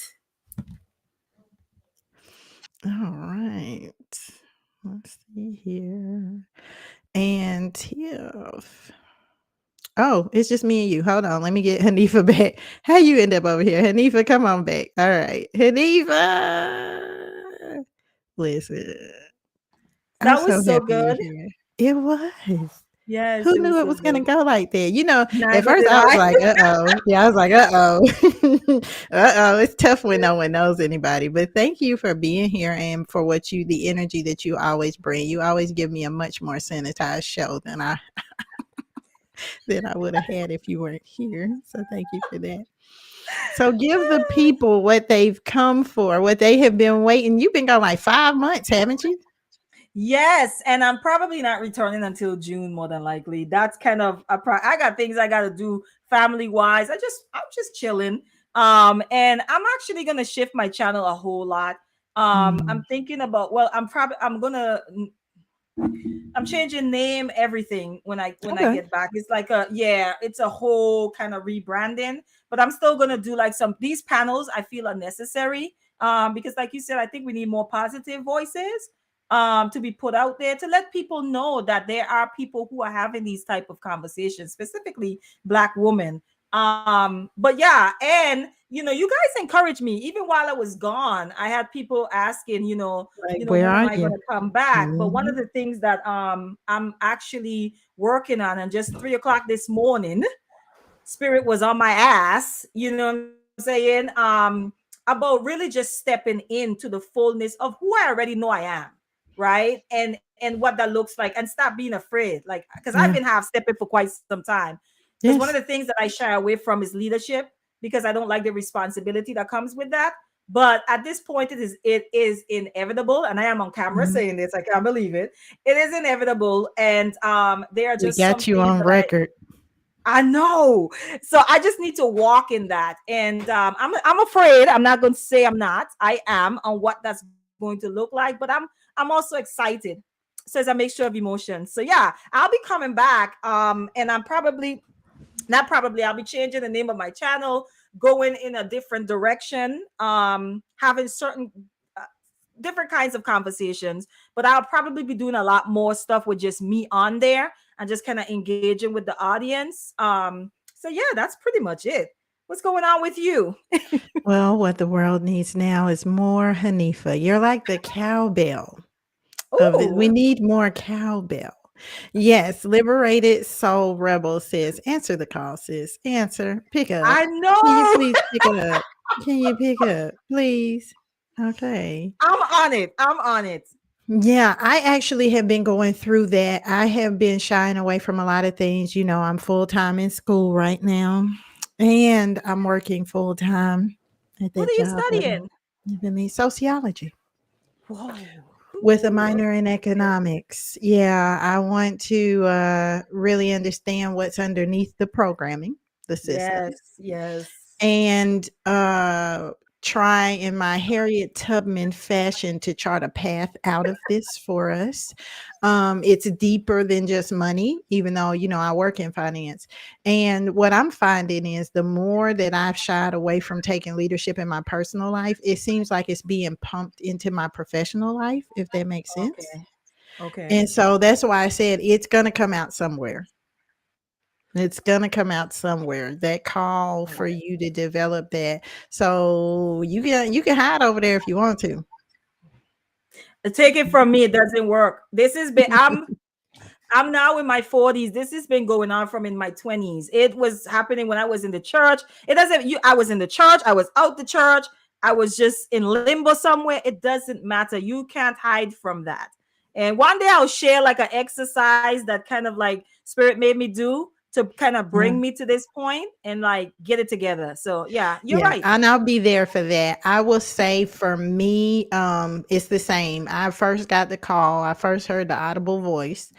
S1: All right. Let's see here. And Tiff. Oh, it's just me and you. Hold on. Let me get Hanifa back. How you end up over here? Hanifa, come on back. All right. Hanifa. Listen. I'm
S2: That was
S1: so
S2: so
S1: happy you're
S2: good.
S1: here. It was.
S2: Yes,
S1: Who
S2: it
S1: knew
S2: was
S1: it
S2: so
S1: was gonna
S2: good.
S1: go like that? You know, at
S2: Neither
S1: first
S2: did
S1: I was
S2: I.
S1: like, uh-oh. Yeah, I was like, uh-oh. Uh-oh. It's tough when no one knows anybody. But thank you for being here and for the energy that you always bring. You always give me a much more sanitized show than I would have had if you weren't here. So thank you for that. So give the people what they've come for, what they have been waiting. You've been gone like 5 months, haven't you?
S2: Yes, and I'm probably not returning until June, more than likely. That's kind of I got things I got to do family wise. I'm just chilling. And I'm actually gonna shift my channel a whole lot. I'm thinking about I'm changing name, everything when I
S1: Okay.
S2: get back. It's like it's a whole kind of rebranding, but I'm still gonna do like these panels I feel are necessary. Because like you said, I think we need more positive voices to be put out there to let people know that there are people who are having these type of conversations, specifically Black women. But yeah, and you guys encouraged me even while I was gone. I had people asking,
S1: Like, where
S2: when am
S1: are
S2: I going
S1: you?
S2: to come back? But one
S1: Mhm.
S2: of the things that I'm actually working on, and just 3 o'clock this morning, Spirit was on my ass, you know what I'm saying? About really just stepping into the fullness of who I already know I am, right? And what that looks like, and stop being afraid. Like, because I've
S1: Yeah.
S2: been half stepping for quite some time. Because one of
S1: Yes.
S2: the things that I shy away from is leadership, because I don't like the responsibility that comes with that. But at this point, it is inevitable, and I am on camera
S1: Mhm.
S2: saying this. I can't believe it. It is inevitable, and there are
S1: We
S2: just some
S1: got you
S2: things
S1: on
S2: that
S1: record.
S2: I know. So I just need to walk in that. And I'm afraid. I'm not going to say I'm not. I am on what that's going to look like, but I'm also excited. So it's a mixture of emotions. So yeah, I'll be coming back. And I'm probably not probably I'll be changing the name of my channel, going in a different direction, having certain uh, different kinds of conversations, but I'll probably be doing a lot more stuff with just me on there and just kind of engaging with the audience. So yeah, that's pretty much it. What's going on with you?
S1: Well, what the world needs now is more Hanifa. You're like the cowbell of it. We
S2: Oh,
S1: need more cowbell. Yes, liberated soul rebel says, answer the call, sis. Answer. Pick up.
S2: I
S1: Can you
S2: know.
S1: please pick up? Can you pick up, please? Okay.
S2: I'm on it. I'm on it.
S1: Yeah, I actually have been going through that. I have been shying away from a lot of things. You know, I'm full time in school right now, and I'm working full time at
S2: What
S1: that
S2: are you
S1: job that
S2: studying?
S1: I've been in sociology
S2: Whoa.
S1: with a
S2: Ooh,
S1: minor in
S2: okay.
S1: economics. Yeah, I want to really understand what's underneath the programming, the system,
S2: Yes, yes.
S1: and try in my Harriet Tubman fashion to chart a path out of this for us. It's deeper than just money, even though, I work in finance. And what I'm finding is the more that I've shied away from taking leadership in my personal life, it seems like it's being pumped into my professional life, if that makes sense.
S2: Okay. Okay.
S1: And so that's why I said it's going to come out somewhere. It's gonna come out somewhere. That call for you to develop that. So you can hide over there if you want to.
S2: Take it from me, it doesn't work. This has been I'm now in my 40s. This has been going on from in my 20s. It was happening when I was in the church. It doesn't you I was in the church, I was out the church, I was just in limbo somewhere. It doesn't matter. You can't hide from that. And one day I'll share like an exercise that kind of like Spirit made me do to kind of
S1: Yeah.
S2: bring me to this point and like get it together. So yeah, you're
S1: Yeah,
S2: right.
S1: and I'll be there for that. I will say for me, it's the same. I first got the call. I first heard the audible voice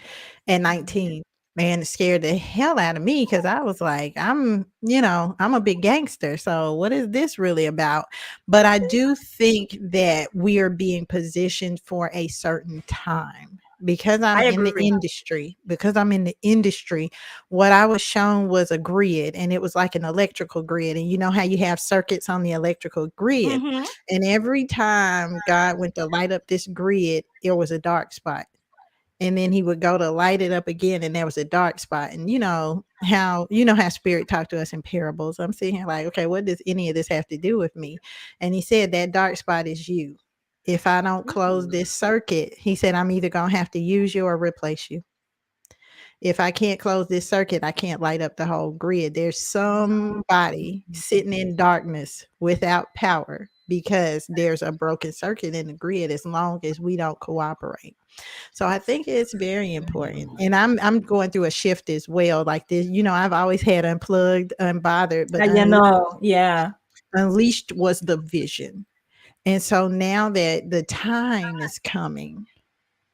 S1: at 19. Man, it scared the hell out of me because I was like, I'm a big gangster. So what is this really about? But I do think that we are being positioned for a certain time because
S2: I
S1: I'm in the
S2: agree.
S1: industry. Because I'm in the industry, what I was shown was a grid, and it was like an electrical grid. And you know how you have circuits on the electrical grid.
S2: Mhm.
S1: And every time God went to light up this grid, there was a dark spot, and then he would go to light it up again, and there was a dark spot. And you know how spirit talked to us in parables. I'm sitting here like, okay, what does any of this have to do with me? And he said that dark spot is you. If I don't close this circuit, he said, I'm either gonna have to use you or replace you. If I can't close this circuit, I can't light up the whole grid. There's somebody sitting in darkness without power because there's a broken circuit in the grid as long as we don't cooperate. So I think it's very important. And I'm going through a shift as well. Like this, I've always had unplugged, unbothered, but
S2: Yeah.
S1: unleashed was the vision. And so now that the time is coming,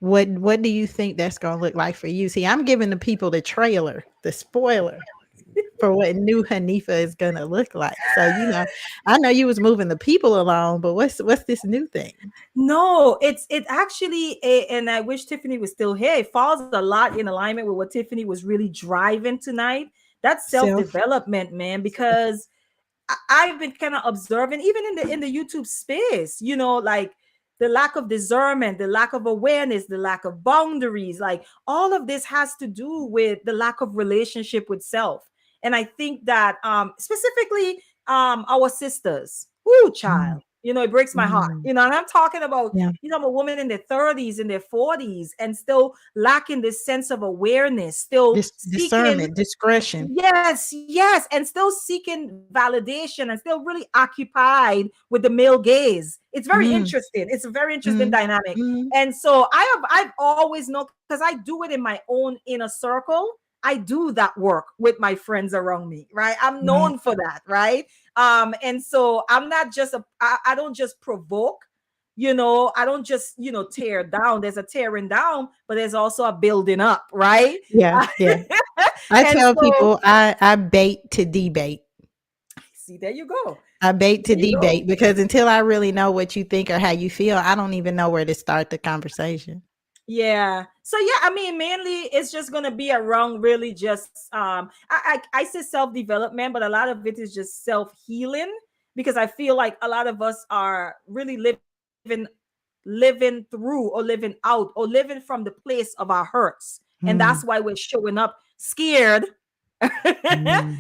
S1: what do you think that's going to look like for you? See, I'm giving the people the trailer, the spoiler for what new Hanifa is going to look like. So, I know you was moving the people along, but what's this new thing?
S2: No, it actually, and I wish Tiffany was still here. It falls a lot in alignment with what Tiffany was really driving tonight. That's self-development, man, because I've been kind of observing, even in the YouTube space, like the lack of discernment, the lack of awareness, the lack of boundaries, like all of this has to do with the lack of relationship with self. And I think that specifically our sisters, child, it breaks my heart, and I'm talking about,
S1: Yeah.
S2: I'm a woman in their 30s, in their 40s, and still lacking this sense of awareness, still seeking
S1: Discernment, discretion.
S2: yes, and still seeking validation and still really occupied with the male gaze. It's very interesting. It's a very interesting dynamic. And so I've always known, because I do it in my own inner circle. I do that work with my friends around me, right? I'm known for that, right? And so I'm not just I don't just provoke, I don't just, tear down. There's a tearing down, but there's also a building up, right?
S1: Yeah. I
S2: And
S1: tell
S2: so-
S1: people I bait to debate.
S2: See, there you go.
S1: I bait to
S2: There you go.
S1: debate because until I really know what you think or how you feel, I don't even know where to start the conversation.
S2: Yeah. So yeah, I mean, mainly it's just gonna be around really just I say self-development, but a lot of it is just self-healing, because I feel like a lot of us are really living through, or living out, or living from the place of our hurts. And that's why we're showing up scared and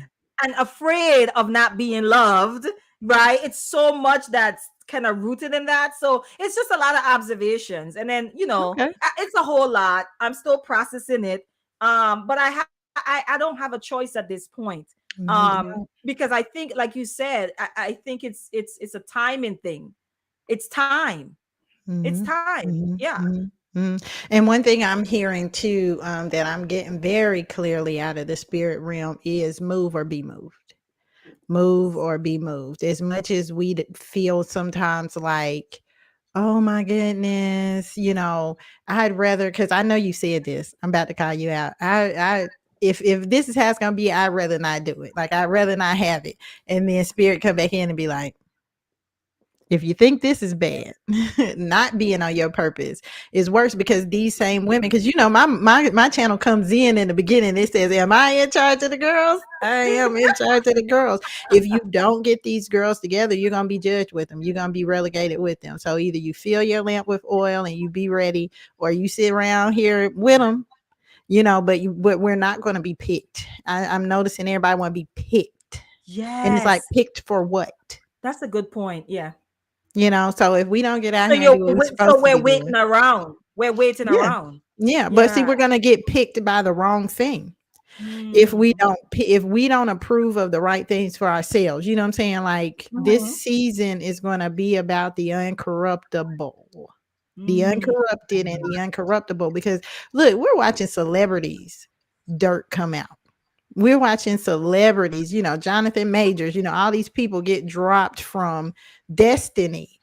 S2: afraid of not being loved, right? It's so much that's kind of rooted in that. So it's just a lot of observations. And then,
S1: Okay.
S2: it's a whole lot. I'm still processing it. But I don't have a choice at this point. Because I think, like you said, I think it's a timing thing. It's time. It's time. Yeah.
S1: And one thing I'm hearing too, that I'm getting very clearly out of the spirit realm is move or be moved. Move or be moved. As much as we feel sometimes like, oh my goodness, I'd rather, because I know you said this. I'm about to call you out. If this is how it's gonna be, I'd rather not do it. Like, I'd rather not have it. And then spirit come back in and be like, if you think this is bad, not being on your purpose is worse, because these same women, because my channel comes in the beginning, it says, am I in charge of the girls? I am in charge of the girls. If you don't get these girls together, you're going to be judged with them. You're going to be relegated with them. So either you fill your lamp with oil and you be ready, or you sit around here with them, but we're not going to be picked. I'm noticing everybody want to be picked.
S2: Yes.
S1: And it's like, picked for what?
S2: That's a good point. Yeah.
S1: So if we don't get out
S2: So
S1: here and do what we're supposed to
S2: we're
S1: be
S2: waiting
S1: doing.
S2: around. We're waiting around.
S1: Yeah, but see, we're gonna get picked by the wrong thing if we don't approve of the right things for ourselves. You know what I'm saying? Like, this season is gonna be about the uncorruptible, the uncorrupted and the uncorruptible. Because look, we're watching celebrities dirt come out. We're watching celebrities, Jonathan Majors, all these people get dropped from Destiny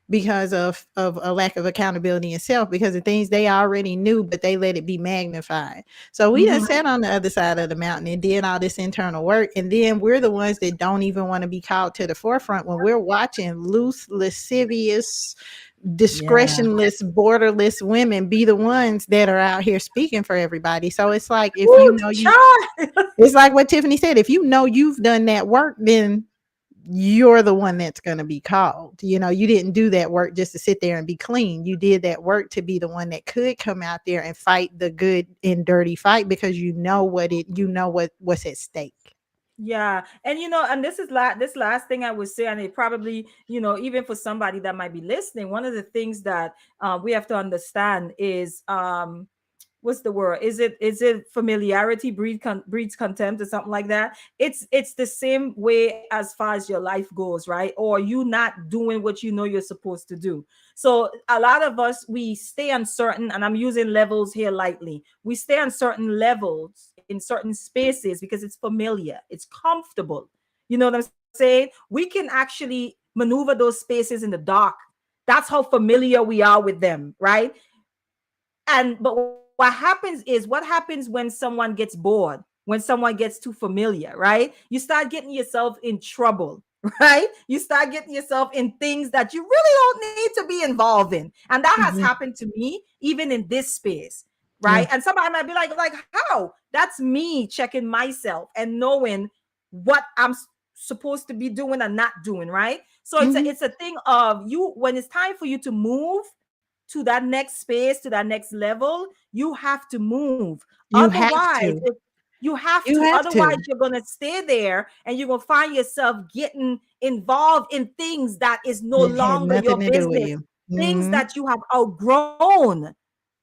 S1: because of a lack of accountability in self, because the things they already knew, but they let it be magnified. So we just sat on the other side of the mountain and did all this internal work. And then we're the ones that don't even want to be called to the forefront when we're watching loose, lascivious, discretionless, borderless women be the ones that are out here speaking for everybody. So it's like, if you know it's like what Tiffany said, if you know you've done that work, then you're the one that's going to be called. You know, you didn't do that work just to sit there and be clean. You did that work to be the one that could come out there and fight the good and dirty fight, because you know what's at stake.
S2: Yeah. And and this is this last thing I would say, and it probably, even for somebody that might be listening, one of the things that we have to understand is what's the word? Is it familiarity breeds contempt or something like that? It's the same way as far as your life goes, right? Or you not doing what you know you're supposed to do. So a lot of us, we stay on certain, and I'm using levels here lightly, we stay on certain levels in certain spaces because it's familiar, it's comfortable. You know what I'm saying? We can actually maneuver those spaces in the dark. That's how familiar we are with them, right? But what happens when someone gets bored, when someone gets too familiar, right? You start getting yourself in trouble, right? You start getting yourself in things that you really don't need to be involved in. And that has happened to me, even in this space, right? And somebody might be like, how? That's me checking myself and knowing what I'm supposed to be doing and not doing, right? So it's a thing of you, when it's time for you to move to that next space, to that next level, you have to move. Otherwise, you're going to stay there and you're going to find yourself getting involved in things that is no longer your business. Things that you have outgrown.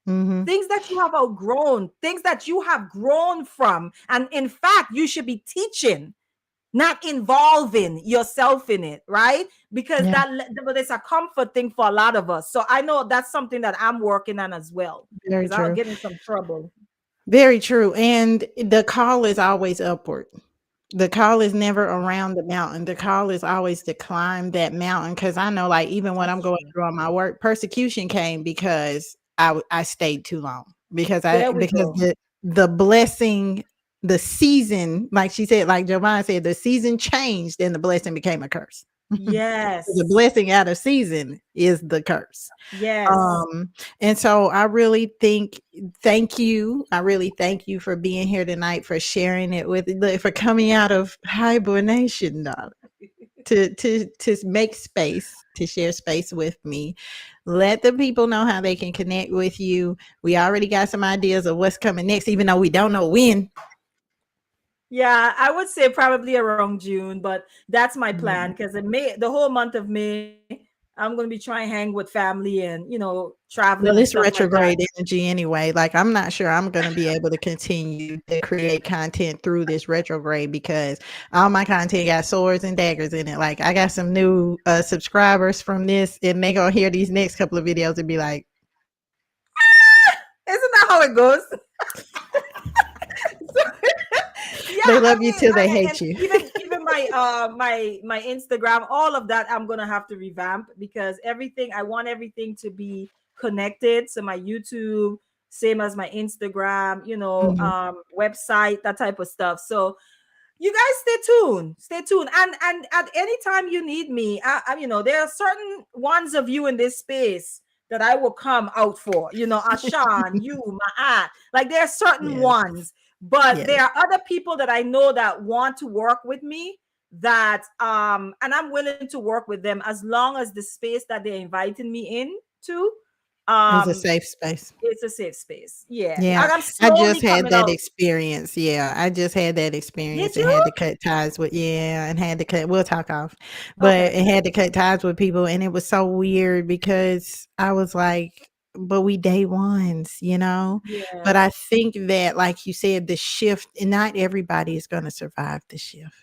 S2: Things that you have outgrown, things that you have grown from. And in fact, you should be teaching, not involving yourself in it, right? Because but it's a comfort thing for a lot of us. So I know that's something that I'm working on as well.
S1: Very true.
S2: I'll get in some trouble.
S1: Very true. And the call is always upward. The call is never around the mountain. The call is always to climb that mountain. Because I know, like, even when I'm going through on my work, persecution came because I stayed too long. Because the blessing, the season, like she said, like Giovanna said, the season changed and the blessing became a curse.
S2: Yes.
S1: The blessing out of season is the curse.
S2: Yes.
S1: And so I really thank you. I really thank you for being here tonight, for sharing it for coming out of hibernation, darling, to make space, to share space with me. Let the people know how they can connect with you. We already got some ideas of what's coming next, even though we don't know when.
S2: Yeah, I would say probably around June, but that's my plan, because the whole month of May, I'm going to be trying to hang with family and, traveling.
S1: Well, it's retrograde energy anyway. Like, I'm not sure I'm going to be able to continue to create content through this retrograde, because all my content got swords and daggers in it. Like, I got some new subscribers from this, and they going to hear these next couple of videos and be like,
S2: isn't that how it goes?
S1: They love you till they hate you.
S2: Even my Instagram, all of that, I'm gonna have to revamp, because I want everything to be connected. So my YouTube, same as my Instagram, website, that type of stuff. So you guys stay tuned. And at any time you need me, there are certain ones of you in this space that I will come out for. Ashan, you, Ma'at, like there are certain ones. But there are other people that I know that want to work with me, that and I'm willing to work with them, as long as the space that they're inviting me into
S1: it's a safe space.
S2: It's a safe space. Yeah.
S1: I just had that experience. Yeah, I just had that experience and had to cut ties with we'll talk off. But it had to cut ties with people, and it was so weird, because I was like, but we day ones, but I think that, like you said, the shift, and not everybody is going to survive the shift,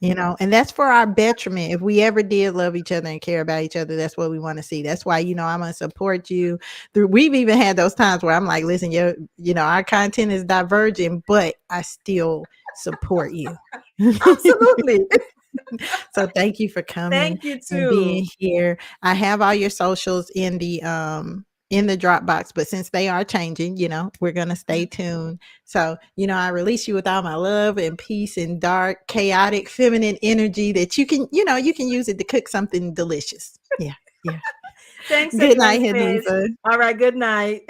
S1: and that's for our betterment. If we ever did love each other and care about each other, that's what we want to see. That's why, I'm going to support you through. We've even had those times where I'm like, listen, our content is diverging, but I still support you.
S2: Absolutely.
S1: So thank you for coming
S2: Thank you
S1: and being
S2: too.
S1: here. I have all your socials in the Dropbox, but since they are changing, we're gonna stay tuned. So, I release you with all my love and peace and dark, chaotic, feminine energy that you can use it to cook something delicious. Yeah.
S2: Thanks
S1: Good
S2: anyway,
S1: night,
S2: sis.
S1: Hanifa.
S2: All right, good night.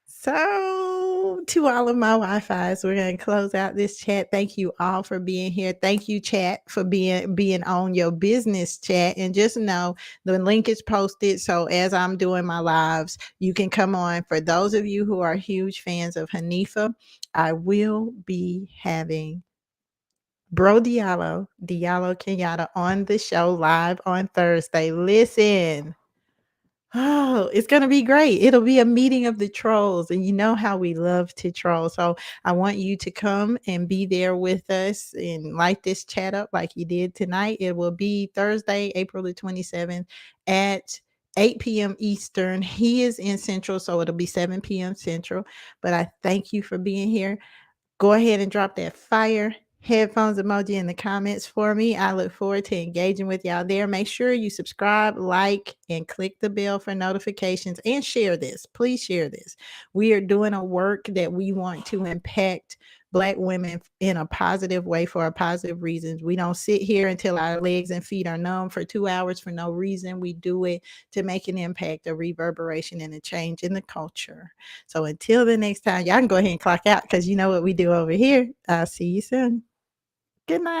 S1: So, to all of my Wi-Fi's, we're going to close out this chat. Thank you all for being here. Thank you, chat, for being on your business chat. And just know the link is posted. So as I'm doing my lives, you can come on. For those of you who are huge fans of Hanifa, I will be having Bro Diallo Kenyatta on the show live on Thursday. Listen. Oh, it's going to be great. It'll be a meeting of the trolls, and you know how we love to troll. So I want you to come and be there with us and light this chat up like you did tonight. It will be Thursday, April the 27th at 8 p.m. Eastern. He is in Central, so it'll be 7 p.m. Central. But I thank you for being here. Go ahead and drop that fire headphones emoji in the comments for me. I look forward to engaging with y'all there. Make sure you subscribe, like, and click the bell for notifications, and share this. Please share this. We are doing a work that we want to impact Black women in a positive way for a positive reasons. We don't sit here until our legs and feet are numb for 2 hours for no reason. We do it to make an impact, a reverberation, and a change in the culture. So until the next time, y'all can go ahead and clock out because you know what we do over here. I'll see you soon. Good night.